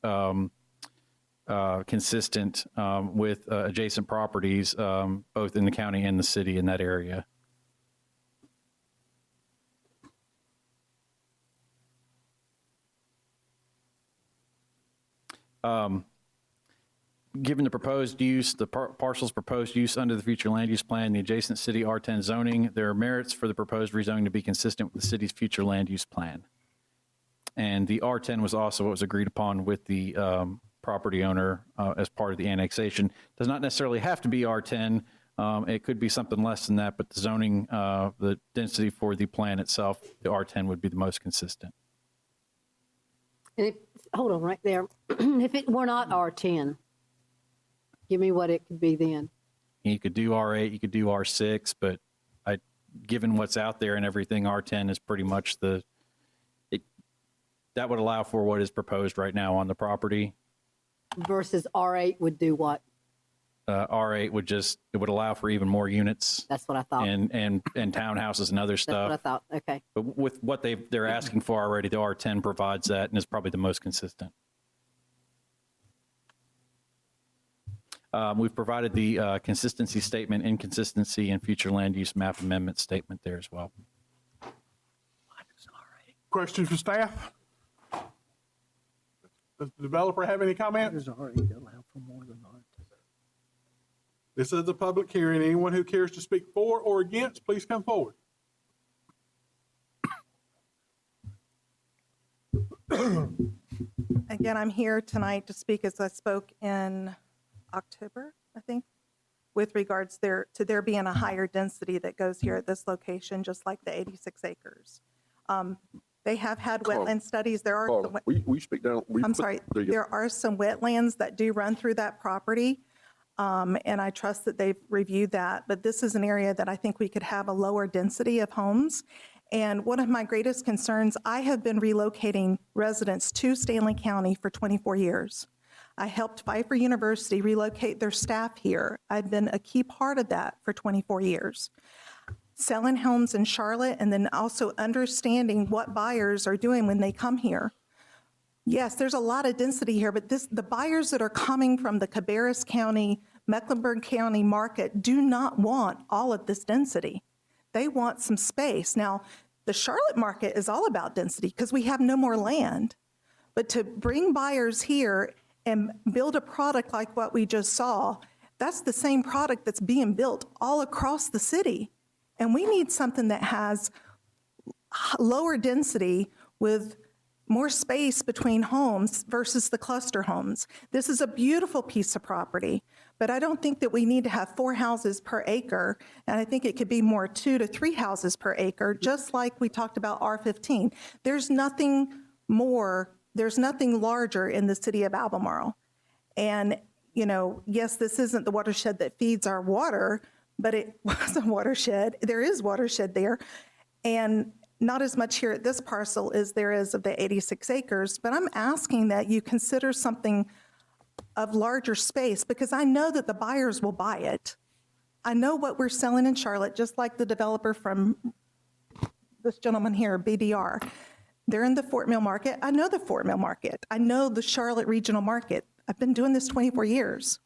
consistent with adjacent properties, both in the county and the city in that area. Given the proposed use, the parcel's proposed use under the future land use plan, the adjacent city R10 zoning, there are merits for the proposed rezoning to be consistent with the city's future land use plan. And the R10 was also what was agreed upon with the property owner as part of the annexation. Does not necessarily have to be R10. It could be something less than that, but the zoning, the density for the plan itself, the R10 would be the most consistent. And if, hold on right there. If it were not R10, give me what it could be then. You could do R8, you could do R6, but given what's out there and everything, R10 is pretty much that would allow for what is proposed right now on the property. Versus R8 would do what? R8 it would allow for even more units. That's what I thought. And townhouses and other That's what I stuff. thought. Okay. But with what they're asking for already, the R10 provides that and is probably the most consistent. We've provided the consistency statement, inconsistency, and future land use map amendment statement there as well. Questions for staff? Does the developer have any comments? This is a public hearing. Anyone who cares to speak for or against, please come forward. Again, I'm here tonight to speak as I spoke in October, I think, with regards to there being a higher density that goes here at this location, just like the 86 acres. They have had wetland studies. There are, Carla, will you speak down? I'm sorry, there are some wetlands that do run through that property. And I trust that they've reviewed that, but this is an area that I think we could have a lower density of homes. And one of my greatest concerns, I have been relocating residents to Stanley County for 24 years. I helped Pfeiffer University relocate their staff here. I've been a key part of that for 24 years. Selling homes in Charlotte and then also understanding what buyers are doing when they come here. Yes, there's a lot of density here, but the buyers that are coming from the Cabarrus County, Mecklenburg County market do not want all of this density. They want some space. Now, the Charlotte market is all about density because we have no more land. But to bring buyers here and build a product like what we just saw, that's the same product that's being built all across the city. And we need something that has lower density with more space between homes versus the cluster homes. This is a beautiful piece of property, but I don't think that we need to have 4 houses per acre, and I think it could be more 2 to 3 houses per acre, just like we talked about R15. There's nothing larger in the city of Albemarle. And, you know, yes, this isn't the watershed that feeds our water, but it was a watershed. There is watershed there. And not as much here at this parcel as there is of the 86 acres, but I'm asking that you consider something of larger space because I know that the buyers will buy it. I know what we're selling in Charlotte, just like the developer from this gentleman here, BDR. They're in the Fort Mill market. I know the Fort Mill market. I know the Charlotte regional market. I've been doing this 24 years.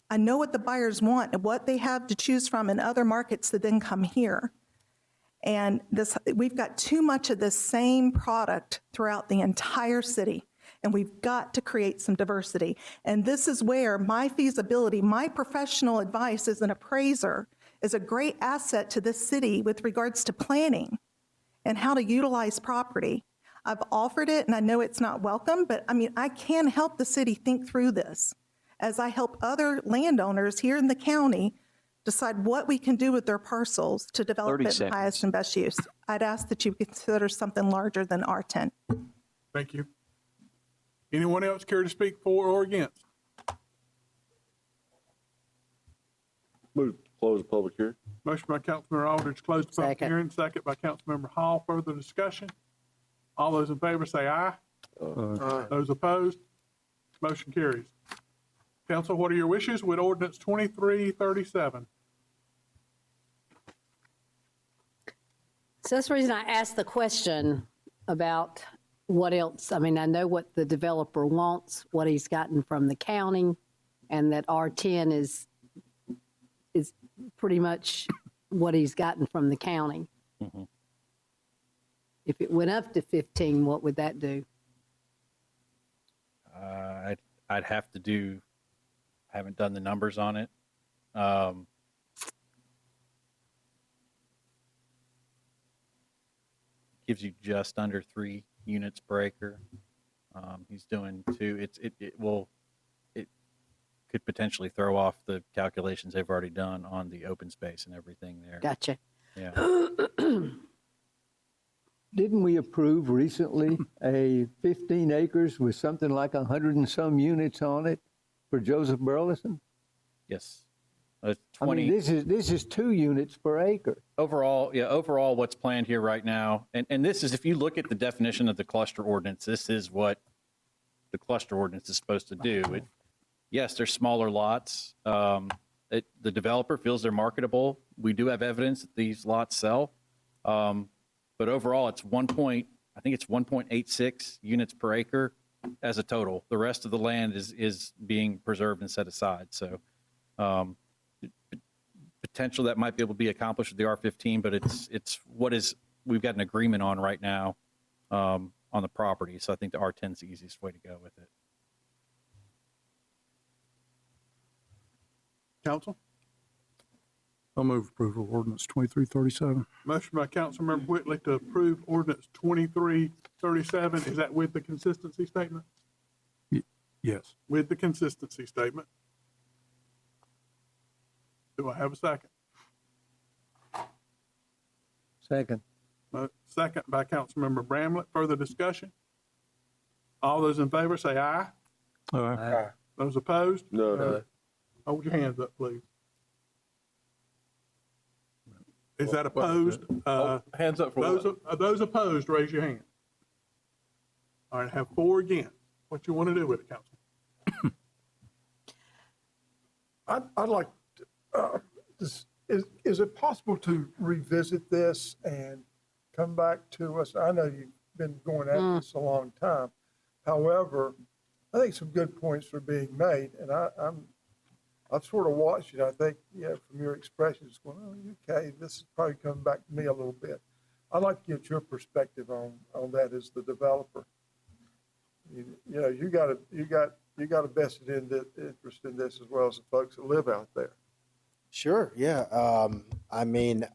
I know what the buyers want and what they have to choose from in other markets to then come here. And we've got too much of the same product throughout the entire city, and we've got to create some diversity. And this is where my feasibility, my professional advice as an appraiser is a great asset to this city with regards to planning and how to utilize property. I've offered it, and I know it's not welcome, but I mean, I can help the city think through this as I help other landowners here in the county decide what we can do with their parcels to develop it in highest and best use. I'd ask that you consider something larger than R10. Thank you. Anyone else care to speak for or against? Move to close the public hearing. Motion by Councilmember Aldridge, close the public Second. hearing. Second by Councilmember Hall. Further discussion? All those in favor say aye. Those opposed? Motion carries. Council, what are your wishes with ordinance 2337? So that's the reason I asked the question about what else. I mean, I know what the developer wants, what he's gotten from the county, and that R10 is pretty much what he's gotten from the county. Mm-hmm. If it went up to 15, what would that do? I'd have to do, haven't done the numbers on it. gives you just under 3 units per acre. He's doing 2. It could potentially throw off the calculations they've already done on the open space and everything there. Gotcha. Yeah. Didn't we approve recently a 15 acres with something like 100 and some units on it for Joseph Burleson? Yes. I 20. mean, this is 2 units per acre. Overall, what's planned here right now, and this is, if you look at the definition of the cluster ordinance, this is what the cluster ordinance is supposed to do. Yes, there's smaller lots. The developer feels they're marketable. We do have evidence that these lots sell. But overall, it's 1.86 units per acre as a total. The rest of the land is being preserved and set aside. So potential that might be able to be accomplished with the R15, but it's we've got an agreement on right now on the property. So I think the R10 is the easiest way to go with it. Council? I'll move approval of ordinance 2337. Motion by Councilmember Whitley to approve ordinance 2337. Is that with the consistency statement? Yes. With the consistency statement. Do I have a second? Second. Second by Councilmember Bramlett. Further discussion? All those in favor say aye. Aye. Those opposed? No. Hold your hands up, please. Is that opposed? Hands up for what? Those opposed, raise your hand. All right, I have 4 again. What you want to do with it, Council? I'd like, is it possible to revisit this and come back to us? I know you've been going at this a long time. However, I think some good points are being made, and I've sort of watched it. I think, from your expressions, going, oh, okay, this is probably coming back to me a little bit. I'd like to get your perspective on that as the developer. You got a vested interest in this as well as the folks that live out there. Sure, yeah. I mean,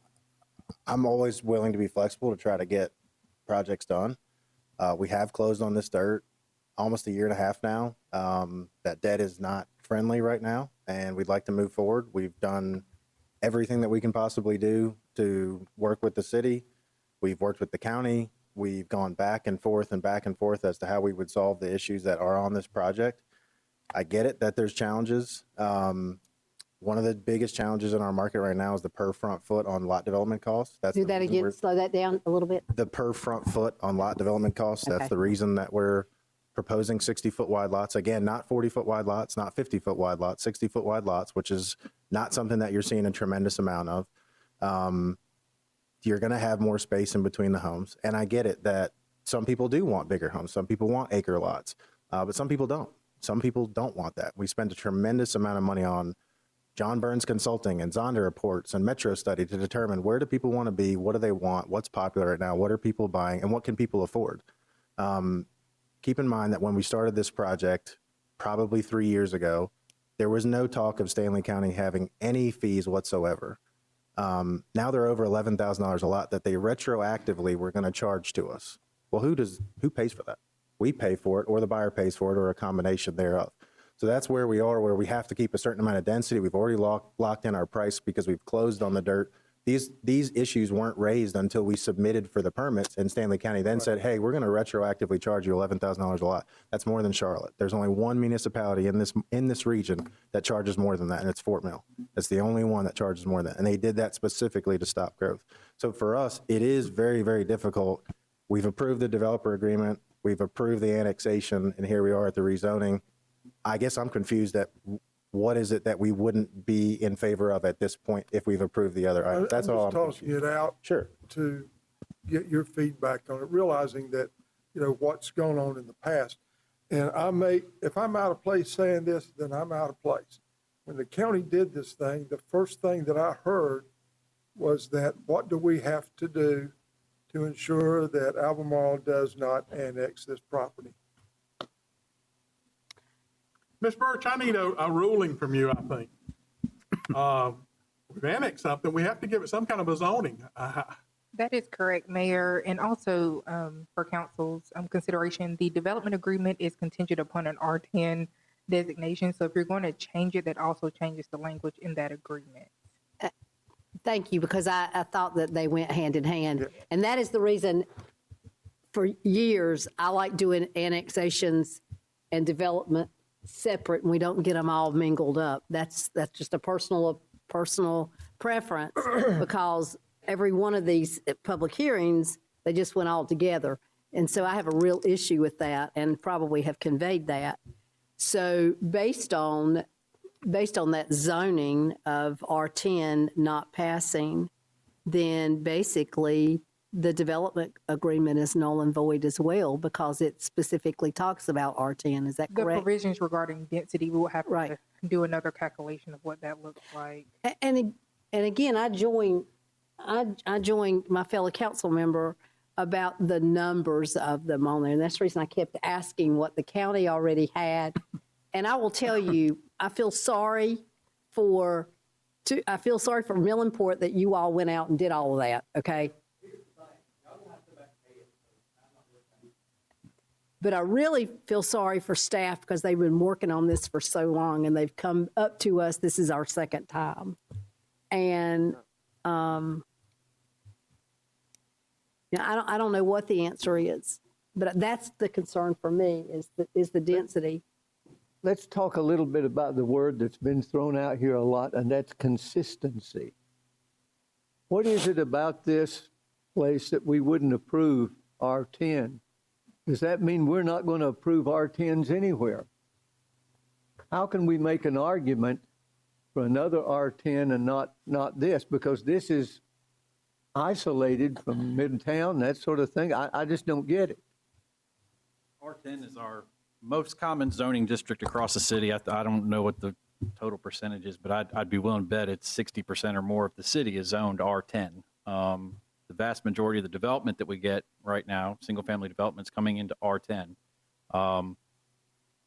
I'm always willing to be flexible to try to get projects done. We have closed on this dirt almost 1.5 years now. That debt is not friendly right now, and we'd like to move forward. We've done everything that we can possibly do to work with the city. We've worked with the county. We've gone back and forth as to how we would solve the issues that are on this project. I get it that there's challenges. One of the biggest challenges in our market right now is the per front foot on lot development costs. Do that again, slow that down a little bit. The per front foot on lot development costs. That's Okay. the reason that we're proposing 60-foot wide lots. Again, not 40-foot wide lots, not 50-foot wide lots, 60-foot wide lots, which is not something that you're seeing a tremendous amount of. You're going to have more space in between the homes. And I get it that some people do want bigger homes. Some people want acre lots, but some people don't. Some people don't want that. We spend a tremendous amount of money on John Burns Consulting and Zonda reports and Metro Study to determine where do people want to be, what do they want, what's popular right now, what are people buying, and what can people afford. Keep in mind that when we started this project, probably 3 years ago, there was no talk of Stanley County having any fees whatsoever. Now they're over $11,000 a lot that they retroactively were going to charge to us. Well, who pays for that? We pay for it, or the buyer pays for it, or a combination thereof. So that's where we are, where we have to keep a certain amount of density. We've already locked in our price because we've closed on the dirt. These issues weren't raised until we submitted for the permits, and Stanley County then said, hey, we're going to retroactively charge you $11,000 a lot. That's more than Charlotte. There's only one municipality in this region that charges more than that, and it's Fort Mill. It's the only one that charges more than that, and they did that specifically to stop growth. So for us, it is very, very difficult. We've approved the developer agreement. We've approved the annexation, and here we are at the rezoning. I guess I'm confused at what is it that we wouldn't be in favor of at this point if we've approved the other items. That's all I'm just tossing it out. Sure. To get your feedback on it, realizing that, what's gone on in the past. And if I'm out of place saying this, then I'm out of place. When the county did this thing, the first thing that I heard was that, what do we have to do to ensure that Albemarle does not annex this property? Ms. Birch, I need a ruling from you, I think. We've annexed something, we have to give it some kind of a zoning. That is correct, Mayor. And also for council's consideration, the development agreement is contingent upon an R10 designation. So if you're going to change it, that also changes the language in that agreement. Thank you, because I thought that they went hand in hand. And that is the reason, for years, I like doing annexations and development separate, and we don't get them all mingled up. That's just a personal preference, because every one of these public hearings, they just went all together. And so I have a real issue with that, and probably have conveyed that. So based on that zoning of R10 not passing, then basically the development agreement is null and void as well, because it specifically talks about R10. Is that The correct? provisions regarding density, we will have to do another calculation of what that looks like. And again, I joined my fellow council member about the numbers of them on there. And that's the reason I kept asking what the county already had. And I will tell you, I feel sorry for Millenport that you all went out and did all of that, okay? But I really feel sorry for staff, because they've been working on this for so long, and they've come up to us. This is our second time. And I don't know what the answer is, but that's the concern for me, is the density. Let's talk a little bit about the word that's been thrown out here a lot, and that's consistency. What is it about this place that we wouldn't approve R10? Does that mean we're not going to approve R10s anywhere? How can we make an argument for another R10 and not this? Because this is isolated from Midtown, that sort of thing. I just don't get it. R10 is our most common zoning district across the city. I don't know what the total percentage is, but I'd be willing to bet it's 60% or more of the city is zoned R10. The vast majority of the development that we get right now, single-family developments coming into R10.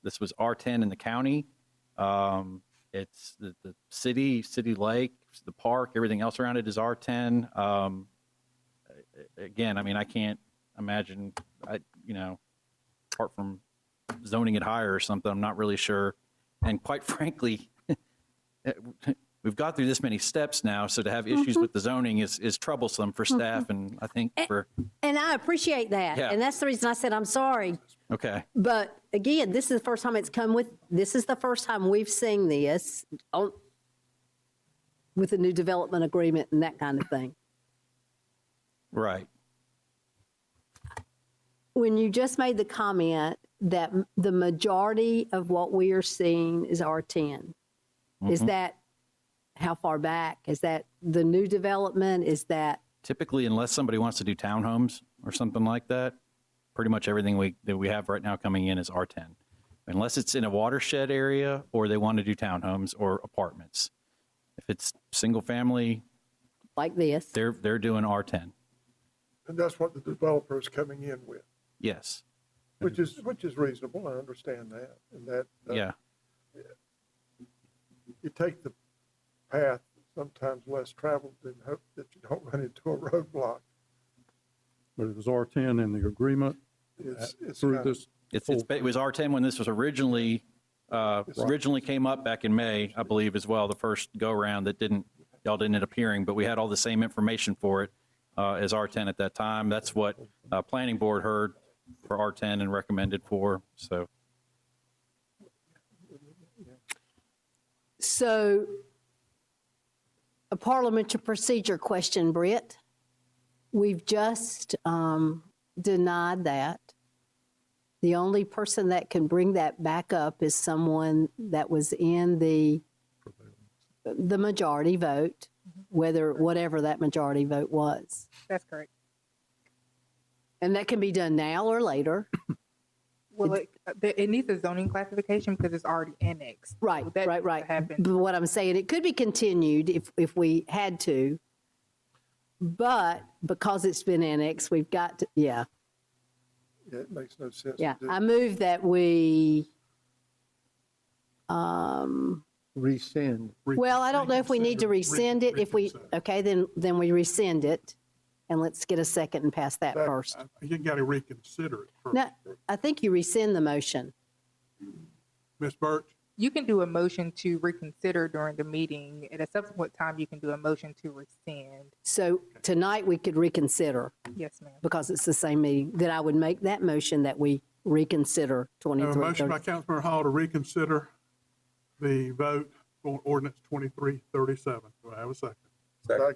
This was R10 in the county. It's the city lake, the park, everything else around it is R10. Again, I mean, I can't imagine, apart from zoning it higher or something, I'm not really sure. And quite frankly, we've got through this many steps now, so to have issues with the zoning is troublesome for staff, and I think for... And I appreciate that. Yeah. And that's the reason I said I'm sorry. Okay. But again, this is the first time this is the first time we've seen this with a new development agreement and that kind of thing. Right. When you just made the comment that the majority of what we are seeing is R10, is that how far back? Is that the new development? Is that? Typically, unless somebody wants to do townhomes or something like that, pretty much everything that we have right now coming in is R10. Unless it's in a watershed area or they want to do townhomes or apartments. If it's single family, like this, they're doing R10. And that's what the developer is coming in with, Yes. which is reasonable. I understand that. And that, Yeah. you take the path sometimes less traveled and hope that you don't run into a roadblock. But it was R10 in the agreement It's through kind of- this. It was R10 when this was originally came up back in May, I believe, as well, the first go-around y'all didn't end up hearing, but we had all the same information for it as R10 at that time. That's what Planning Board heard for R10 and recommended for, so. So a parliamentary procedure question, Britt. We've just denied that. The only person that can bring that back up is someone that was in the majority vote, whatever that majority vote was. That's correct. And that can be done now or later. Well, it needs a zoning classification because it's already annexed. Right, So that right. needs to happen. But what I'm saying, it could be continued if we had to. But because it's been annexed, we've got to, Yeah, it makes no sense. yeah. to do. I move that we, Rescind. well, I don't know if we need to rescind it. If we, okay, then we rescind it. And let's get a second and pass that first. You got to reconsider it first. No, I think you rescind the motion. Ms. Birch? You can do a motion to reconsider during the meeting. At a subsequent time, you can do a motion to rescind. So tonight we could reconsider Yes, ma'am. because it's the same meeting. Then I would make that motion that we reconsider I have a 23. motion by Councilmember Hall to reconsider the vote on ordinance 2337. Do I have a second? Second.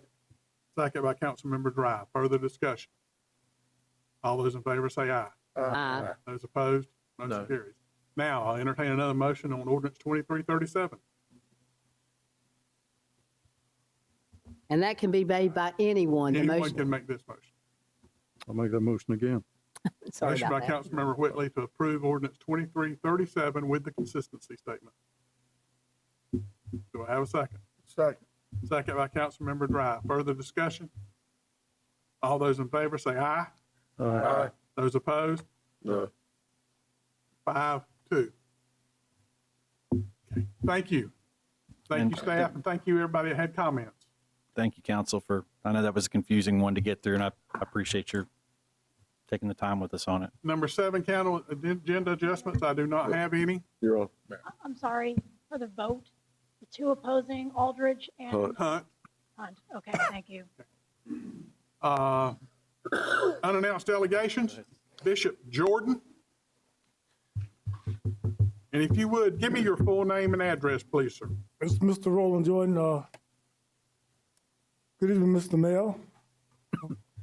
Second by Councilmember Dry. Further discussion? All those in favor say aye. Aye. Those opposed? Motion carries. Now, I'll entertain another motion on ordinance 2337. And that can be made by anyone. The Anyone motion. can make this motion. I'll make that motion again. Sorry Motion by about that. Councilmember Whitley to approve ordinance 2337 with the consistency statement. Do I have a second? Second. Second by Councilmember Dry. Further discussion? All those in favor say aye. Aye. Those opposed? No. 5-2. Okay. Thank you. Thank you, staff, and thank you, everybody that had comments. Thank you, council, for, I know that was a confusing one to get through, and I appreciate your taking the time with us on it. Number 7, council agenda adjustments. I do not have any. You're on. I'm sorry for the vote. The two opposing, Aldridge and Hunt. Hunt. Okay, thank you. Unannounced delegations, Bishop Jordan. And if you would, give me your full name and address, please, sir. It's Mr. Roland Jordan. Good evening, Mr. Mayor,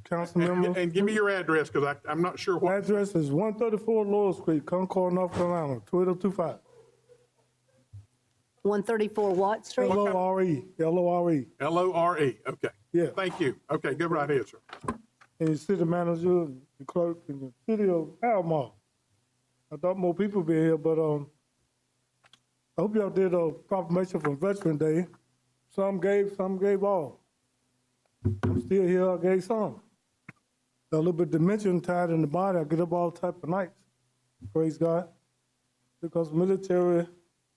council members. And give me your address, because I'm not sure what. Address is 134 Laurel Street, Concord, North Carolina, 2025. 134 Watt Street? Lore, Lore. Lore, okay. Yeah. Thank you. Okay, good right here, sir. And the city manager, and the clerk, and the city of Almar. I thought more people would be here, but I hope y'all did a proclamation for Veteran Day. Some gave all. I'm still here, I gave some. A little bit dimension tied in the body, I get up all type of nights. Praise God. Because military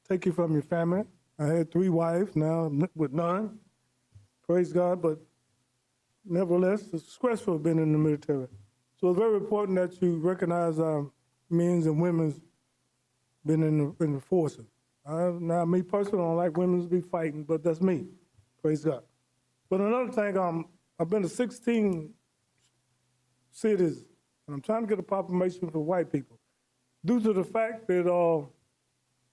take you from your family. I had 3 wives, now I'm with none. Praise God, but nevertheless, it's stressful being in the military. So it's very important that you recognize our men's and women's been in the forces. Now, me personally, I don't like women to be fighting, but that's me. Praise God. But another thing, I've been to 16 cities, and I'm trying to get a proclamation for white people. Due to the fact that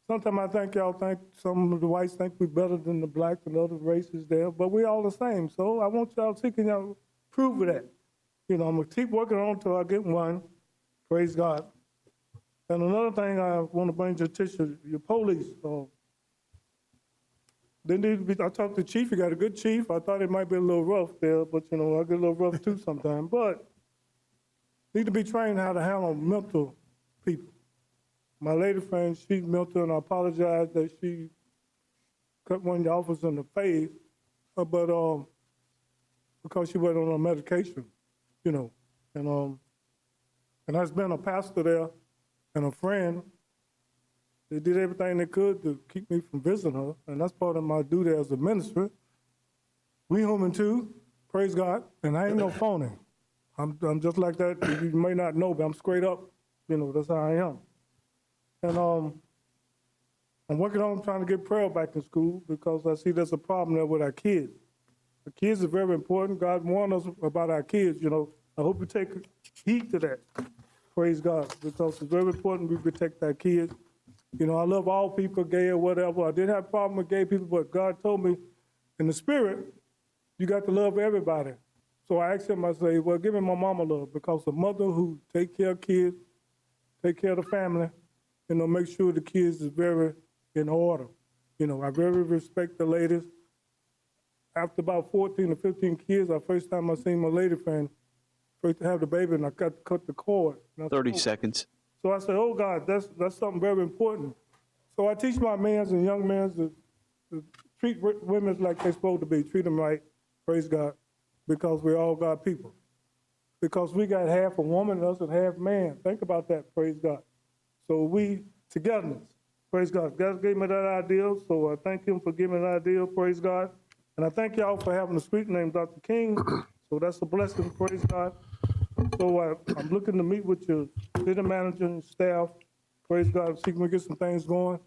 sometimes I think y'all think some of the whites think we're better than the blacks and other races there, but we're all the same. So I want y'all seeking y'all prove of that. You know, I'm gonna keep working on until I get one. Praise God. And another thing I want to bring to your attention, your police. They need to be, I talked to the chief, you got a good chief. I thought it might be a little rough there, but you know, I get a little rough too sometimes. But need to be trained how to handle mental people. My lady friend, she's mental, and I apologize that she cut one of the officers in the face, but because she wasn't on her medication, you know. And I've been a pastor there and a friend. They did everything they could to keep me from visiting her, and that's part of my duty as a minister. We human too, praise God, and I ain't no phony. I'm just like that. You may not know, but I'm straight up. You know, that's how I am. And I'm working on trying to get prayer back in school because I see there's a problem there with our kids. The kids are very important. God warned us about our kids, you know. I hope you take heed to that. Praise God, because it's very important we protect our kids. You know, I love all people, gay or whatever. I did have a problem with gay people, but God told me in the spirit, you got to love everybody. So I asked him, I say, well, give me my mama love, because a mother who take care of kids, take care of the family, you know, make sure the kids is very in order. You know, I very respect the ladies. After about 14 or 15 kids, the first time I seen my lady friend, first to have the baby, and I got to cut the cord. 30 seconds. So I said, oh God, that's something very important. So I teach my men and young men to treat women like they're supposed to be, treat them right, praise God, because we all God people. Because we got half a woman in us and half man. Think about that, praise God. So we, togetherness, praise God. God gave me that idea, so I thank him for giving me that idea, praise God. And I thank y'all for having a speaker named Dr. King, So that's a blessing, praise God. So I'm looking to meet with your city manager and staff, praise God, see if we can get some things going.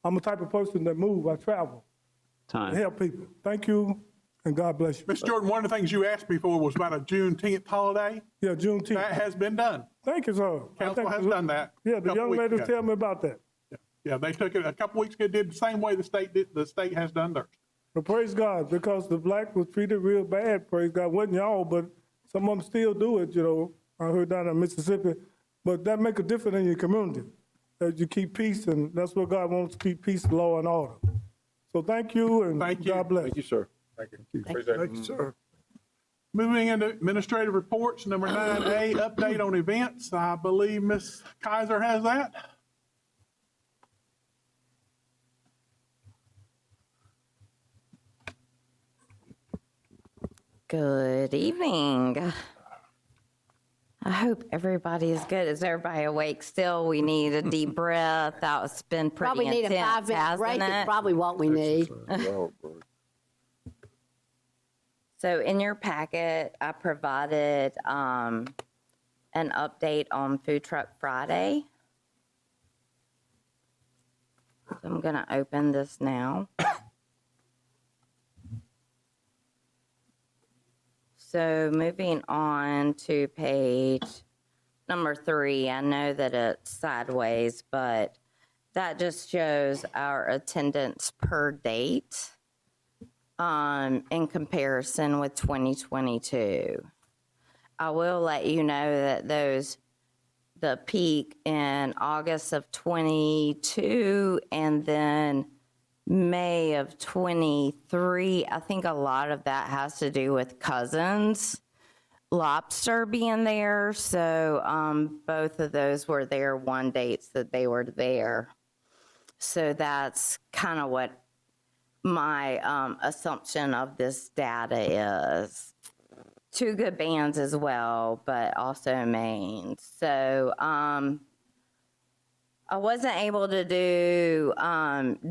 I'm the type of person that move, I travel, Time. help people. Thank you, and God bless you. Mr. Jordan, one of the things you asked me for was about a Juneteenth holiday. Yeah, Juneteenth. That has been done. Thank you, sir. Council has done that. Yeah, a the couple young weeks ladies ago. tell me about that. Yeah, they took it a couple weeks ago, did the same way the state did, the state has done theirs. But praise God, because the black was treated real bad, praise God, wasn't y'all, but some of them still do it, you know. I heard down in Mississippi, but that make a difference in your community, that you keep peace, and that's what God wants, to keep peace, law, and order. So thank you, and God bless. Thank you, sir. Thank you. Thank you, sir. Moving into administrative reports, number 9A, update on events. I believe Ms. Kaiser has that. Good evening. I hope everybody is good. Is everybody awake still? We need a deep breath. That's been pretty Probably need a intense, 5-minute break, hasn't is it? probably what we need. So in your packet, I provided an update on Food Truck Friday. So I'm going to open this now. So moving on to page number 3, I know that it's sideways, but that just shows our attendance per date in comparison with 2022. I will let you know that the peak in August of 22 and then May of 23, I think a lot of that has to do with Cousins Lobster being there. So both of those were there one dates that they were there. So that's kind of what my assumption of this data is. 2 good bands as well, but also mains. So I wasn't able to do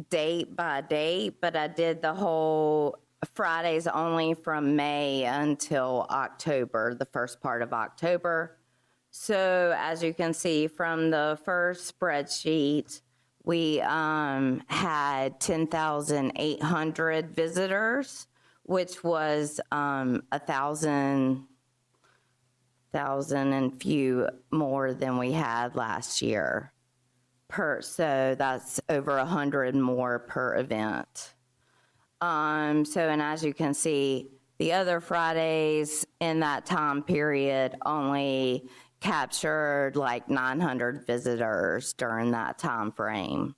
date by date, but I did the whole Fridays only from May until October, the first part of October. So as you can see from the first spreadsheet, we had 10,800 visitors, which was 1,000 and few more than we had last year. So that's over 100 more per event. And as you can see, the other Fridays in that time period only captured like 900 visitors during that time frame.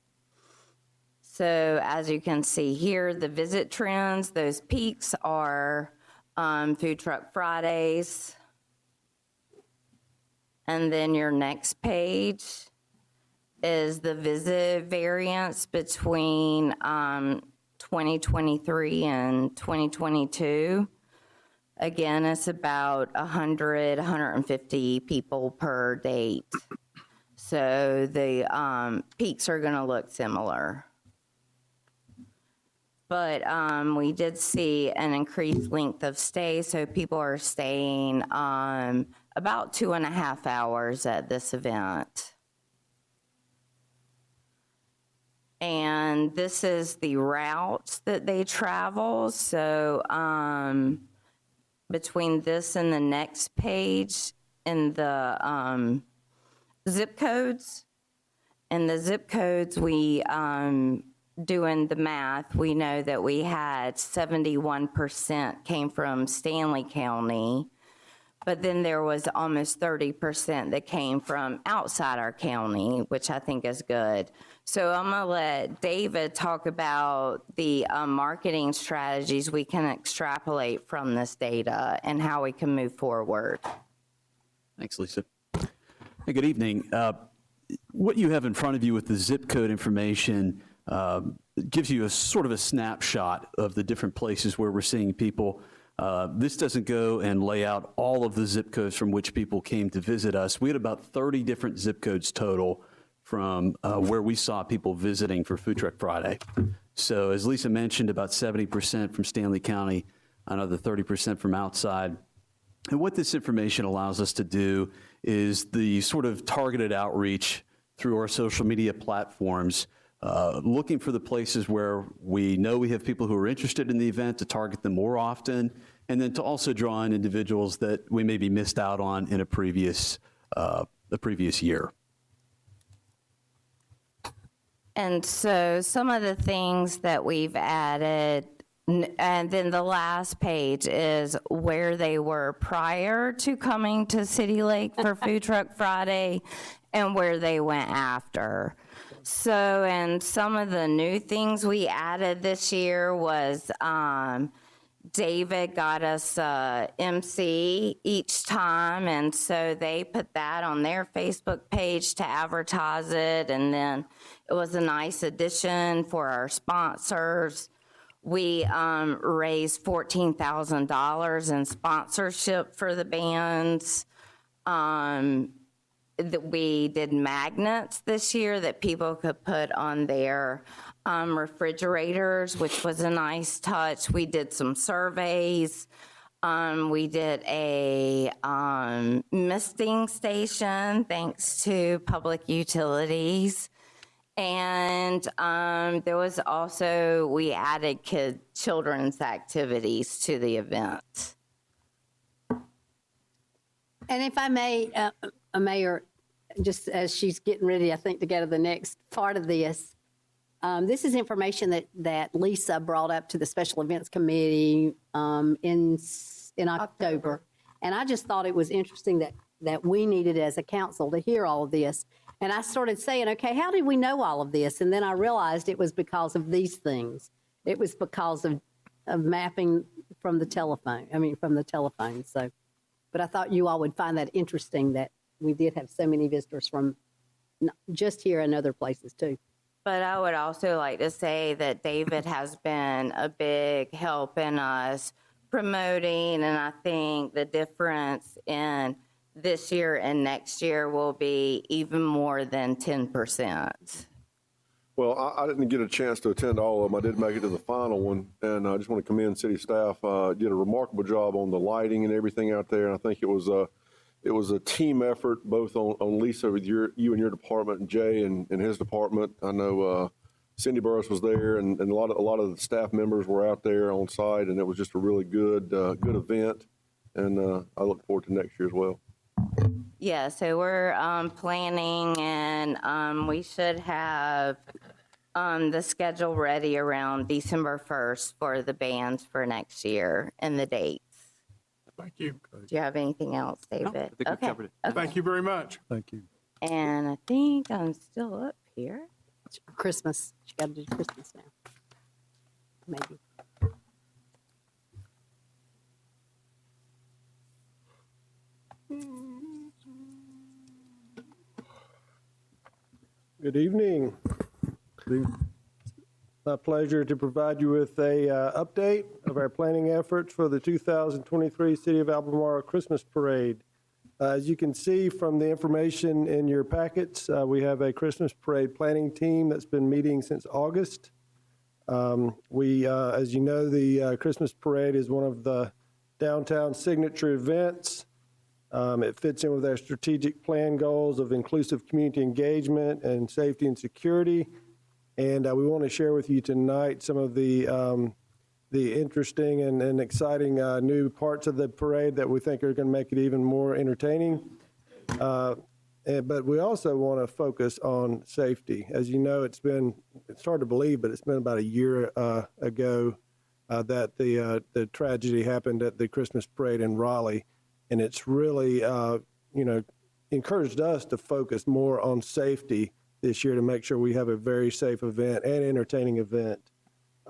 So as you can see here, the visit trends, those peaks are Food Truck Fridays. And then your next page is the visit variance between 2023 and 2022. Again, it's about 100, 150 people per date. So the peaks are going to look similar. But we did see an increased length of stay, so people are staying about 2.5 hours at this event. And this is the routes that they travel. So between this and the next page in the zip codes, we doing the math, we know that we had 71% came from Stanley County, but then there was almost 30% that came from outside our county, which I think is good. So I'm gonna let David talk about the marketing strategies we can extrapolate from this data and how we can move forward. Thanks, Lisa. Hey, good evening. What you have in front of you with the zip code information gives you a sort of a snapshot of the different places where we're seeing people. This doesn't go and lay out all of the zip codes from which people came to visit us. We had about 30 different zip codes total from where we saw people visiting for Food Truck Friday. So as Lisa mentioned, about 70% from Stanley County, another 30% from outside. And what this information allows us to do is the sort of targeted outreach through our social media platforms, looking for the places where we know we have people who are interested in the event to target them more often, and then to also draw in individuals that we maybe missed out on in a previous year. And so some of the things that we've added, and then the last page is where they were prior to coming to City Lake for Food Truck Friday and where they went after. So, and some of the new things we added this year was David got us MC each time, and so they put that on their Facebook page to advertise it, and then it was a nice addition for our sponsors. We raised $14,000 in sponsorship for the bands. We did magnets this year that people could put on their refrigerators, which was a nice touch. We did some surveys. We did a misting station, thanks to Public Utilities. And there was also, we added children's activities to the event. And if I may, Mayor, just as she's getting ready, I think, to go to the next part of this, this is information that Lisa brought up to the Special Events Committee in October. And I just thought it was interesting that we needed as a council to hear all of this. And I started saying, okay, how did we know all of this? And then I realized it was because of these things. It was because of mapping from the telephone, So, but I thought you all would find that interesting that we did have so many visitors from not just here and other places too. But I would also like to say that David has been a big help in us promoting, and I think the difference in this year and next year will be even more than 10%. Well, I didn't get a chance to attend all of them. I did make it to the final one, and I just want to commend city staff. Did a remarkable job on the lighting and everything out there. And I think it was a team effort, both on Lisa with you and your department, and Jay and his department. I know Cindy Burris was there, and a lot of the staff members were out there on site, and it was just a really good event. And I look forward to next year as well. Yeah, so we're planning, and we should have the schedule ready around December 1st for the bands for next year and the dates. Thank you. Do you have anything else, David? I think we covered it. Okay. Thank you very much. Thank you. And I think I'm still up here. Christmas, she got to do Christmas now, maybe. Good evening. My pleasure to provide you with a update of our planning efforts for the 2023 City of Albemarle Christmas Parade. As you can see from the information in your packets, we have a Christmas Parade planning team that's been meeting since August. As you know, the Christmas Parade is one of the downtown signature events. It fits in with our strategic plan goals of inclusive community engagement and safety and security. And we want to share with you tonight some of the interesting and exciting new parts of the parade that we think are going to make it even more entertaining. But we also want to focus on safety. As you know, it's hard to believe, but it's been about a year ago that the tragedy happened at the Christmas parade in Raleigh. And it's really, encouraged us to focus more on safety this year to make sure we have a very safe event and entertaining event.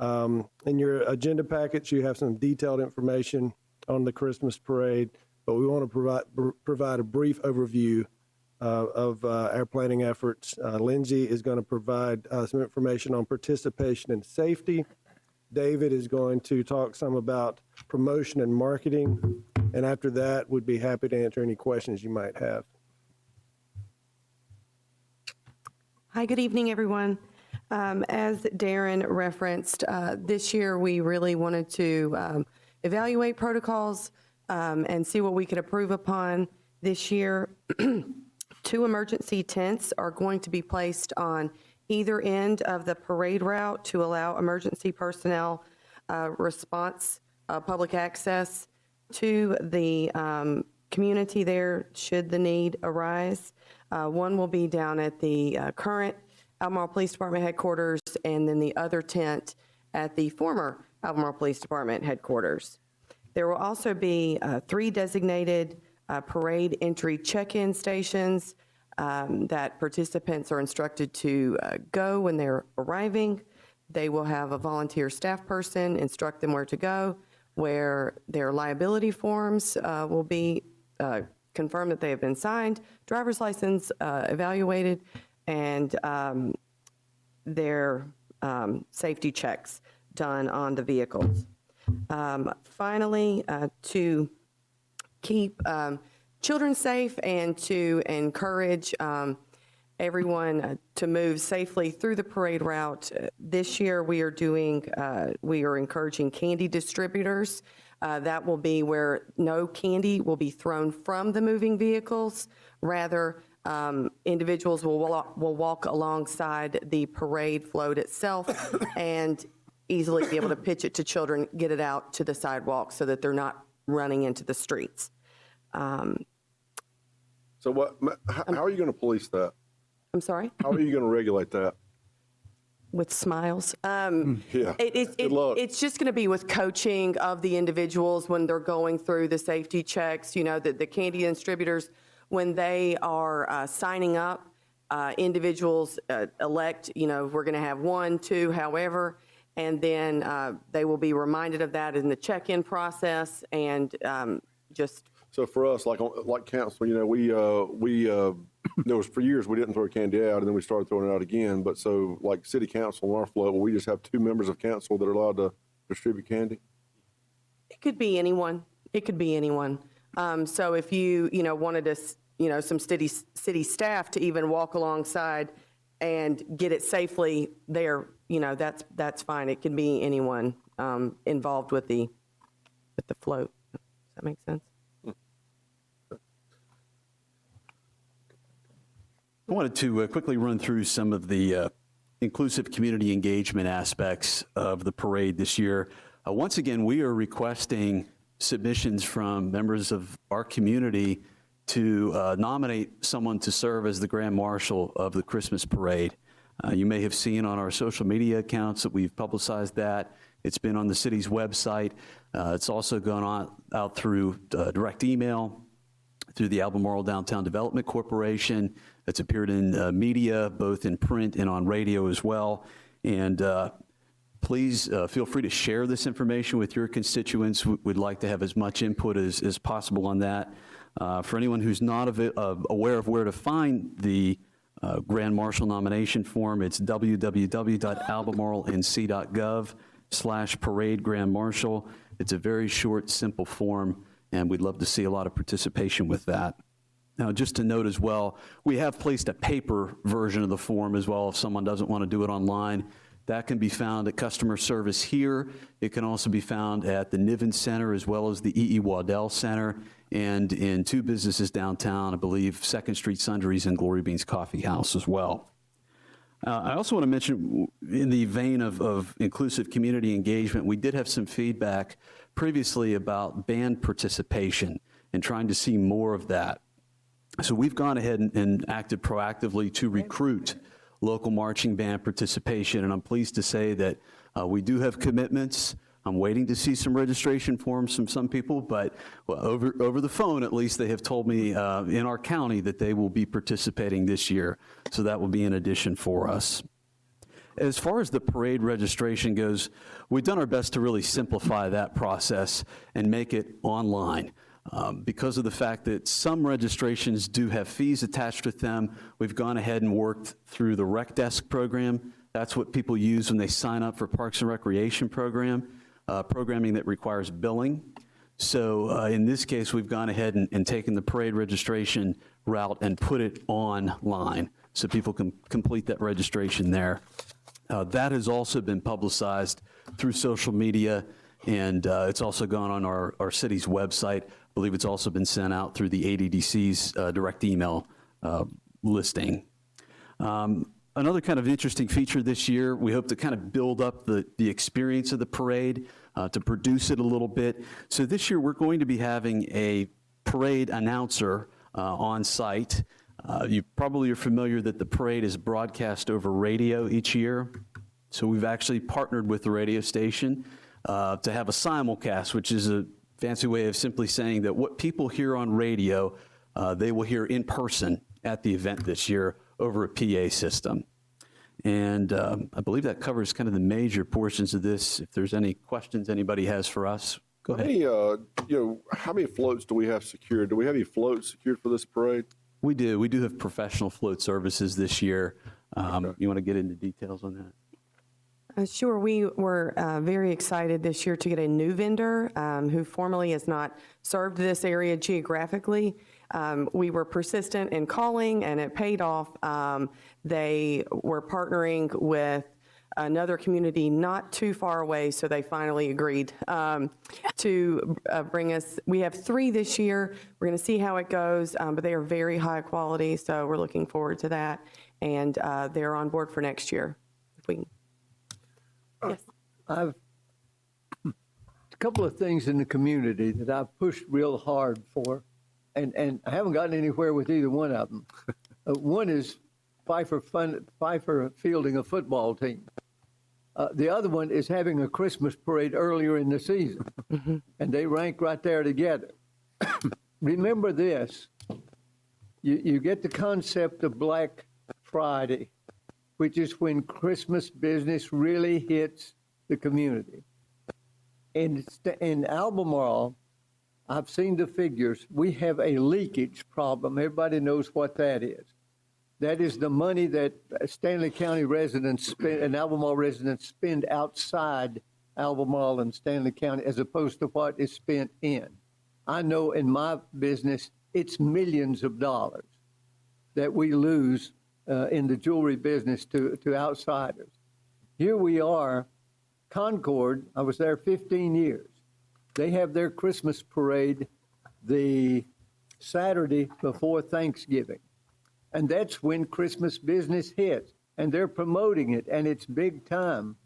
In your agenda packets, you have some detailed information on the Christmas parade, but we want to provide a brief overview of our planning efforts. Lindsay is going to provide some information on participation and safety. David is going to talk some about promotion and marketing. And after that, we'd be happy to answer any questions you might have. Hi, good evening, everyone. As Darren referenced, this year we really wanted to evaluate protocols and see what we could approve upon this year. 2 emergency tents are going to be placed on either end of the parade route to allow emergency personnel response, public access to the community there should the need arise. One will be down at the current Albemarle Police Department headquarters, and then the other tent at the former Albemarle Police Department headquarters. There will also be 3 designated parade entry check-in stations that participants are instructed to go when they're arriving. They will have a volunteer staff person instruct them where to go, where their liability forms will be confirmed that they have been signed, driver's license evaluated, and their safety checks done on the vehicles. Finally, to keep children safe and to encourage everyone to move safely through the parade route, this year we are encouraging candy distributors. That will be where no candy will be thrown from the moving vehicles. Rather, individuals will walk alongside the parade float itself and easily be able to pitch it to children, get it out to the sidewalk so that they're not running into the streets. So how are you going to police that? I'm sorry? How are you going to regulate that? With smiles. Yeah. Good luck. It's just going to be with coaching of the individuals when they're going through the safety checks. You know, the candy distributors, when they are signing up, individuals elect, you know, we're going to have 1, 2, however, and then they will be reminded of that in the check-in process and just. So for us, like council, you know, we there was for years we didn't throw candy out, and then we started throwing it out again. But so like city council on our float, we just have 2 members of council that are allowed to distribute candy. It could be anyone. It could be anyone. So if you know, wanted to, you know, some city staff to even walk alongside and get it safely there, you know, that's fine. It can be anyone involved with the float. Does that make sense? I wanted to quickly run through some of the inclusive community engagement aspects of the parade this year. Once again, we are requesting submissions from members of our community to nominate someone to serve as the Grand Marshal of the Christmas Parade. You may have seen on our social media accounts that we've publicized that. It's been on the city's website. It's also gone out through direct email, through the Albemarle Downtown Development Corporation. It's appeared in media, both in print and on radio as well. And please feel free to share this information with your constituents. We'd like to have as much input as possible on that. For anyone who's not aware of where to find the Grand Marshal nomination form, it's www.albemarlenc.gov/parade Grand Marshal. It's a very short, simple form, and we'd love to see a lot of participation with that. Now, just to note as well, we have placed a paper version of the form as well if someone doesn't want to do it online. That can be found at customer service here. It can also be found at the Niven Center as well as the E.E. Waddell Center, and in 2 businesses downtown, I believe 2nd Street Sundries and Glory Beans Coffee House as well. I also want to mention, in the vein of inclusive community engagement, we did have some feedback previously about band participation and trying to see more of that. So we've gone ahead and acted proactively to recruit local marching band participation, and I'm pleased to say that we do have commitments. I'm waiting to see some registration forms from some people, but over the phone, at least, they have told me in our county that they will be participating this year. So that will be an addition for us. As far as the parade registration goes, we've done our best to really simplify that process and make it online. Because of the fact that some registrations do have fees attached with them, we've gone ahead and worked through the Rec Desk program. That's what people use when they sign up for Parks and Recreation program, programming that requires billing. So in this case, we've gone ahead and taken the parade registration route and put it online so people can complete that registration there. That has also been publicized through social media, and it's also gone on our city's website. I believe it's also been sent out through the ADDC's direct email listing. Another kind of interesting feature this year, we hope to kind of build up the experience of the parade, to produce it a little bit. So this year, we're going to be having a parade announcer on site. You probably are familiar that the parade is broadcast over radio each year. So we've actually partnered with the radio station to have a simulcast, which is a fancy way of simply saying that what people hear on radio, they will hear in person at the event this year over a PA system. And I believe that covers kind of the major portions of this. If there's any questions anybody has for us, go ahead. How many floats do we have secured? Do we have any floats secured for this parade? We do. We do have professional float services this year. You want to get into details on that? Sure. We were very excited this year to get a new vendor who formerly has not served this area geographically. We were persistent in calling, and it paid off. They were partnering with another community not too far away, so they finally agreed to bring us. We have 3 this year. We're going to see how it goes, but they are very high quality, so we're looking forward to that. And they're on board for next year. If we can. Yes. I've a couple of things in the community that I've pushed real hard for, and I haven't gotten anywhere with either one of them. One is Pfeiffer fielding a football team. The other one is having a Christmas parade earlier in the season, and they rank right there together. Remember this, you get the concept of Black Friday, which is when Christmas business really hits the community. In Albemarle, I've seen the figures. We have a leakage problem. Everybody knows what that is. That is the money that Stanley County residents spend and Albemarle residents spend outside Albemarle and Stanley County as opposed to what is spent in. I know in my business, it's millions of dollars that we lose in the jewelry business to outsiders. Here we are, Concord, I was there 15 years. They have their Christmas parade the Saturday before Thanksgiving. And that's when Christmas business hits. And they're promoting it, and it's big time.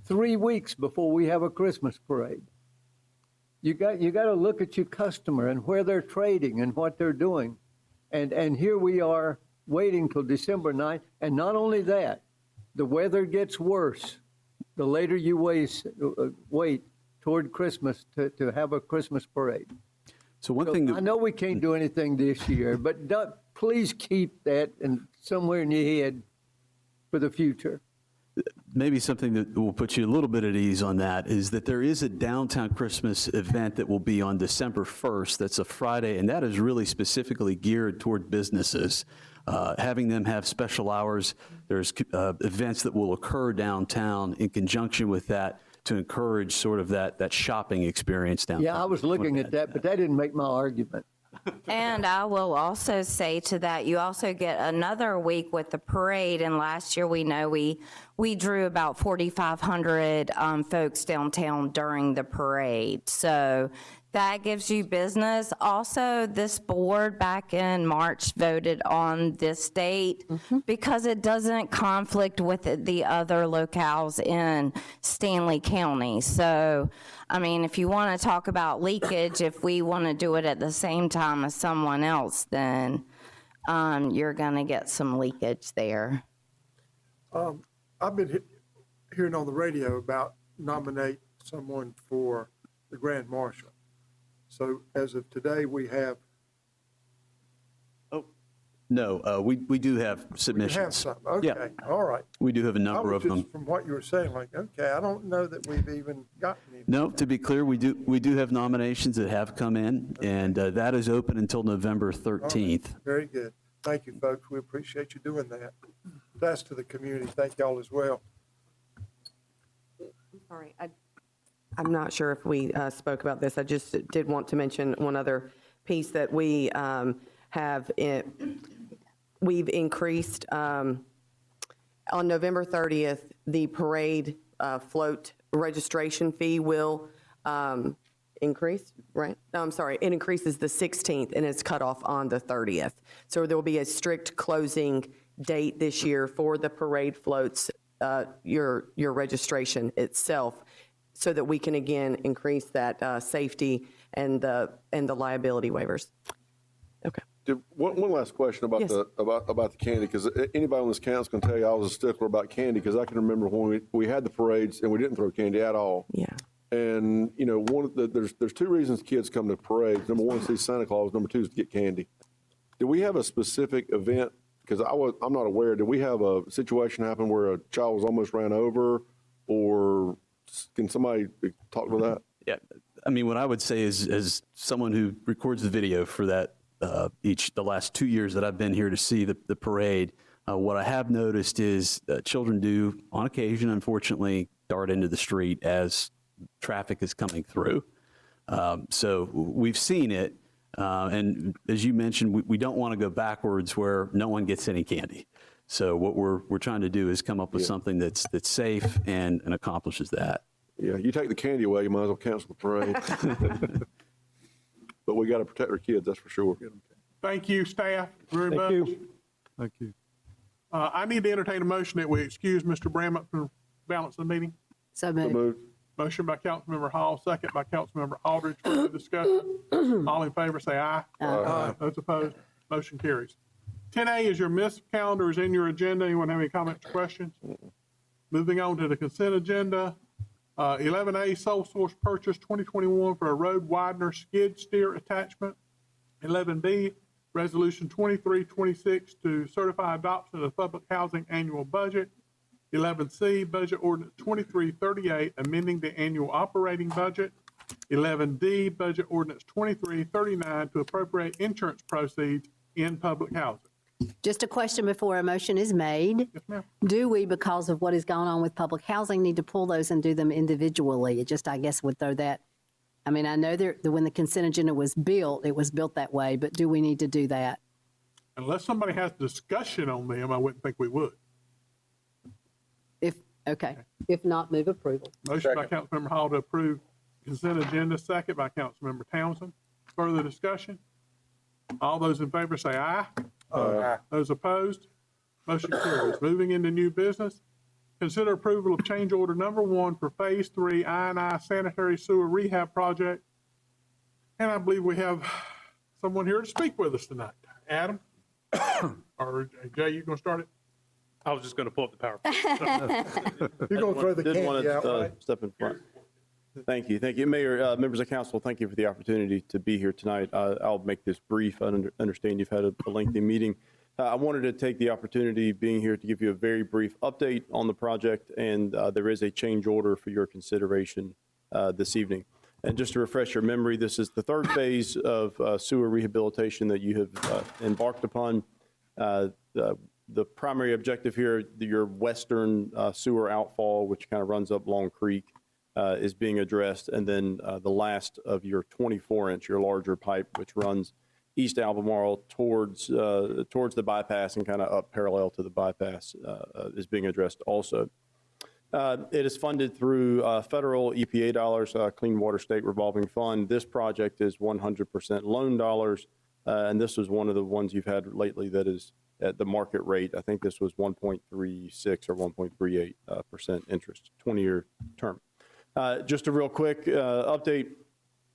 3 weeks before we have a Christmas parade. You got to look at your customer and where they're trading and what they're doing. And here we are waiting till December 9th. And not only that, the weather gets worse the later you wait toward Christmas to have a Christmas parade. So one thing I know we can't do anything this year, but please keep that somewhere in your head for the future. Maybe something that will put you a little bit at ease on that is that there is a downtown Christmas event that will be on December 1st. That's a Friday, and that is really specifically geared toward businesses. Having them have special hours, there's events that will occur downtown in conjunction with that to encourage sort of that shopping experience downtown. Yeah, I was looking at that, but that didn't make my argument. And I will also say to that, you also get another week with the parade. And last year, we know we drew about 4,500 folks downtown during the parade. So that gives you business. Also, this board back in March voted on this date because it doesn't conflict with the other locales in Stanley County. So, I mean, if you want to talk about leakage, if we want to do it at the same time as someone else, then you're going to get some leakage there. I've been hearing on the radio about nominate someone for the Grand Marshal. So as of today, we have. No, we do have submissions. We have some, okay, Yeah. all right. We do have a number of them. From what you were saying, like, okay, I don't know that we've even gotten any. No, to be clear, we do have nominations that have come in, and that is open until November 13th. Very good. Thank you, folks. We appreciate you doing that. That's to the community. Thank y'all as well. All right. I'm not sure if we spoke about this. I just did want to mention one other piece that we have. We've increased on November 30th, the parade float registration fee will increase, right? No, I'm sorry, it increases the 16th and it's cut off on the 30th. So there will be a strict closing date this year for the parade floats, your registration itself, so that we can again increase that safety and the liability waivers. Okay. One last question about Yes. about the candy, because anybody on this council can tell you I was a stickler about candy, because I can remember when we had the parades and we didn't throw candy at all. Yeah. And, you know, there's two reasons kids come to parades. Number one is to see Santa Claus. Number two is to get candy. Do we have a specific event? Because I'm not aware. Did we have a situation happen where a child was almost ran over, or can somebody talk to that? Yeah, I mean, what I would say is, as someone who records the video for that, the last 2 years that I've been here to see the parade, what I have noticed is children do, on occasion, unfortunately, dart into the street as traffic is coming through. So we've seen it, and as you mentioned, we don't want to go backwards where no one gets any candy. So what we're trying to do is come up with something that's safe and accomplishes that. Yeah, you take the candy away, you might as well cancel the parade. But we got to protect our kids, that's for sure. Thank you, staff, very Thank much. you. Thank you. I need to entertain a motion that we excuse Mr. Bramlett from balance of the meeting. So So moved. moved. Motion by Councilmember Hall, second by Councilmember Aldridge. Further discussion? All in favor, say aye. Aye. Those opposed, motion carries. 10A is your missed calendar is in your agenda. Anyone have any comments or questions? Moving on to the consent agenda. 11A, sole source purchase 2021 for a road widener skid steer attachment. 11B, resolution 2326 to certify adoption of the public housing annual budget. 11C, budget ordinance 2338, amending the annual operating budget. 11D, budget ordinance 2339 to appropriate insurance proceeds in public housing. Just a question before a motion is made. Yes, ma'am. Do we, because of what has gone on with public housing, need to pull those and do them individually? It just, I guess, would throw that. I mean, I know that when the consent agenda was built, it was built that way, but do we need to do that? Unless somebody has discussion on them, I wouldn't think we would. Okay. If not, move approval. Motion by Councilmember Hall to approve consent agenda, second by Councilmember Townsend. Further discussion? All those in favor say aye. Aye. Those opposed? Motion carries. Moving into new business. Consider approval of change order number 1 for Phase 3 I&I Sanitary Sewer Rehab Project. And I believe we have someone here to speak with us tonight. Adam? Or Jay, you gonna start it? I was just going to pull up the PowerPoint. You're going to throw the Didn't want candy out, to right? step in front. Thank you. Thank you. Mayor, members of council, thank you for the opportunity to be here tonight. I'll make this brief. I understand you've had a lengthy meeting. I wanted to take the opportunity being here to give you a very brief update on the project, and there is a change order for your consideration this evening. And just to refresh your memory, this is the third phase of sewer rehabilitation that you have embarked upon. The primary objective here, your western sewer outfall, which kind of runs up Long Creek, is being addressed. And then the last of your 24-inch, your larger pipe, which runs east Albemarle towards the bypass and kind of up parallel to the bypass, is being addressed also. It is funded through federal EPA dollars, Clean Water State Revolving Fund. This project is 100% loan dollars, and this was one of the ones you've had lately that is at the market rate. I think this was 1.36 or 1.38% interest, 20-year term. Just a real quick update.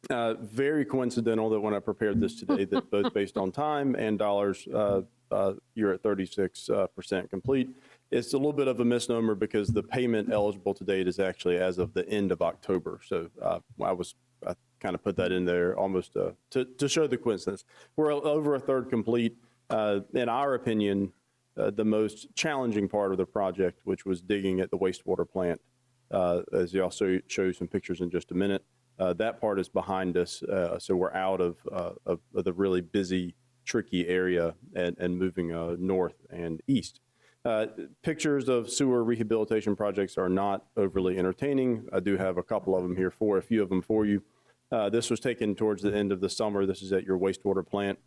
Very coincidental that when I prepared this today, that both based on time and dollars, you're at 36% complete. It's a little bit of a misnomer because the payment eligible to date is actually as of the end of October. So I kind of put that in there almost to show the coincidence. We're over a third complete. In our opinion, the most challenging part of the project, which was digging at the wastewater plant, as you also show you some pictures in just a minute, that part is behind us. So we're out of the really busy, tricky area and moving north and east. Pictures of sewer rehabilitation projects are not overly entertaining. I do have a couple of them here a few of them for you. This was taken towards the end of the summer. This is at your wastewater plant.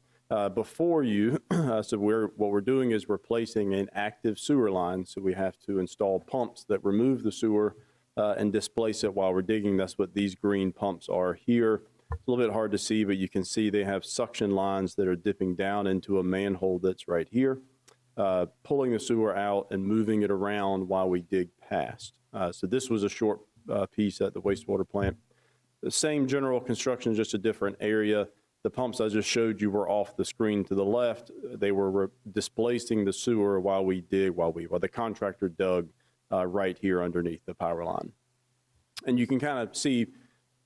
Before you, so what we're doing is replacing an active sewer line. So we have to install pumps that remove the sewer and displace it while we're digging. That's what these green pumps are here. It's a little bit hard to see, but you can see they have suction lines that are dipping down into a manhole that's right here, pulling the sewer out and moving it around while we dig past. So this was a short piece at the wastewater plant. The same general construction, just a different area. The pumps I just showed you were off the screen to the left. They were displacing the sewer while the contractor dug right here underneath the power line. And you can kind of see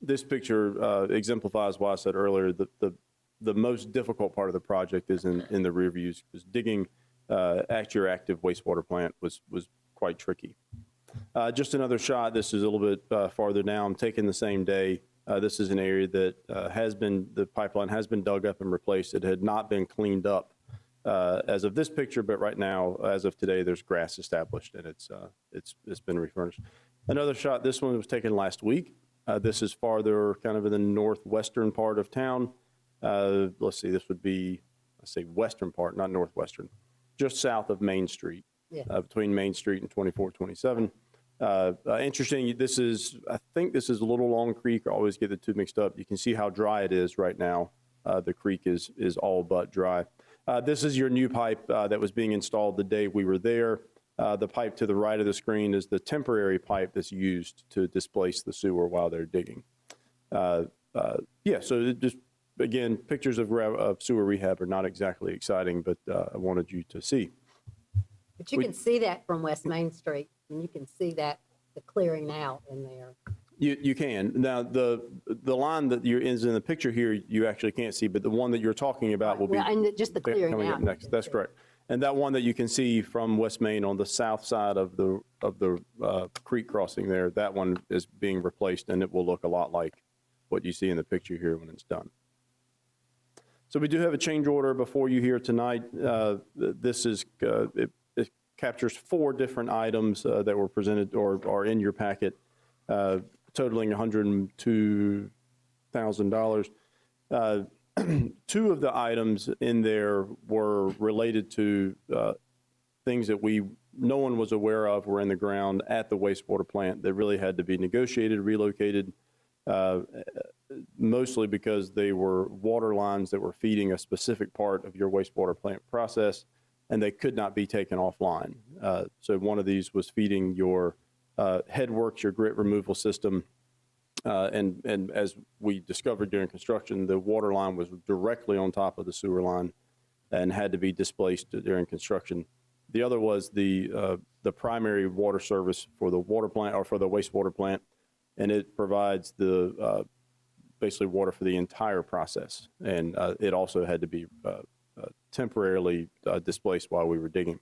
this picture exemplifies why I said earlier the most difficult part of the project is in the rear views, because digging at your active wastewater plant was quite tricky. Just another shot. This is a little bit farther down, taken the same day. This is an area that the pipeline has been dug up and replaced. It had not been cleaned up as of this picture, but right now, as of today, there's grass established and it's been refurnished. Another shot. This one was taken last week. This is farther, kind of in the northwestern part of town. Let's see. This would be, let's say, western part, not northwestern, just south of Main Street. Yeah. Between Main Street and 2427. Interesting, I think this is Little Long Creek. I always get the two mixed up. You can see how dry it is right now. The creek is all but dry. This is your new pipe that was being installed the day we were there. The pipe to the right of the screen is the temporary pipe that's used to displace the sewer while they're digging. So it just, again, pictures of sewer rehab are not exactly exciting, but I wanted you to see. But you can see that from West Main Street, and you can see that, the clearing out in there. You can. Now, the line that is in the picture here, you actually can't see, but the one that you're talking about will be And just the clearing coming out. up next. That's correct. And that one that you can see from West Main on the south side of the creek crossing there, that one is being replaced, and it will look a lot like what you see in the picture here when it's done. So we do have a change order before you here tonight. This is it captures 4 different items that were presented or are in your packet, totaling $102,000. 2 of the items in there were related to things that no one was aware of were in the ground at the wastewater plant that really had to be negotiated, relocated, mostly because they were water lines that were feeding a specific part of your wastewater plant process, and they could not be taken offline. So one of these was feeding your headworks, your grit removal system, and as we discovered during construction, the water line was directly on top of the sewer line and had to be displaced during construction. The other was the primary water service for the water plant or for the wastewater plant, and it provides the basically water for the entire process, and it also had to be temporarily displaced while we were digging.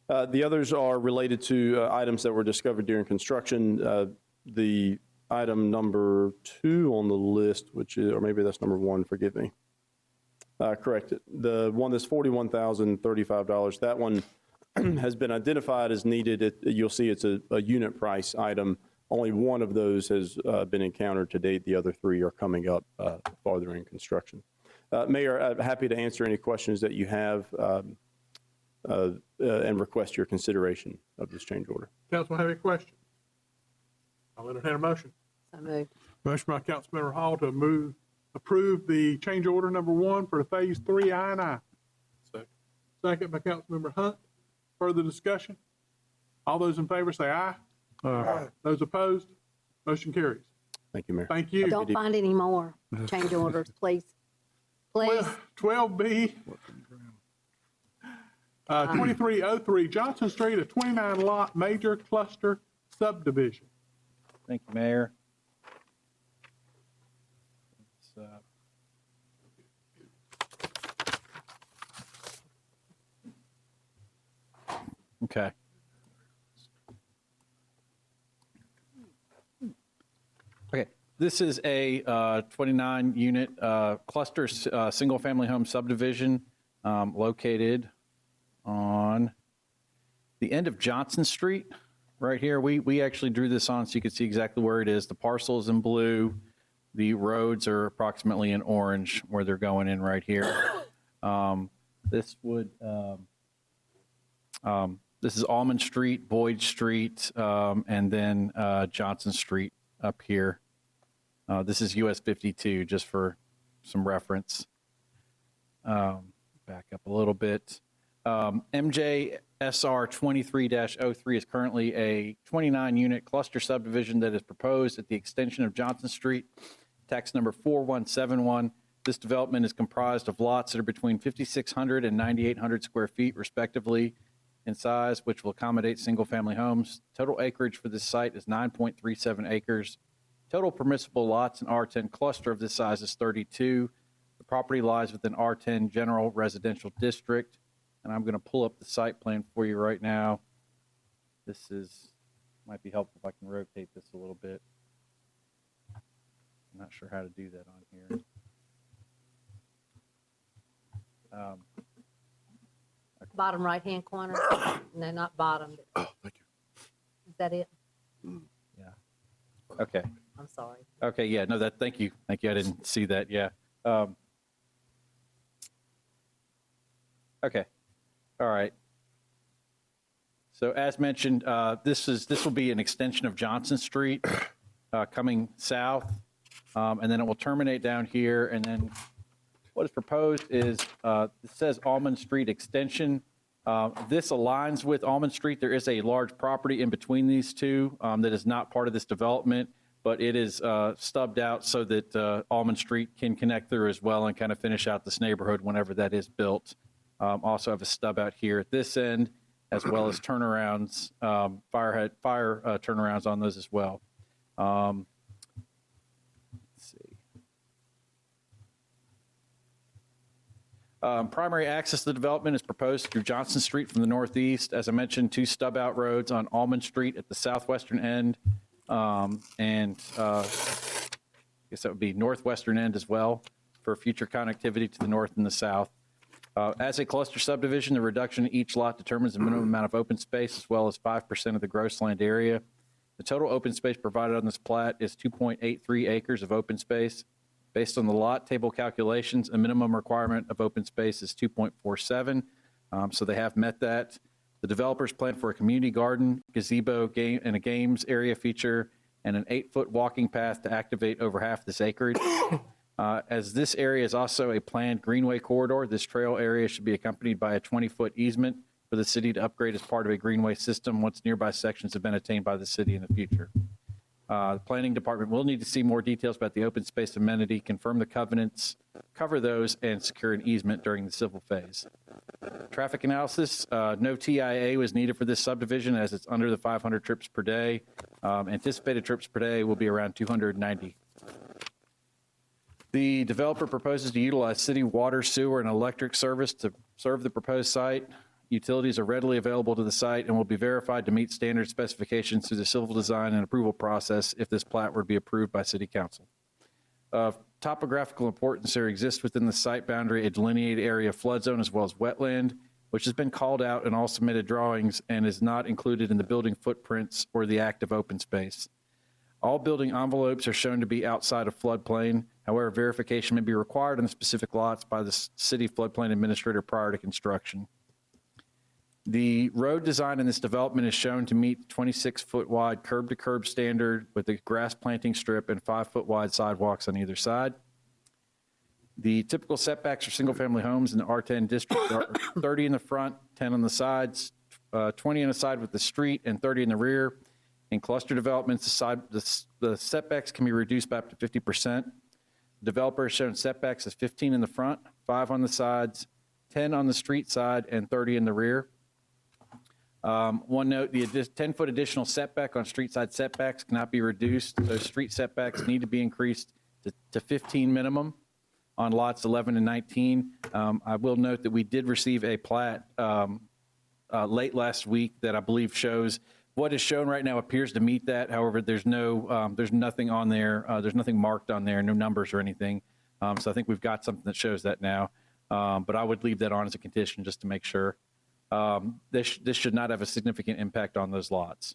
The others are related to items that were discovered during construction. The item number 2 on the list, which is, or maybe that's number 1, forgive me. Correct. The one that's $41,035, that one has been identified as needed. You'll see it's a unit price item. Only one of those has been encountered to date. The other 3 are coming up farther in construction. Mayor, I'm happy to answer any questions that you have and request your consideration of this change order. Councilman, have any questions? I'll entertain a motion. So moved. Motion by Councilmember Hall to approve the change order number 1 for Phase 3 I&I. Second by Councilmember Hunt. Further discussion? All those in favor say aye. Aye. Those opposed? Motion carries. Thank you, Mayor. Thank you. Don't find any more change orders, please. Please. 12B, 2303 Johnson Street, a 29-lot major cluster subdivision. Thank you, Mayor. Okay. Okay, this is a 29-unit cluster single-family home subdivision located on the end of Johnson Street, right here. We actually drew this on so you can see exactly where it is. The parcel is in blue. The roads are approximately in orange where they're going in right here. This This is Almond Street, Boyd Street, and then Johnson Street up here. This is US 52, just for some reference. Back up a little bit. MJSR 23-03 is currently a 29-unit cluster subdivision that is proposed at the extension of Johnson Street, tax number 4171. This development is comprised of lots that are between 5,600 and 9,800 square feet respectively in size, which will accommodate single-family homes. Total acreage for this site is 9.37 acres. Total permissible lots in R10 cluster of this size is 32. The property lies within R10 General Residential District, and I'm going to pull up the site plan for you right now. This might be helpful if I can rotate this a little bit. I'm not sure how to do that on here. Bottom right-hand corner? No, not bottom. Oh, thank you. Is that it? Yeah. Okay. I'm sorry. Okay. Yeah. No. Thank you. Thank you. I didn't see that. Yeah. Okay. All right. So as mentioned, this will be an extension of Johnson Street coming south, and then it will terminate down here. And then what is proposed is it says Almond Street Extension. This aligns with Almond Street. There is a large property in between these two that is not part of this development, but it is stubbed out so that Almond Street can connect through as well and kind of finish out this neighborhood whenever that is built. Also have a stub out here at this end, as well as turnarounds, fire turnarounds on those as well. Let's see. Primary access to the development is proposed through Johnson Street from the northeast. As I mentioned, 2 stub out roads on Almond Street at the southwestern end, and I guess that would be northwestern end as well for future connectivity to the north and the south. As a cluster subdivision, the reduction in each lot determines the minimum amount of open space as well as 5% of the gross land area. The total open space provided on this plat is 2.83 acres of open space. Based on the lot table calculations, a minimum requirement of open space is 2.47, so they have met that. The developers plan for a community garden, gazebo, and a games area feature, and an 8-foot walking path to activate over half this acreage. As this area is also a planned greenway corridor, this trail area should be accompanied by a 20-foot easement for the city to upgrade as part of a greenway system once nearby sections have been attained by the city in the future. The planning department will need to see more details about the open space amenity, confirm the covenants, cover those, and secure an easement during the civil phase. Traffic analysis, no TIA was needed for this subdivision as it's under the 500 trips per day. Anticipated trips per day will be around 290. The developer proposes to utilize city water, sewer, and electric service to serve the proposed site. Utilities are readily available to the site and will be verified to meet standard specifications through the civil design and approval process if this plat were to be approved by City Council. Of topographical importance, there exists within the site boundary a delineated area of flood zone as well as wetland, which has been called out in all submitted drawings and is not included in the building footprints or the active open space. All building envelopes are shown to be outside of floodplain. However, verification may be required on the specific lots by the city floodplain administrator prior to construction. The road design in this development is shown to meet 26-foot wide curb-to-curb standard with a grass planting strip and 5-foot wide sidewalks on either side. The typical setbacks for single-family homes in the R10 district are 30 in the front, 10 on the sides, 20 on the side with the street, and 30 in the rear. In cluster developments, the setbacks can be reduced by up to 50%. The developer has shown setbacks as 15 in the front, 5 on the sides, 10 on the street side, and 30 in the rear. One note, the 10-foot additional setback on street side setbacks cannot be reduced. Those street setbacks need to be increased to 15 minimum on lots 11 and 19. I will note that we did receive a plat late last week that I believe shows what is shown right now appears to meet that. However, there's nothing on there. There's nothing marked on there, no numbers or anything. So I think we've got something that shows that now. But I would leave that on as a condition just to make sure. This should not have a significant impact on those lots.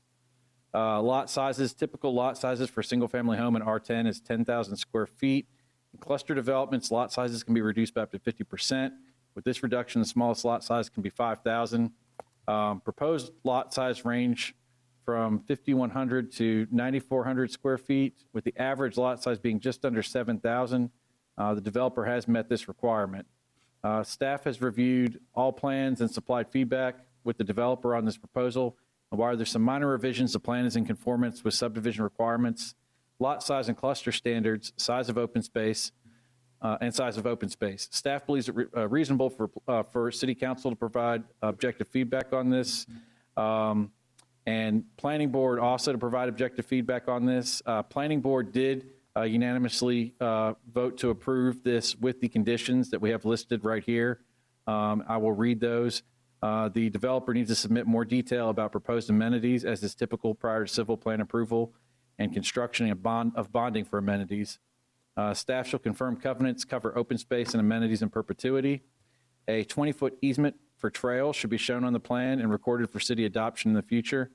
Lot sizes, typical lot sizes for single-family home in R10 is 10,000 square feet. In cluster developments, lot sizes can be reduced by up to 50%. With this reduction, the smallest lot size can be 5,000. Proposed lot size range from 5,100 to 9,400 square feet, with the average lot size being just under 7,000. The developer has met this requirement. Staff has reviewed all plans and supplied feedback with the developer on this proposal. And while there's some minor revisions, the plan is in conformance with subdivision requirements, lot size and cluster standards, size of open space, and size of open space. Staff believes it reasonable for City Council to provide objective feedback on this. And Planning Board also to provide objective feedback on this. Planning Board did unanimously vote to approve this with the conditions that we have listed right here. I will read those. The developer needs to submit more detail about proposed amenities as is typical prior to civil plan approval and construction of bonding for amenities. Staff shall confirm covenants cover open space and amenities in perpetuity. A 20-foot easement for trail should be shown on the plan and recorded for city adoption in the future.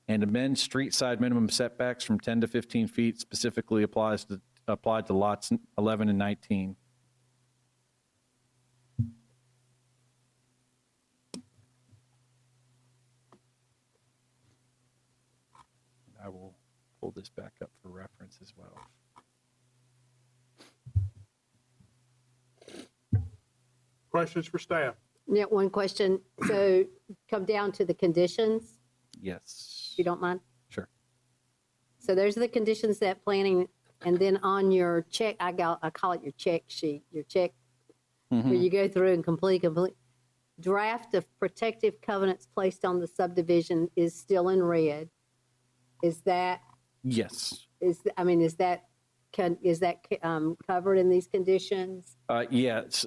And amend street side minimum setbacks from 10 to 15 feet specifically applied to lots 11 and 19. I will pull this back up for reference as well. Questions for staff? Yeah, one question. So come down to the conditions, Yes. if you don't mind. Sure. So there's the conditions that planning, and then on your check, I call it your check sheet, your check, where you go through and complete. Draft of protective covenants placed on the subdivision is still in red. Is that, Yes. is that covered in these conditions? Yes.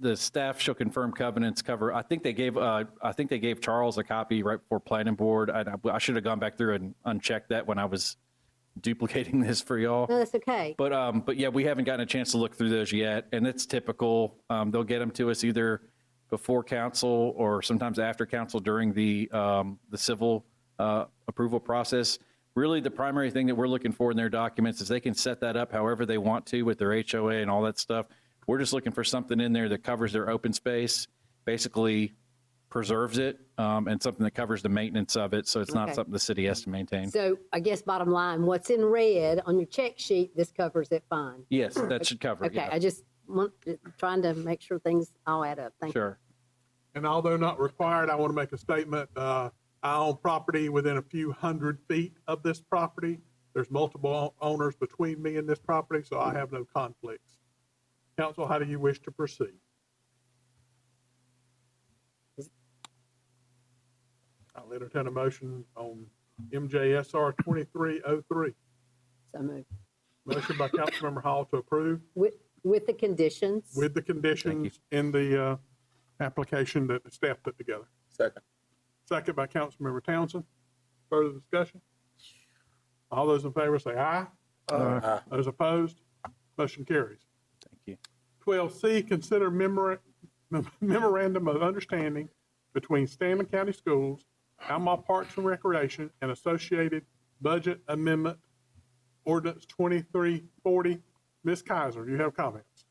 The staff shall confirm covenants cover. I think they gave Charles a copy right before planning board. I should have gone back through and unchecked that when I was duplicating this for y'all. No, that's okay. But yeah, we haven't gotten a chance to look through those yet, and it's typical. They'll get them to us either before council or sometimes after council during the civil approval process. Really, the primary thing that we're looking for in their documents is they can set that up however they want to with their HOA and all that stuff. We're just looking for something in there that covers their open space, basically preserves it, and something that covers the maintenance of it, so it's not Okay. something the city has to maintain. So I guess bottom line, what's in red on your check sheet, this covers it fine. Yes, that should cover it, Okay, yeah. I just trying to make sure things all add up. Thank you. Sure. And although not required, I want to make a statement. I own property within a few hundred feet of this property. There's multiple owners between me and this property, so I have no conflicts. Council, how do you wish to proceed? I'll entertain a motion on MJSR 2303. So moved. Motion by Councilmember Hall to approve With the conditions. with the conditions in the application that the staff put together. Second. Second by Councilmember Townsend. Further discussion? All those in favor say aye. Aye. Those opposed? Motion carries. Thank you. 12C, consider memorandum of understanding between Stanley County Schools, Alma Parks and Recreation, and associated budget amendment ordinance 2340. Ms. Kaiser, you have comments.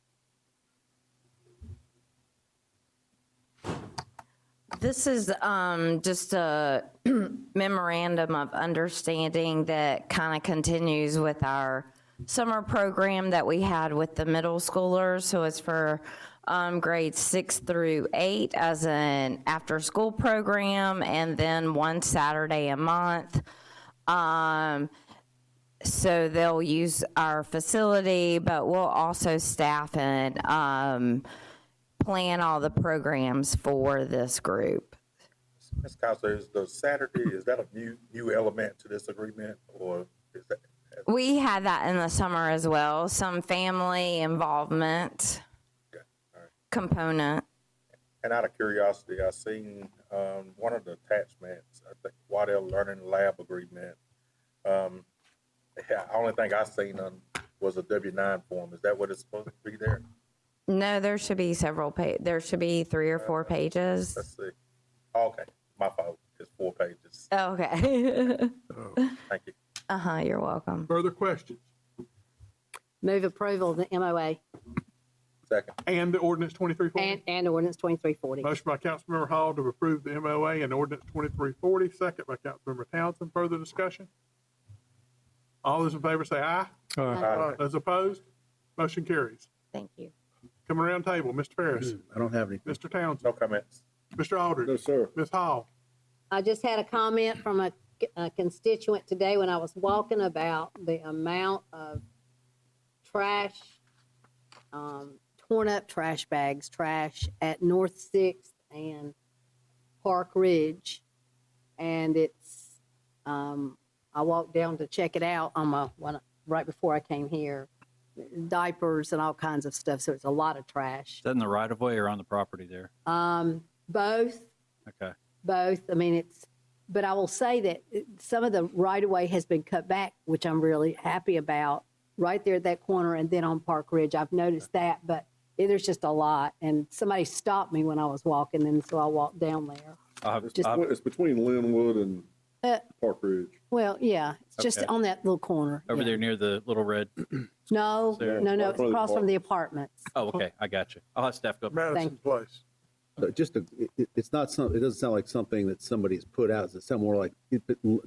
This is just a memorandum of understanding that kind of continues with our summer program that we had with the middle schoolers. So it's for grades 6 through 8 as an after-school program, and then one Saturday a month. So they'll use our facility, but we'll also staff and plan all the programs for this group. Ms. Costa, is the Saturday, is that a new element to this agreement, or is that? We had that in the summer as well, some family involvement component. And out of curiosity, I seen one of the attachments, I think Waddell Learning Lab agreement. The only thing I seen was a W-9 form. Is that what it's supposed to be there? No, there should be several there should be 3 or 4 pages. Let's see. Okay, my fault. It's 4 pages. Okay. Thank you. You're welcome. Further questions? Move approval of the MOA. Second. And the ordinance 2340? And ordinance 2340. Motion by Councilmember Hall to approve the MOA and ordinance 2340, second by Councilmember Townsend. Further discussion? All those in favor say aye. Aye. Those opposed? Motion carries. Thank you. Coming around table, Mr. Ferris, I don't have any. Mr. Townsend, No comments. Mr. Aldridge. No, sir. Ms. Hall. I just had a comment from a constituent today when I was walking about the amount of trash, torn up trash bags, trash at North Sixth and Park Ridge. And it's, I walked down to check it out right before I came here. Diapers and all kinds of stuff, so it's a lot of trash. Is that in the right of way or on the property there? Both. Okay. Both. I mean, but I will say that some of the right of way has been cut back, which I'm really happy about, right there at that corner and then on Park Ridge. I've noticed that, but there's just a lot. And somebody stopped me when I was walking, and so I walked down there. It's between Linwood and Park Ridge. Well, yeah, it's just Okay. on that little corner. Over yeah. there near the little red. No, There. no, it's across from the apartments. Oh, okay. I got you. I'll have staff go. Madison Place. It's not some, it doesn't sound like something that somebody's put out. Does it sound more like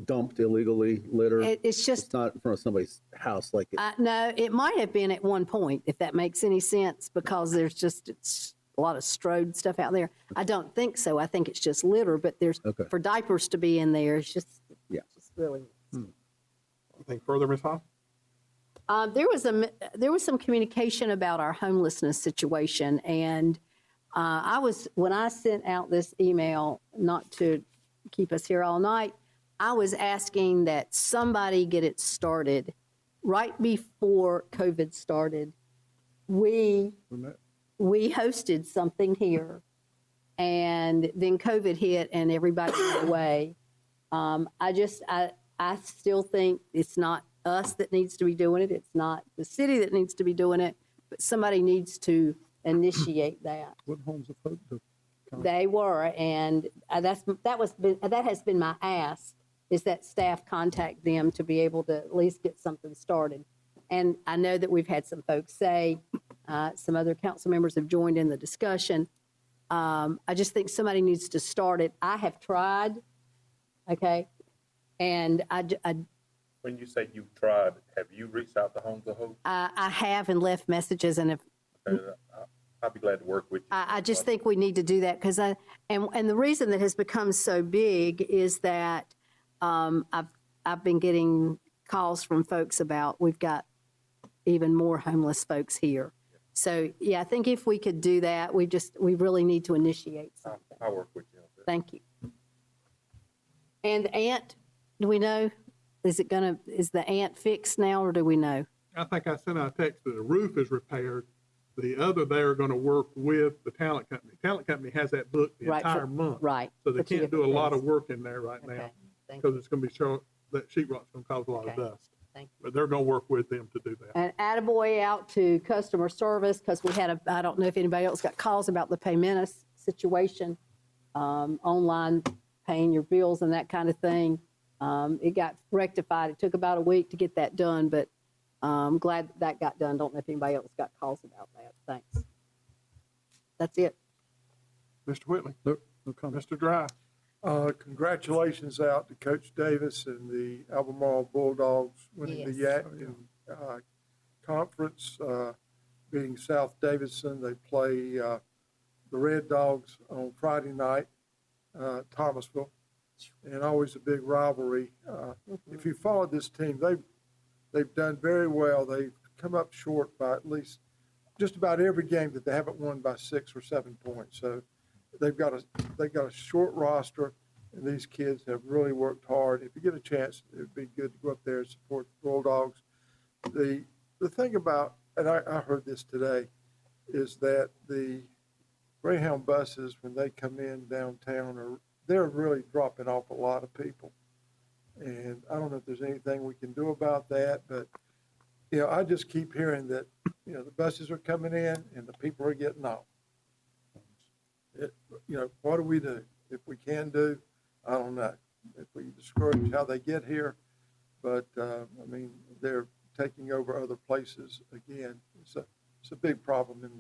dumped illegally, litter? It's just, It's not in front of somebody's house like it. no, it might have been at one point, if that makes any sense, because it's a lot of strode stuff out there. I don't think so. I think it's just litter, but Okay. for diapers to be in there, it's just, Yeah. just really. Anything further, Ms. Hall? There was some communication about our homelessness situation, and when I sent out this email, not to keep us here all night, I was asking that somebody get it started right before COVID started. We hosted something here, and then COVID hit and everybody went away. I still think it's not us that needs to be doing it. It's not the city that needs to be doing it, but somebody needs to initiate that. What homes have folks? They were, and that has been my ask, is that staff contact them to be able to at least get something started. And I know that we've had some folks say, some other council members have joined in the discussion. I just think somebody needs to start it. I have tried, okay, and When you say you've tried, have you reached out to Homes of Hope? I have and left messages, and if I'd be glad to work with you. I just think we need to do that because and the reason that has become so big is that I've been getting calls from folks about we've got even more homeless folks here. So yeah, I think if we could do that, we really need to initiate something. I'll work with you on that. Thank you. And the ant, do we know? Is the ant fixed now, or do we know? I think I sent out a text that the roof is repaired. The other, they're going to work with the talent company. Talent company has that booked the Right, entire month. Right. So they for two can't do a different lot of things. work in there right now Okay, thank because it's going to be that sheet rock's going to cause a lot of Okay. dust. Thank you. But they're going to work with them to do that. And attaboy out to customer service, because we had I don't know if anybody else got calls about the Pay Menace situation, online paying your bills and that kind of thing. It got rectified. It took about a week to get that done, but I'm glad that got done. Don't know if anybody else got calls about that. Thanks. That's it. Mr. Whitley? No comment. Mr. Dry? Congratulations out to Coach Davis and the Albemarle Bulldogs winning the Yes. YAC conference, beating South Davidson. They play the Red Dogs on Friday night, Thomasville, and always a big rivalry. If you followed this team, they've done very well. They've come up short by at least just about every game that they haven't won by 6 or 7 points. So they've got a short roster, and these kids have really worked hard. If you get a chance, it'd be good to go up there and support the Bulldogs. The thing about, and I heard this today, is that the Greyhound buses, when they come in downtown, they're really dropping off a lot of people. And I don't know if there's anything we can do about that, but I just keep hearing that, the buses are coming in and the people are getting off. What do we do? If we can do, I don't know. If we discourage how they get here, but they're taking over other places again. It's a big problem in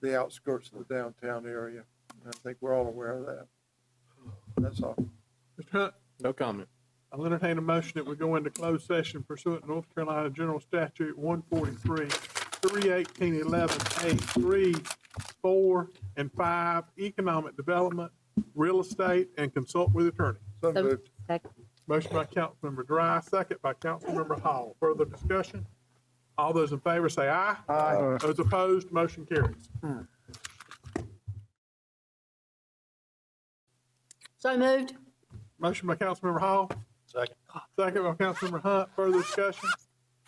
the outskirts of the downtown area. And I think we're all aware of that. That's all. Mr. Hunt, No comment. I'll entertain a motion that we go into closed session pursuant to North Carolina General Statute 143, 31811A, 3, 4, and 5, economic development, real estate, and consult with attorney. So moved. Second. Motion by Councilmember Dry, second by Councilmember Hall. Further discussion? All those in favor say aye. Aye. Those opposed, motion carries. So moved. Motion by Councilmember Hall. Second. Second by Councilmember Hunt. Further discussion?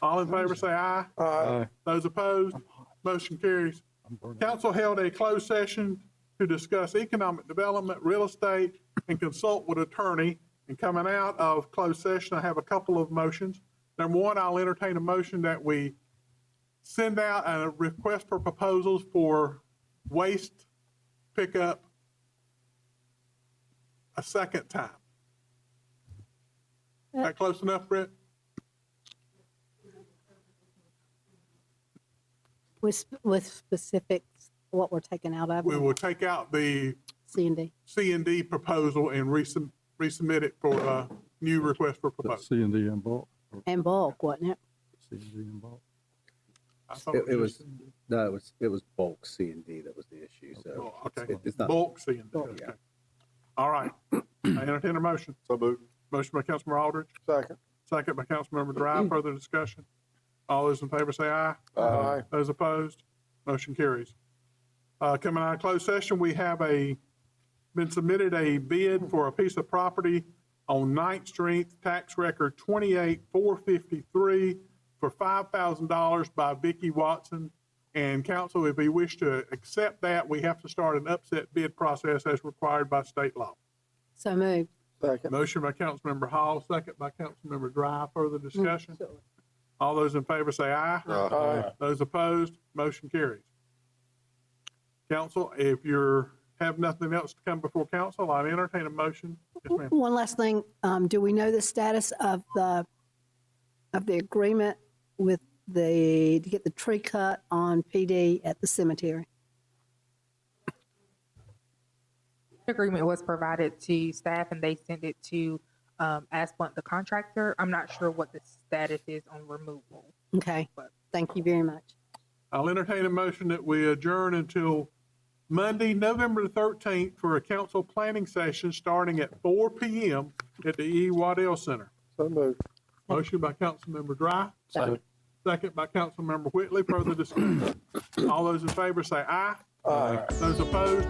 All in favor say aye. Aye. Those opposed, motion carries. Council held a closed session to discuss economic development, real estate, and consult with attorney. And coming out of closed session, I have a couple of motions. Number one, I'll entertain a motion that we send out a request for proposals for waste pickup a second time. That close enough, Brett? With specifics, what we're taking out of We it, will take out the C&D. C&D proposal and resubmit it for a new request for proposal. C&D in bulk, or And bulk, wasn't it? C&D in bulk. I thought It was, just- no, it was bulk C and D that was the issue, so. Oh, okay, It's not. bulk C&D, okay. All right, I entertain a motion. So moved. Motion by Councilmember Aldridge, Second. second by Councilmember Dry. Further discussion? All those in favor say aye. Aye. Those opposed, motion carries. Coming out of closed session, we have been submitted a bid for a piece of property on 9th Street, tax record 28453 for $5,000 by Vicky Watson. And council, if we wish to accept that, we have to start an upset bid process as required by state law. So moved. Second. Motion by Councilmember Hall, second by Councilmember Dry. Further discussion? All those in favor say aye. Aye. Those opposed, motion carries. Council, if you have nothing else to come before council, I entertain a motion. Yes, ma'am. One last thing, do we know the status of the agreement with to get the tree cut on PD at the cemetery? Agreement was provided to staff and they sent it to Asplund, the contractor. I'm not sure what the status is on removal. Okay, thank you very much. I'll entertain a motion that we adjourn until Monday, November the 13th for a council planning session starting at 4 PM at the E. Waddell Center. So moved. Motion by Councilmember Dry. Second by Councilmember Whitley. Further discussion. All those in favor say aye. Aye. Those opposed,